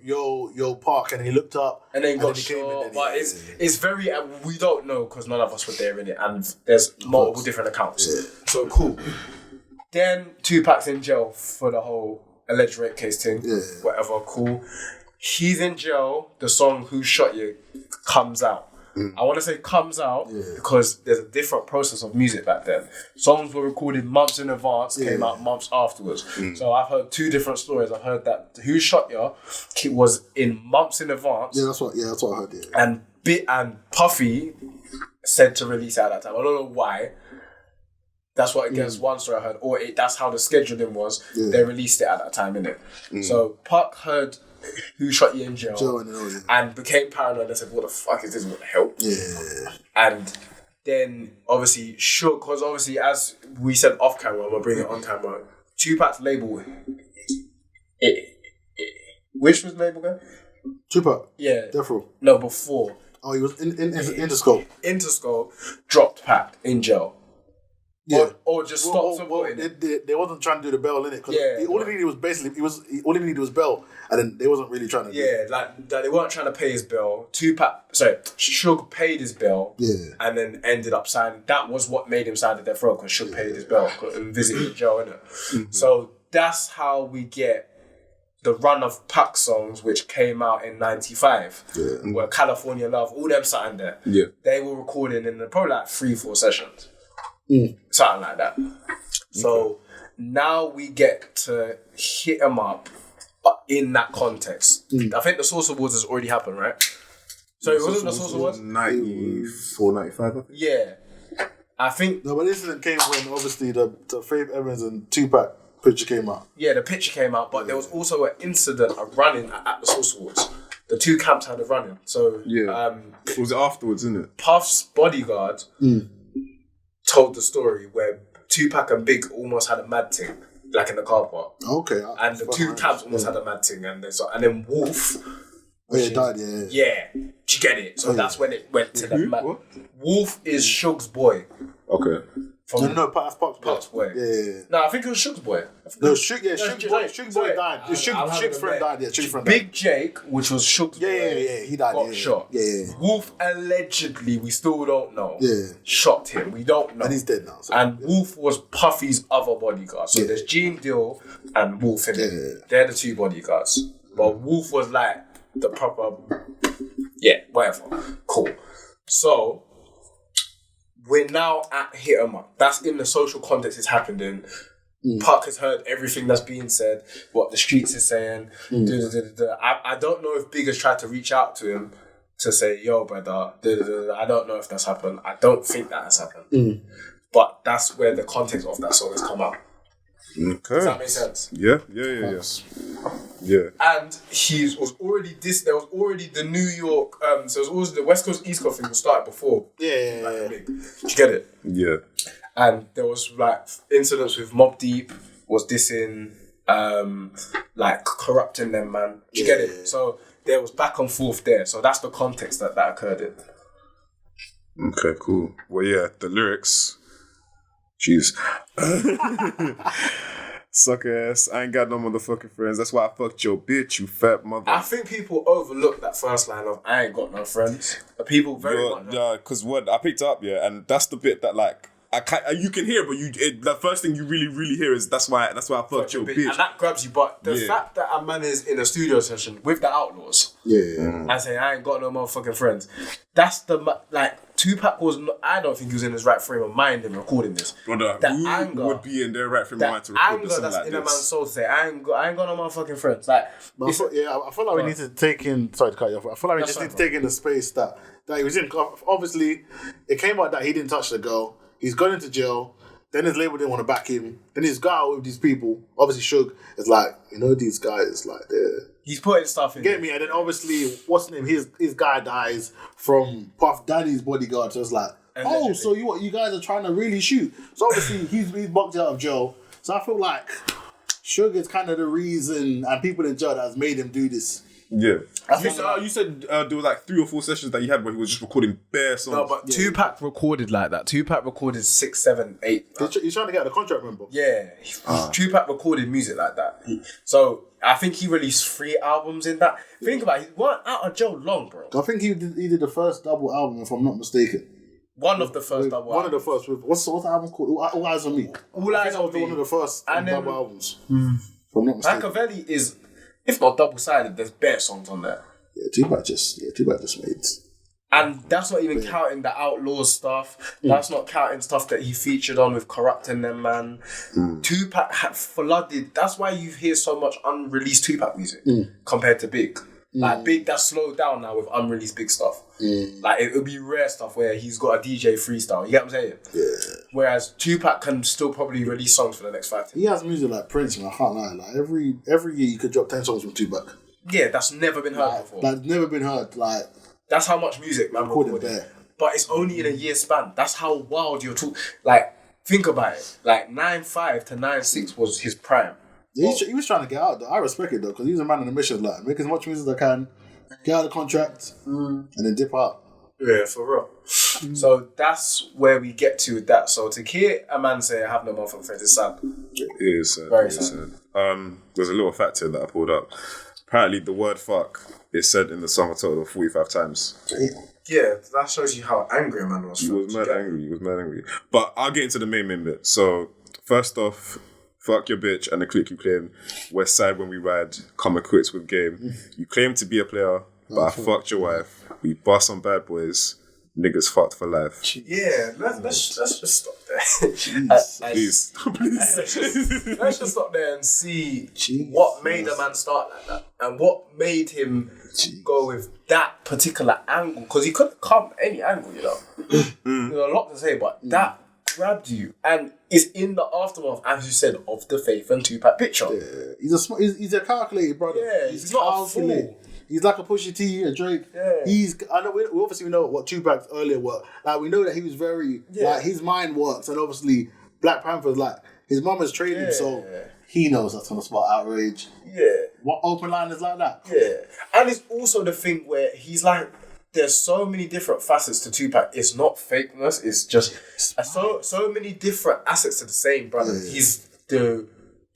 yo, Park, and he looked up, and then got shot. But it's very we don't know because none of us were there in it, and there's multiple different accounts. So cool. Then Tupac's in jail for the whole alleged rape case thing. Whatever, cool. He's in jail. The song "Who Shot You" comes out. I want to say comes out because there's a different process of music back then. Songs were recorded months in advance, came out months afterwards. So I've heard 2 different stories. I've heard that "Who Shot Ya" was in months in advance. Yeah, that's what I heard. Yeah. And Puffy said to release it at that time. I don't know why. That's what against one story I heard, or that's how the scheduling was. They released it at that time, innit? So Puck heard "Who Shot You" in jail and became paranoid and said, what the fuck is this? What the hell? Yeah. And then obviously shook, because obviously as we said off camera, I'm gonna bring it on camera, Tupac's label, which was the label again? Tupac? Yeah. Death Row? No, before. Oh, he was in Interscope. Interscope dropped Pac in jail. Yeah. Or just stop supporting it. They wasn't trying to do the bail in it. All he needed was basically all he needed was bail, and then they wasn't really trying to. Yeah, like they weren't trying to pay his bill. Suge paid his bill. Yeah. And then ended up signing. That was what made him sign to Death Row, because Suge paid his bill and visited Joe, innit? So that's how we get the run of Pac songs, which came out in '95. Yeah. Where California Love, all them signed there. Yeah. They were recording in probably like 3-4 sessions. Something like that. So now we get to hit them up, but in that context. I think the Source Awards has already happened, right? So it wasn't the Source Awards? 94, 95, I think. Yeah. I think... No, but this incident came when obviously the Faith Evans and Tupac picture came out. Yeah, the picture came out, but there was also an incident, a run-in at the Source Awards. The 2 camps had a run-in. So... was it afterwards, isn't it? Puff's bodyguard... told the story where Tupac and Big almost had a mad thing, like in the car park. Okay. And the 2 camps almost had a mad thing, and then Wolf. Died. Yeah. Do you get it? So that's when it went to the mad. What? Wolf is Suge's boy. Okay. No, Pac's boy. Yeah. No, I think it was Suge's boy. No, Suge's boy died. Suge's friend died. Yeah, Suge's friend died. Big Jake, which was Suge's boy. Yeah, he died. Got shot. Yeah. Wolf allegedly, we still don't know. Yeah. Shot him. We don't know. And he's dead now. So. And Wolf was Puffy's other bodyguard. So there's Gene Dill and Wolf in it. They're the 2 bodyguards. But Wolf was like the proper... Yeah, whatever. Cool. So... we're now at hit 'em up. That's in the social context it's happened in. Puck has heard everything that's being said, what the streets is saying. I don't know if Big has tried to reach out to him to say, yo, brother, I don't know if that's happened. I don't think that has happened. But that's where the context of that song has come out. Okay. Does that make sense? Yeah. And there was already the New York, so it was always the West Coast, East Coast thing was started before. Yeah. Did you get it? Yeah. And there was like incidents with Mobb Deep was dissing, like corrupting them, man. Did you get it? So there was back and forth there. So that's the context that occurred in. Okay, cool. Well, yeah, the lyrics. Jeez. Suck ass. I ain't got no motherfucking friends. That's why I fucked your bitch, you fat mother. I think people overlook that first line of "I ain't got no friends." People very much. Yeah, because what I picked up, and that's the bit that like I can't, you can hear, but the first thing you really hear is that's why I fucked your bitch, and that grabs you. But the fact that a man is in a studio session with the Outlaws, and saying "I ain't got no motherfucking friends," that's the like. Tupac was. I don't think he was in his right frame of mind in recording this. Brother, who anger would be in their right frame of mind to record a song that's like in this? a man's soul to say, I ain't got no motherfucking friends. Like, I feel like we need to take in. Sorry to cut you off. I feel like we just need to take in the space that he was in. Obviously, it came out that he didn't touch the girl. He's gone into jail. Then his label didn't want to back him. Then he's got out with these people. Obviously, Suge is like, these guys, like, he's putting stuff in. Get me? And then obviously, what's his name? His guy dies from Puff Daddy's bodyguard. So it's like, so you guys are trying to really shoot. So obviously, he's boxed out of jail. So I feel like Suge is kind of the reason, and people in jail that has made him do this. Yeah. You said there were like 3 or 4 sessions that he had where he was just recording bare songs. No, but Tupac recorded like that. Tupac recorded 6, 7, 8. He's trying to get the contract, remember? Yeah. Tupac recorded music like that. So I think he released 3 albums in that. Think about it, he weren't out of jail long, bro. I think he did the first double album, if I'm not mistaken. One of the first double albums. One of the first. What's the album called? All Eyes on Me. All Eyes on Me. One of the first double albums. If I'm not mistaken. Machiavelli is, if not double-sided, there's bare songs on there. Yeah, Tupac just made. And that's not even counting the Outlaws stuff. That's not counting stuff that he featured on with Corrupting Them, man. Tupac had flooded. That's why you hear so much unreleased Tupac music compared to Big. Like Big, that's slowed down now with unreleased Big stuff. Like it would be rare stuff where he's got a DJ freestyle. You get what I'm saying? Yeah. Whereas Tupac can still probably release songs for the next 5 years. He has music like Prince, man. I can't lie. Like every year you could drop 10 songs from Tupac. Yeah, that's never been heard before. Like never been heard. Like that's how much music man recorded there. But it's only in a year span. That's how wild you're talking. Like think about it. Like 9.5 to 9.6 was his prime. Yeah, he was trying to get out though. I respect it though, because he was a man on a mission, like make as much music as I can, get out of the contract, and then dip out. Yeah, for real. So that's where we get to with that. So to hear a man say, I have no motherfucking friends, is sad. It is sad. Very sad. There's a little fact here that I pulled up. Apparently the word fuck is said in the song a total of 45 times. Yeah, that shows you how angry a man was. He was mad angry. But I'll get into the main bit. So first off, fuck your bitch and the clique you claim. West side when we ride, come equipped with game. You claim to be a player, but I fucked your wife. We bust on bad boys. Niggas fucked for life. Yeah, let's just stop there. Please. Let's just stop there and see what made a man start like that and what made him go with that particular angle. Because he couldn't come any angle, There's a lot to say, but that grabbed you, and it's in the aftermath, as you said, of the Faith and Tupac picture. Yeah. He's a calculated brother. Yeah, he's not a fool. He's like a Pusha T, a Drake. Yeah. I know. We obviously know what Tupac's earlier work. Like we know that he was very like his mind works, and obviously Black Panther's like his mum has trained him, so he knows that's gonna spark outrage. Yeah. What open line is like that? Yeah, and it's also the thing where he's like, there's so many different facets to Tupac. It's not fakeness. It's just so many different assets to the same brother. Yeah. He's the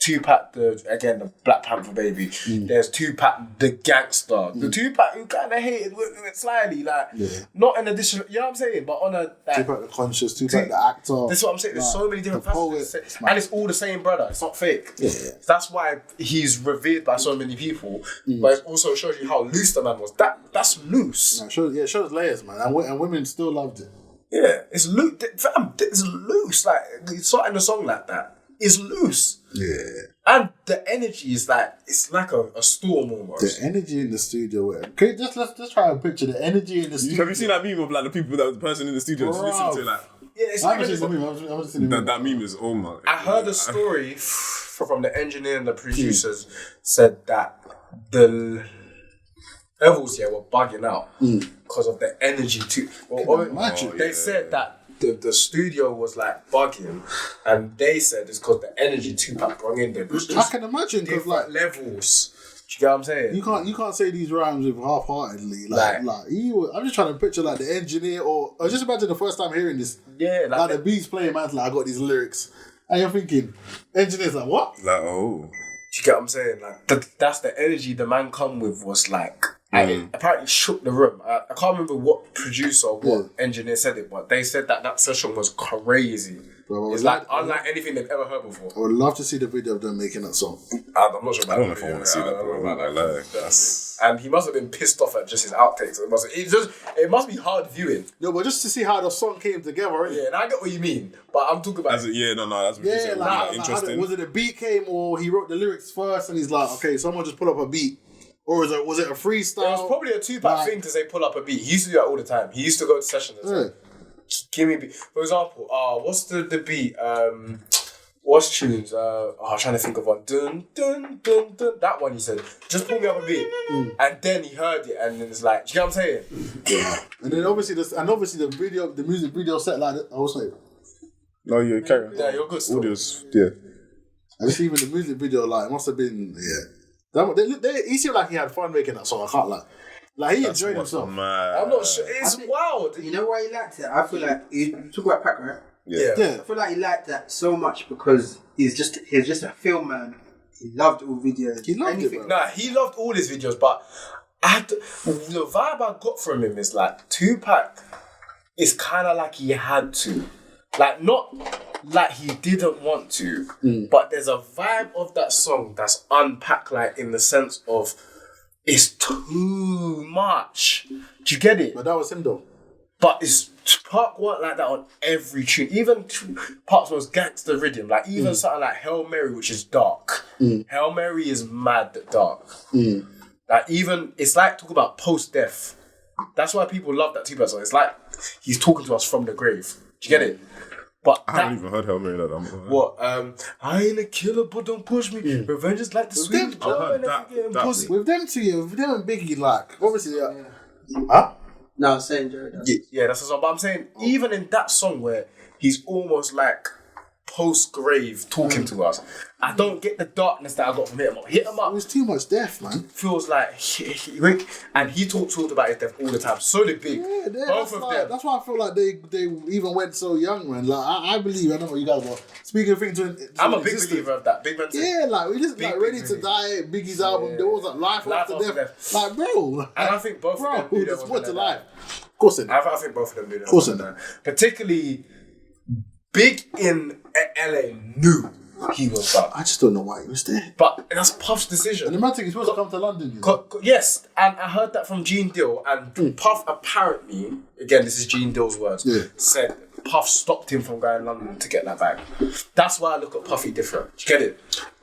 Tupac, the Black Panther baby. There's Tupac, the gangster. The Tupac who kind of hated with slyly, like not an additional. You know what I'm saying? But on a like, Tupac the conscious, Tupac the actor. That's what I'm saying. There's so many different facets, and it's all the same brother. It's not fake. Yeah. That's why he's revered by so many people. But it also shows you how loose the man was. That's loose. No, it shows layers, man, and women still loved it. Yeah, it's loose. Fam, it's loose. Like starting a song like that is loose. Yeah. And the energy is like, it's like a storm almost. The energy in the studio. Okay, let's try and picture the energy in the studio. Have you seen that meme of like the people the person in the studio just listening to it like? Yeah, it's I haven't seen the meme. That meme is I heard a story from the engineer and the producers said that the levels were bugging out because of the energy too. They said that the studio was like bugging, and they said it's because the energy Tupac brought in there. I can imagine because like levels. you get what I'm saying? You can't say these rhymes with half-heartedly. I'm just trying to picture like the engineer or just imagine the first time hearing this. Yeah, like the beats playing, man's like, I got these lyrics, and you're thinking, engineer's like, what? Like, oh. Do you get what I'm saying? Like that's the energy the man come with was like. And it apparently shook the room. I can't remember what producer or what engineer said it, but they said that session was crazy. Bro, it's like unlike anything they've ever heard before. I would love to see the video of them making that song. I'm not sure about I don't know if I want to see that, bro. And he must have been pissed off at just his outtakes. It must be hard viewing. No, but just to see how the song came together, right? Yeah, and I get what you mean, but I'm talking about. That's interesting. Was it a beat came or he wrote the lyrics first and he's like, okay, someone just pull up a beat. Or was it a freestyle? It was probably a two-pack thing to say pull up a beat. He used to do that all the time. He used to go to sessions and say, give me a beat. For example, what's the beat? What's tunes? I'm trying to think of one. Dun, dun, dun, dun. That one he said, just pull me up a beat. And then he heard it and then it's like, do you get what I'm saying? Yeah. And then obviously the music video set like that. I was like, no, you're carrying. Yeah, you're good still. Audios, yeah. I just even the music video, like, it must have been, he seemed like he had fun making that song. I can't lie. Like, he enjoyed himself. Mad. I'm not sure. It's wild. You know why he liked it? I feel like you talk about Pac, right? Yeah. I feel like he liked that so much because he's just a film man. He loved all videos. He loved it, bro. Nah, he loved all his videos, but the vibe I got from him is like Tupac is kind of like he had to. Like, not like he didn't want to, but there's a vibe of that song that's unpacked, like, in the sense of it's too much. Do you get it? But that was him, though. But Park weren't like that on every tune. Even Park's was gangster rhythm. Like, even something like Hail Mary, which is dark. Hail Mary is mad dark. Like, even, it's like talk about post-death. That's why people love that Tupac song. It's like he's talking to us from the grave. Do you get it? But I haven't even heard Hail Mary like that. What? I ain't a killer, but don't push me. Revenge is like the sweet joy and pussy. With them and Biggie, like, obviously, huh? No, I'm saying Jared. Yeah, that's the song. But I'm saying, even in that song where he's almost like post-grave talking to us, I don't get the darkness that I got from Hit 'em Up. Hit 'em Up. It was too much death, man. Feels like, and he talked about his death all the time. So did Big. Yeah, both of them. That's why I feel like they even went so young, man. Like, I believe, I don't know what you guys want. Speaking of things I'm a big believer of that. Big man. Yeah, like, we just like Ready to Die, Biggie's album, there was like Life After Death. Like, bro. And I think both of them do that. What's to life? Of course they do. I think both of them do that. Of course they do. Particularly, Big in LA knew he was done. I just don't know why he was there. But that's Puff's decision. And the man thing he's supposed to come to London. You know? Yes, and I heard that from Gene Dill, and Puff apparently, again, this is Gene Dill's words, said Puff stopped him from going to London to get that bag. That's why I look at Puffy different. Do you get it?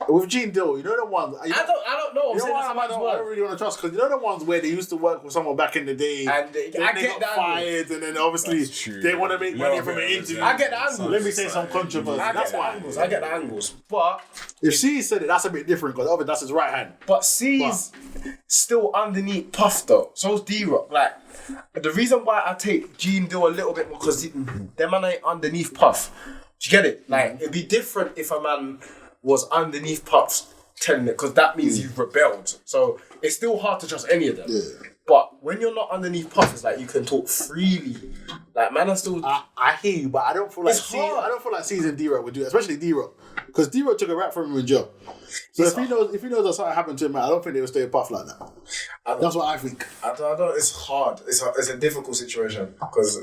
With Gene Dill, you know the ones. I don't know. You know why I don't really want to trust, because you know the ones where they used to work with someone back in the day, and they got fired, and then obviously they want to make money from an interview. I get the angles. Let me say some controversy. That's why. I get the angles. But if C said it, that's a bit different, because that's his right hand. But C's still underneath Puff though. So's D-Rock. Like, the reason why I take Gene Dill a little bit more, because them man ain't underneath Puff. Do you get it? Like, it'd be different if a man was underneath Puff's telling it, because that means you've rebelled. So it's still hard to trust any of them. Yeah. But when you're not underneath Puff, it's like you can talk freely. Like, man, I still. I hear you, but I don't feel like I don't feel like C's and D-Rock would do it, especially D-Rock, because D-Rock took a rap from him in jail. So if he knows that something happened to him, I don't think they would stay with Puff like that. That's what I think. I don't. It's hard. It's a difficult situation because.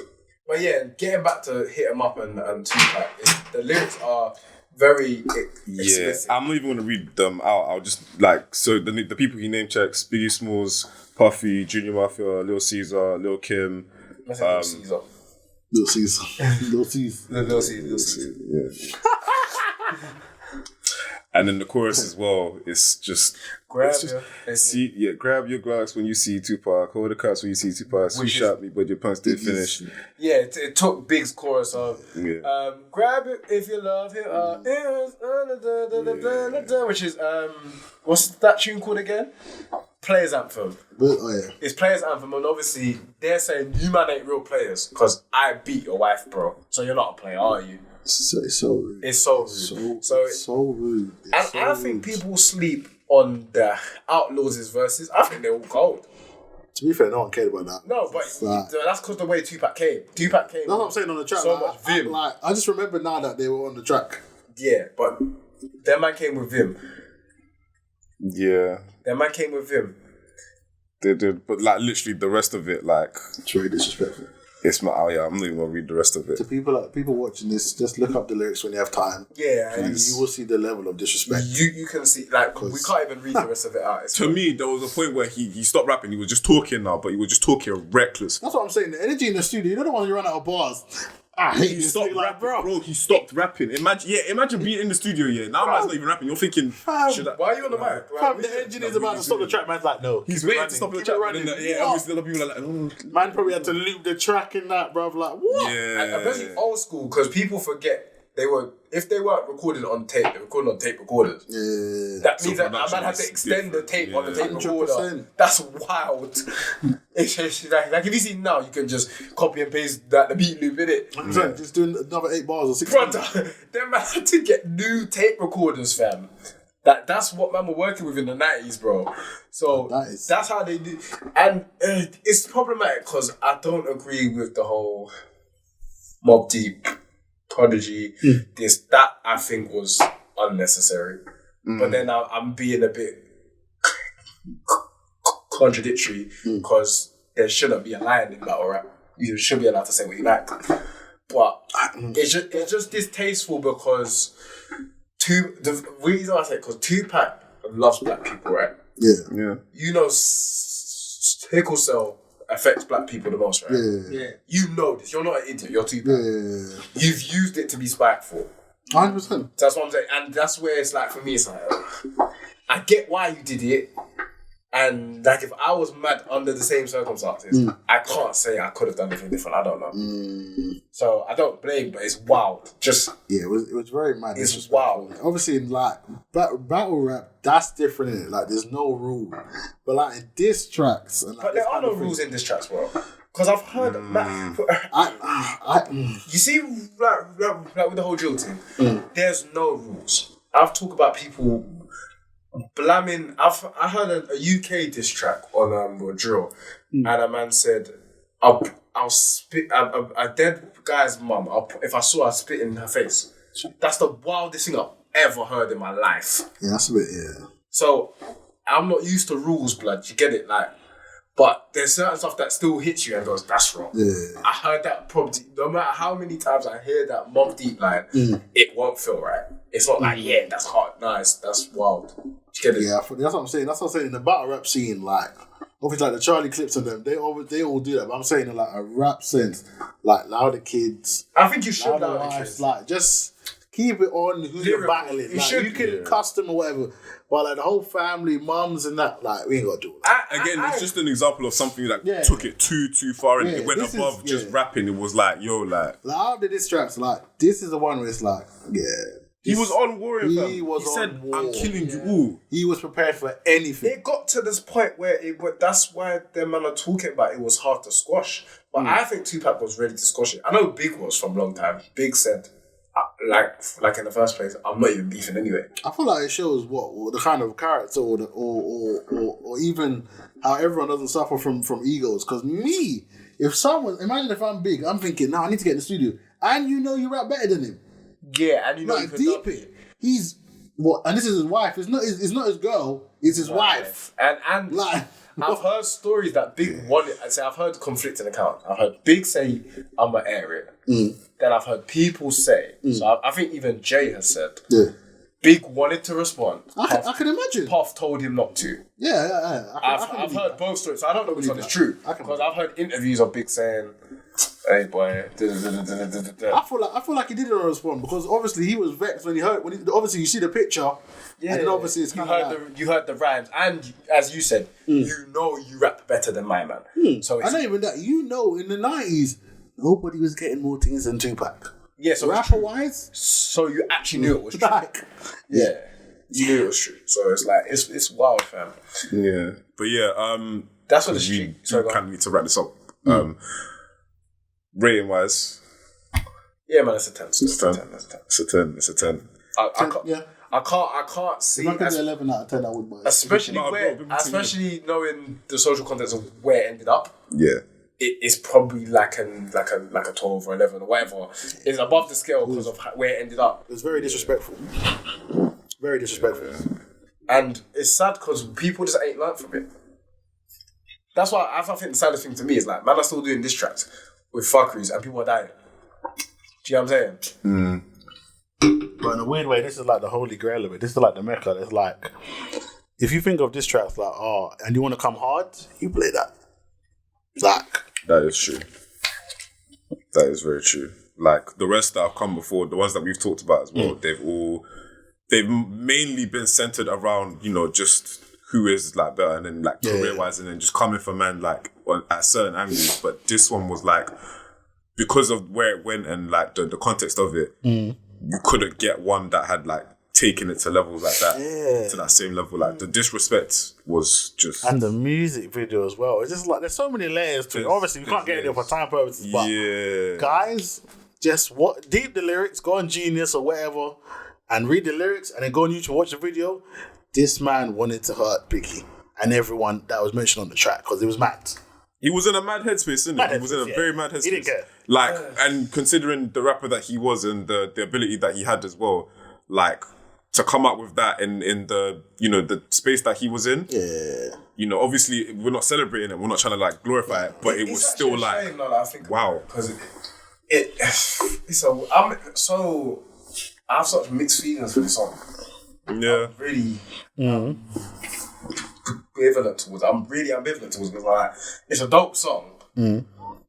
But yeah, getting back to Hit 'em Up and Tupac, the lyrics are very explicit. I'm not even going to read them out. I'll just so the people he name checks: Biggie Smalls, Puffy, Junior Mafia, Lil Caesar, Lil Kim. Lil Caesar. Lil Caesar. Lil Caesar. Yeah. And then the chorus as well, it's just grab your Glocks when you see Tupac, hold the cuts when you see Tupac, you shot me but your punch didn't finish. Yeah, it took Big's chorus of grab it if you love him, which is what's that tune called again? Players Anthem. It's Players Anthem, and obviously they're saying you man ain't real players because I beat your wife, bro. So you're not a player, are you? It's so rude. It's so rude. So rude. And I think people sleep on the Outlaws' verses, I think they're all gold. To be fair, no one cared about that. No, but that's because the way Tupac came. Tupac came. That's what I'm saying on the track. So much vim. I just remember now that they were on the track. Yeah, but their man came with vim. Yeah. Their man came with vim. They did, but like literally the rest of it, like It's very disrespectful. it's not. Oh yeah, I'm not even gonna read the rest of it. To people watching this, just look up the lyrics when you have time. Yeah, And you will see the level of disrespect. you can see, like, we can't even read the rest of it out. To me, there was a point where he stopped rapping. He was just talking now, but he was just talking reckless. That's what I'm saying. The energy in the studio, you don't want to run out of bars. I hate He this stopped thing, rapping, like, bro. He stopped rapping. Imagine being in the studio. Yeah, now man's not even rapping. You're thinking, should I? Why are you on the mic? Fam, the engineer's about to stop the track, man's like, no. He's keep it waiting running, to stop the keep track. it But then, running. yeah, What? obviously the other people are like, oh. Man probably had to loop the track in that, bruv. Like, what? Yeah. Especially old school, because people forget if they weren't recorded on tape, they recorded on tape recorders. Yeah. That means that a man production had to is extend the tape on the tape 100%. recorder. That's wild. It's just like if you see now, you can just copy and paste that the beat loop in it. Just doing another 8 bars or 6 Brother, them man had to get new tape recorders, fam. That's what man were working with in the 90s, bro. So that's how they do. And it's problematic because I don't agree with the whole Mobb Deep, Prodigy, that I think was unnecessary. But then I'm being a bit contradictory because there shouldn't be a line in battle rap. You should be allowed to say what you like. But it's just distasteful because the reason I say it, because Tupac loves black people, right? Yeah. You know, sickle cell affects black people the most, right? Yeah. You know this. You're not an idiot. You're Tupac. Yeah. You've used it to be spiteful. 100%. That's what I'm saying. And that's where it's like, for me, it's like, I get why you did it. And like, if I was mad under the same circumstances, I can't say I could have done anything different. I don't know. So I don't blame, but it's wild. It was very mad. It's wild. Obviously, in like battle rap, that's different. In it. Like, there's no rule. But like in diss tracks, and, like, But there are no rules in diss tracks, bro. Because I've heard, you see, like with the whole drill thing, there's no rules. I've talked about people blamming. I heard a UK diss track on drill, and a man said, "I'll spit a dead guy's mum. If I saw her spit in her face." That's the wildest thing I've ever heard in my life. Yeah, that's a bit, yeah. So I'm not used to rules, blood. You get it, like. But there's certain stuff that still hits you and goes, that's wrong. Yeah. I heard that probably, no matter how many times I hear that Mobb Deep line, it won't feel right. It's not like, yeah, that's hard. Nice, that's wild. You get it? Yeah, that's what I'm saying. That's what I'm saying. In the battle rap scene, like, obviously, like the Charlie Clips and them, they all do that. But I'm saying in like a rap sense, like, allow the kids. I think you should allow the allow the wives, kids. like, just keep it on who you're battling. You Like, should. you can custom or whatever. But like the whole family, mums and that, like, we ain't got to do that. It's just an example of something that took it too far and it went above just rapping. It was like, yo, like after this tracks, like, this is the one where it's like, he was on warrior. He said, war. "I'm killing you all." He was prepared for anything. It got to this point where that's why them man are talking about it was hard to squash. But I think Tupac was ready to squash it. I know Big was from a long time. Big said, like in the first place, I'm not even beefing anyway. I feel like it shows what the kind of character or even how everyone doesn't suffer from egos. Because me, imagine if I'm big, I'm thinking, now I need to get in the studio. And you rap better than him. Yeah, and you know, Like, deep it. He's what? And this is his wife. It's not his girl. It's his wife. And Like, I've heard stories that Big wanted. I've heard conflicting accounts. I've heard Big say, "I'm gonna air it." Then I've heard people say. So I think even Jay has said. Yeah. Big wanted to respond. I can imagine. Puff told him not to. Yeah. I've heard both stories, so I don't know which one is true. Because I've heard interviews of Big saying, "Hey boy." I feel like he didn't respond because obviously he was vexed when obviously you see the picture. Yeah. And then obviously it's kind of you heard the rhymes, and as you said, you know you rap better than my man. So it's, I not even that. In the 90s, nobody was getting more things than Tupac. Yeah, so rapper wise, so you actually knew it was true. like, Yeah, you knew it was true. So it's like it's wild, fam. Yeah, but yeah, that's what the street. You kind of need to wrap this up. Rating wise, yeah, man, it's a 10. It's a 10. It's a 10. I I can't see. If I could do 11 out of 10, I would buy it. Especially knowing the social context of where it ended up. Yeah. It's probably like a 12 or 11 or whatever. It's above the scale because of where it ended up. It was very disrespectful. Very disrespectful. And it's sad because people just ain't learned from it. That's why I think the saddest thing to me is like, man, are still doing diss tracks with fuckeries and people are dying. Do you know what I'm saying? But in a weird way, this is like the holy grail of it. This is like the mecca. It's like, if you think of diss tracks like, and you want to come hard, you play that. Like, that is true. That is very true. Like the rest that have come before, the ones that we've talked about as well, they've mainly been centered around, just who is like better and then like career wise and then just coming for men like at certain angles. But this one was like, because of where it went and like the context of it, you couldn't get one that had like taken it to levels like that, to that same level. Like the disrespect was just, and the music video as well. It's just like there's so many layers to it. Obviously, we can't get it there for time purposes, but guys, just deep the lyrics, go on Genius or whatever, and read the lyrics, and then go on YouTube and watch the video. This man wanted to hurt Biggie and everyone that was mentioned on the track because it was mad. He was in a mad headspace, isn't he? He was in a very mad headspace. He didn't care. Like, and considering the rapper that he was and the ability that he had as well, like, to come up with that in the, the space that he was in. Yeah. Obviously, we're not celebrating it. We're not trying to, like, glorify it. But it was still, like, shame, I think wow. Because I have such mixed feelings for this song. Yeah. I'm really ambivalent towards it. I'm really ambivalent towards it because like, it's a dope song,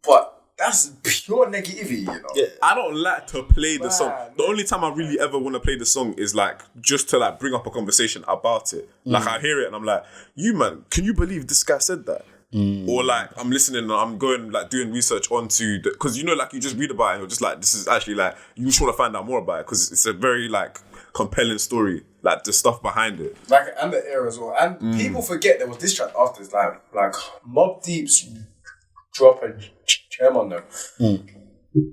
but that's pure negativity, Yeah. I don't like to play the song. The only time I really ever want to play the song is like just to like bring up a conversation about it. Like I hear it and I'm like, can you believe this guy said that? Or like I'm listening and I'm going like doing research onto the, because like you just read about it and you're just like, this is actually like, you just want to find out more about it because it's a very like compelling story, like the stuff behind it, like, and the era as well. And people forget there was this track after. It's like Mobb Deep's drop a gem on them.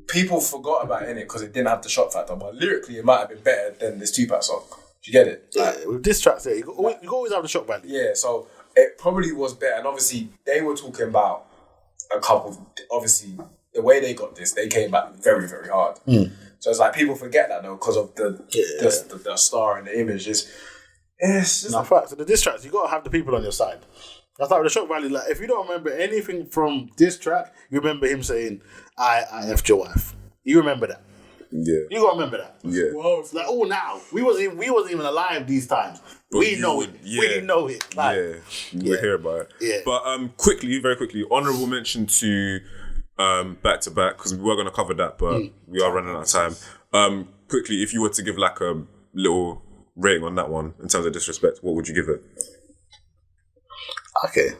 People forgot about it because it didn't have the shock factor, but lyrically it might have been better than this Tupac song. Do you get it? With this track there, you always have the shock value. Yeah, so it probably was better. And obviously they were talking about a couple. Obviously the way they got this, they came back very, very hard. So it's like people forget that though because of the star and the image. It's just fact. So the diss tracks, you gotta have the people on your side. That's like the shock value. Like if you don't remember anything from this track, you remember him saying, "I effed your wife." You remember that. Yeah. You gotta remember that. Yeah. Whoa. Like now we wasn't even alive these times. But we know it. Yeah. We didn't know it. Like, we hear about it. Yeah. But very quickly, honourable mention to back to back because we were gonna cover that, but we are running out of time. Quickly, if you were to give like a little rating on that one in terms of disrespect, what would you give it? Okay,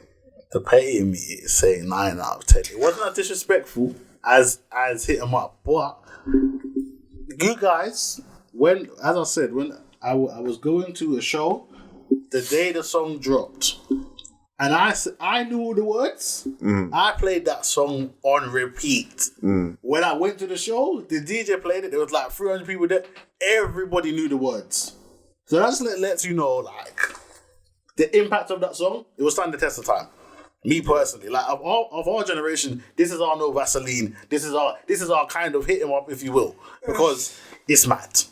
the pay me is saying 9 out of 10. It wasn't as disrespectful as hit 'em up, but you guys, when I was going to a show the day the song dropped, and I knew all the words. I played that song on repeat. When I went to the show, the DJ played it. There was like 300 people there. Everybody knew the words. So that just lets you know, like, the impact of that song. It will stand the test of time. Me personally, like of our generation, this is our no Vaseline. This is our kind of hit 'em up, if you will, because it's mad.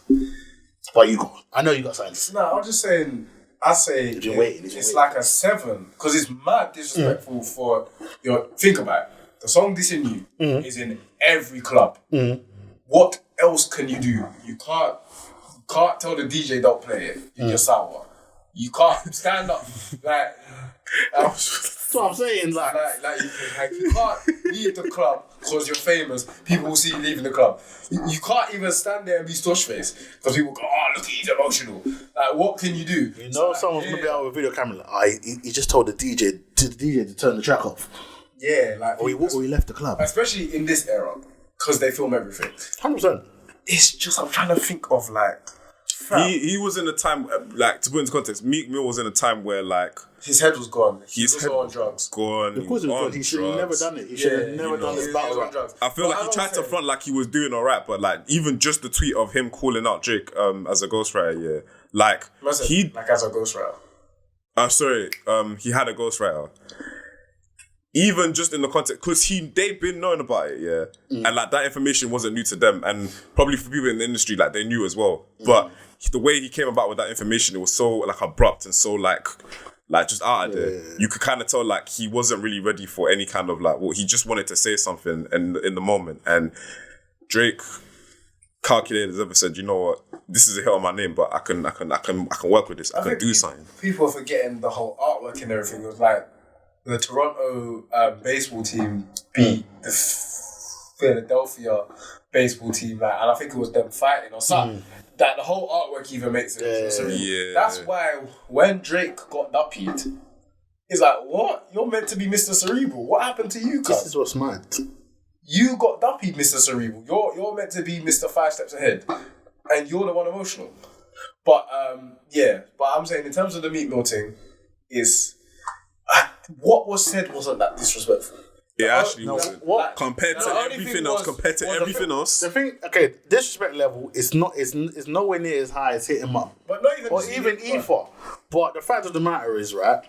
But you go. I know you got something. No, I'm just saying. I say it's like a 7 because it's mad disrespectful for think about it. The song "Dissing You" is in every club. What else can you do? You can't tell the DJ don't play it. You're just sour. You can't stand up like. That's what I'm saying. Like you can't leave the club because you're famous. People will see you leaving the club. You can't even stand there and be stush face because people go, "Oh, look, he's emotional." Like, what can you do? You know, someone's gonna be out with a video camera. Like, he just told the DJ to turn the track off. Yeah, like, or he left the club. Especially in this era, because they film everything. 100%. It's just I'm trying to think of like he was in a time, like, to put into context, Meek Mill was in a time where, like, his head was gone. his was head on drugs. Gone. Of course, it was good. He should have never done it. He should have never done this battle rap. I feel like he tried to front like he was doing alright, but like even just the tweet of him calling out Drake as a ghostwriter, like he like as a ghostwriter. He had a ghostwriter. Even just in the context, because they've been knowing about it, and like that information wasn't new to them, and probably for people in the industry, like they knew as well. But the way he came about with that information, it was so like abrupt and so like just out of there. You could kind of tell like he wasn't really ready for any kind of like, well, he just wanted to say something in the moment. And Drake calculated as ever said, you know what, this is a hit on my name, but I can work with this. I can do something. People are forgetting the whole artwork and everything. It was like the Toronto baseball team beat the Philadelphia baseball team, like, and I think it was them fighting or something. That the whole artwork even makes it. That's why when Drake got duppied, he's like, "What? You're meant to be Mr. Cerebral. What happened to you?" This is what's mad. You got duppied, Mr. Cerebral. You're meant to be Mr. 5 steps ahead, and you're the one emotional. But but I'm saying in terms of the Meek Mill thing, is what was said wasn't that disrespectful. It actually wasn't. What? Compared to everything else. The thing, okay, disrespect level is nowhere near as high as Hit 'Em Up. But not even. Or even Ether. But the fact of the matter is, right,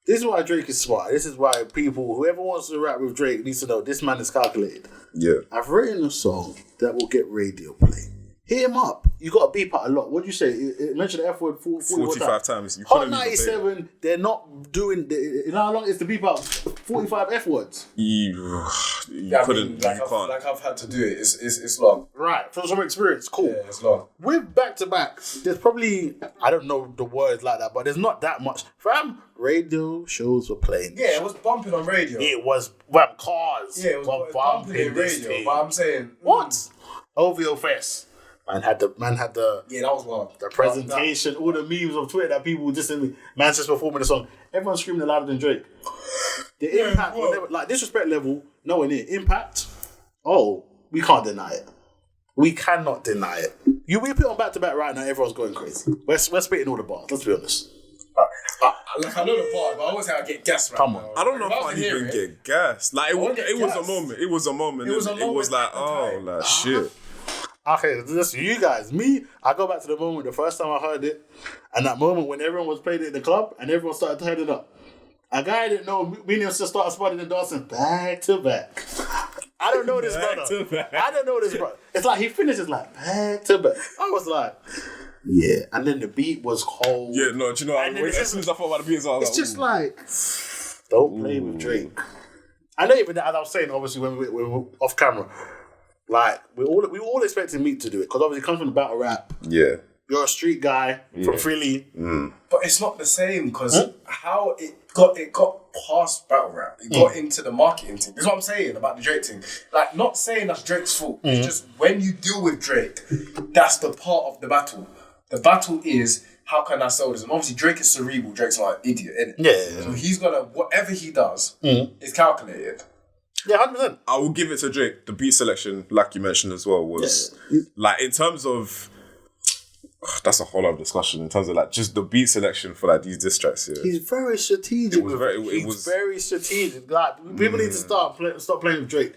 this is why Drake is smart. This is why whoever wants to rap with Drake needs to know this man is calculated. Yeah. I've written a song that will get radio play. Hit 'Em Up. You got to beep out a lot. What do you say? It mentioned the F word 45 times. Hot 97, they're not doing... You know how long it's to beep out 45 F words? You couldn't. I've had to do it. It's long. Right. From some experience. Cool. Yeah, it's long. With back-to-back, there's probably... I don't know the words like that, but there's not that much. Fam, radio shows were playing. Yeah, it was bumping on radio. It was... cars. Yeah, it was bumping on radio. But I'm saying... What? OVO Fest. Man had the yeah, that was wild. The presentation, all the memes on Twitter that people just Manchester performing the song. Everyone's screaming louder than Drake. The impact, like disrespect level, nowhere near. Impact, we can't deny it. We cannot deny it. We put on back to back right now. Everyone's going crazy. We're spitting all the bars. Let's be honest. Like I know the bars, but I always have to get gassed right now. I don't know if I even get gassed. Like it was a moment. It was a moment. It was like, shit. Okay, this you guys. Me, I go back to the moment the first time I heard it, and that moment when everyone was playing it in the club and everyone started turning up. A guy I didn't know, me and him just started spotting and dancing back to back. I don't know this brother. I don't know this brother. It's like he finishes like back to back. I was like, yeah. And then the beat was cold. Yeah, no, do you know? As soon as I thought about the beat, I was it's just like, don't play with Drake. I know even as I was saying, obviously when we were off camera. Like, we all expecting Meek to do it, because obviously it comes from the battle rap. Yeah. You're a street guy from Philly. But it's not the same, because how it got past battle rap. It got into the marketing thing. This is what I'm saying about the Drake thing. Like, not saying that's Drake's fault. It's just when you deal with Drake, that's the part of the battle. The battle is, how can I sell this? And obviously Drake is cerebral. Drake's not an idiot, innit? Yeah. So he's gonna, whatever he does, is calculated. Yeah, 100%. I will give it to Drake. The beat selection, like you mentioned as well, was like in terms of that's a whole other discussion. In terms of like just the beat selection for like these diss tracks. Yeah, he's very strategic. He's very strategic. Like people need to stop playing with Drake.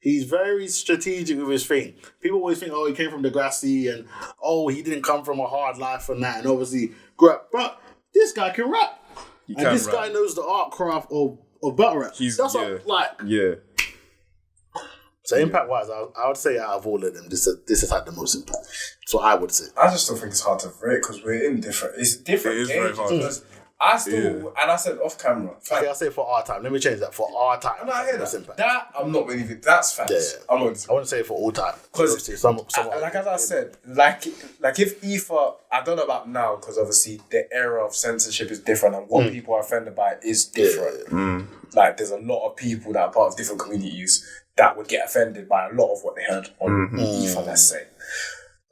He's very strategic with his thing. People always think, he came from the grassy and he didn't come from a hard life and that, and obviously grew up. But this guy can rap, guy knows the art craft of battle rap. Yeah. So impact-wise, I would say out of all of them, this has had the most impact. So I would say. I just still think it's hard to rate because we're in different. It's different. It is very hard. I still, and I said off camera. Okay, I'll say for our time. Let me change that. For our time. And I hear that. I'm not really. That's facts. Yeah. I wouldn't say it for all time. Because like as I said, like if Ether, I don't know about now because obviously the era of censorship is different and what people are offended by is different. Like there's a lot of people that are part of different communities that would get offended by a lot of what they heard on Ether, let's say.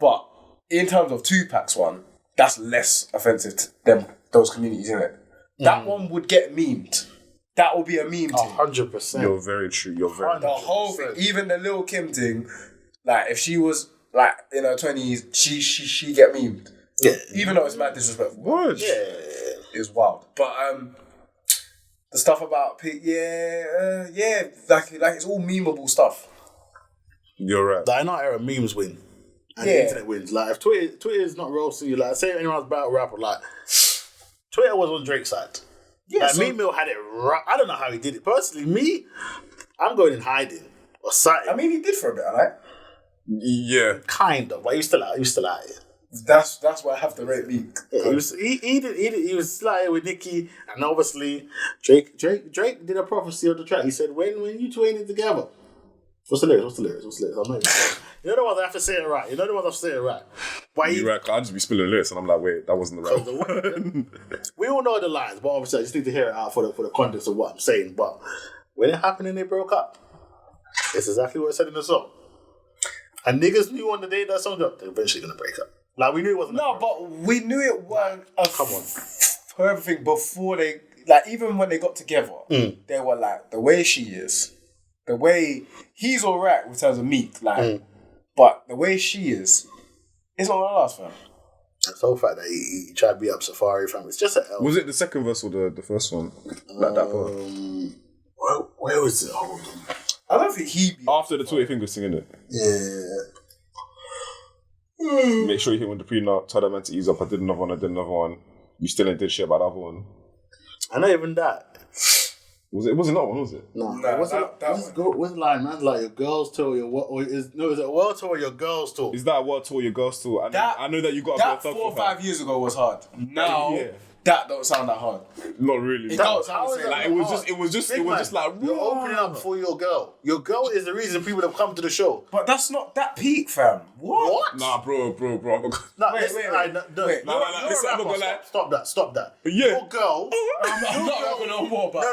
But in terms of Tupac's one, that's less offensive to them. Those communities, innit? That one would get memed. That will be a meme thing. 100%. You're very true. You're very the whole thing, even the Lil Kim thing, like if she was like in her 20s, she get memed. Yeah. Even though it's mad disrespectful. What? Yeah. It's wild. But the stuff about Pete, like it's all memeable stuff. You're right. Like in our era, memes win. And the internet wins. Like if Twitter is not roasting you, like say anyone's battle rapper, like Twitter was on Drake's side. Yeah, like Meek Mill had it right. I don't know how he did it. Personally, I'm going in hiding or something. I mean, he did for a bit, right? Yeah. Kind of, but he was still out here. That's why I have to rate Meek. Yeah, he was still out here with Nicki, and obviously Drake did a prophecy on the track. He said, "When you two ain't together." What's the lyrics? I'm not even sure. You know the ones I have to say it right. But You're right, 'cause I'll just be spilling lyrics and I'm like, wait, that wasn't the right one. We all know the lines, but obviously I just need to hear it out for the context of what I'm saying. But when it happened and they broke up, it's exactly what it said in the song. And niggas knew on the day that song dropped, they're eventually gonna break up. Like we knew it wasn't. No, but we knew it weren't come on. For everything before they, like, even when they got together, they were like, the way she is, the way he's alright in terms of Meek, like, but the way she is, it's not gonna last, fam. That's the whole fact that he tried to be up Safari, fam. It's just an L. Was it the second verse or the first one? Like that part? Where was it? Hold on. I don't think he. After the 20 fingers singing it. Yeah. Make sure you hit with the prenup, tell that man to ease up. I did another one. You still ain't did shit about the other one. I know even that. It wasn't that one, was it? No, Nah, what's that the line, man? Like your girls tour, is it a world tour or your girls tour? Is that a world tour, your girls tour? I know that you got that a 4 or 5 years ago was hard. Now that don't sound that hard. Not really. It don't sound the same. Like, it was just like you're opening up for your girl. Your girl is the reason people have come to the show. But that's not that peak, fam. What? Nah, bro. Wait. Listen, I'm not gonna lie. Stop that. Yeah. Your girl. I'm not rapping no more, but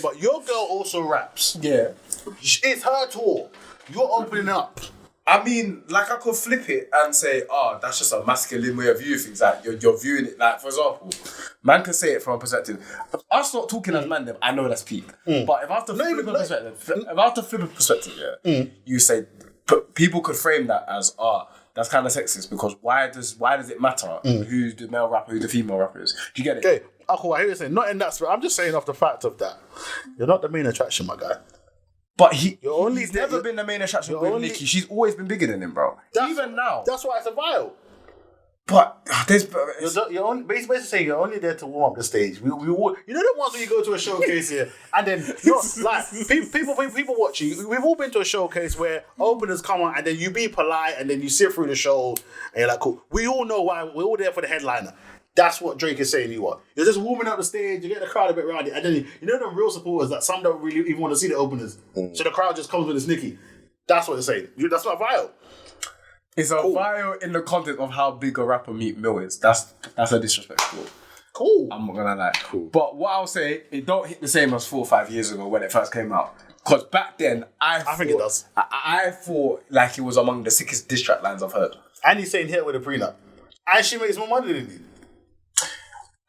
but your girl also raps. yeah. It's her tour. You're opening up. I mean, like, I could flip it and say, that's just a masculine way of viewing things. Like, you're viewing it, like, for example, man can say it from a perspective. Us not talking as man, I know that's peak. But if I have to flip a perspective, you say, people could frame that as, that's kind of sexist, because why does it matter who's the male rapper, who the female rapper is? Do you get it? Okay, cool, I hear you saying, not in that spirit. I'm just saying off the fact of that. You're not the main attraction, my guy. But he's never been the main attraction with Nicki. She's always been bigger than him, bro. Even now. That's why it's a vial. But You're only basically saying you're only there to warm up the stage. We all, you know the ones when you go to a showcase here, and then people watch you. We've all been to a showcase where openers come on, and then you be polite, and then you sit through the show, and you're like, cool. We all know why we're all there for the headliner. That's what Drake is saying you are. You're just warming up the stage, you get the crowd a bit rowdy, and then you know the real supporters that some don't really even want to see the openers. So the crowd just comes with this Nicki. That's what it's saying. That's not vile. It's a vial in the context of how big a rapper Meek Mill is. That's a disrespectful. Cool. I'm not gonna lie. Cool. But what I'll say, it don't hit the same as 4 or 5 years ago when it first came out. Because back then, I think it does. I thought like it was among the sickest diss track lines I've heard. And he's saying hit with a prenup. And she makes more money than you.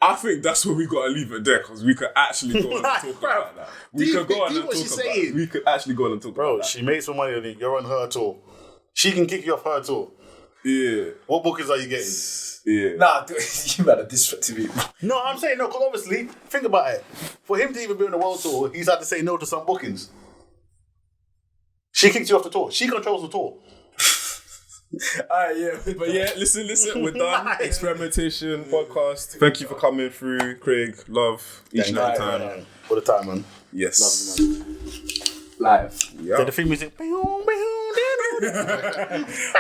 I think that's where we gotta leave it there, because we could actually go on and talk about that. We could actually go on and talk about that. She makes more money than you. You're on her tour. She can kick you off her tour. Yeah. What bookings are you getting? Yeah. Nah, you better disrespect to me. No, I'm saying no, because obviously, think about it. For him to even be on the world tour, he's had to say no to some bookings. She kicked you off the tour. She controls the tour. Alright, yeah. But yeah, listen, we're done. Experimentation podcast. Thank you for coming through, Craig. Love each and every time. All the time, man. Yes. Love you, man. Live. Yeah. The theme music.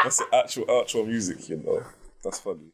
That's the actual outro music, you know. That's funny.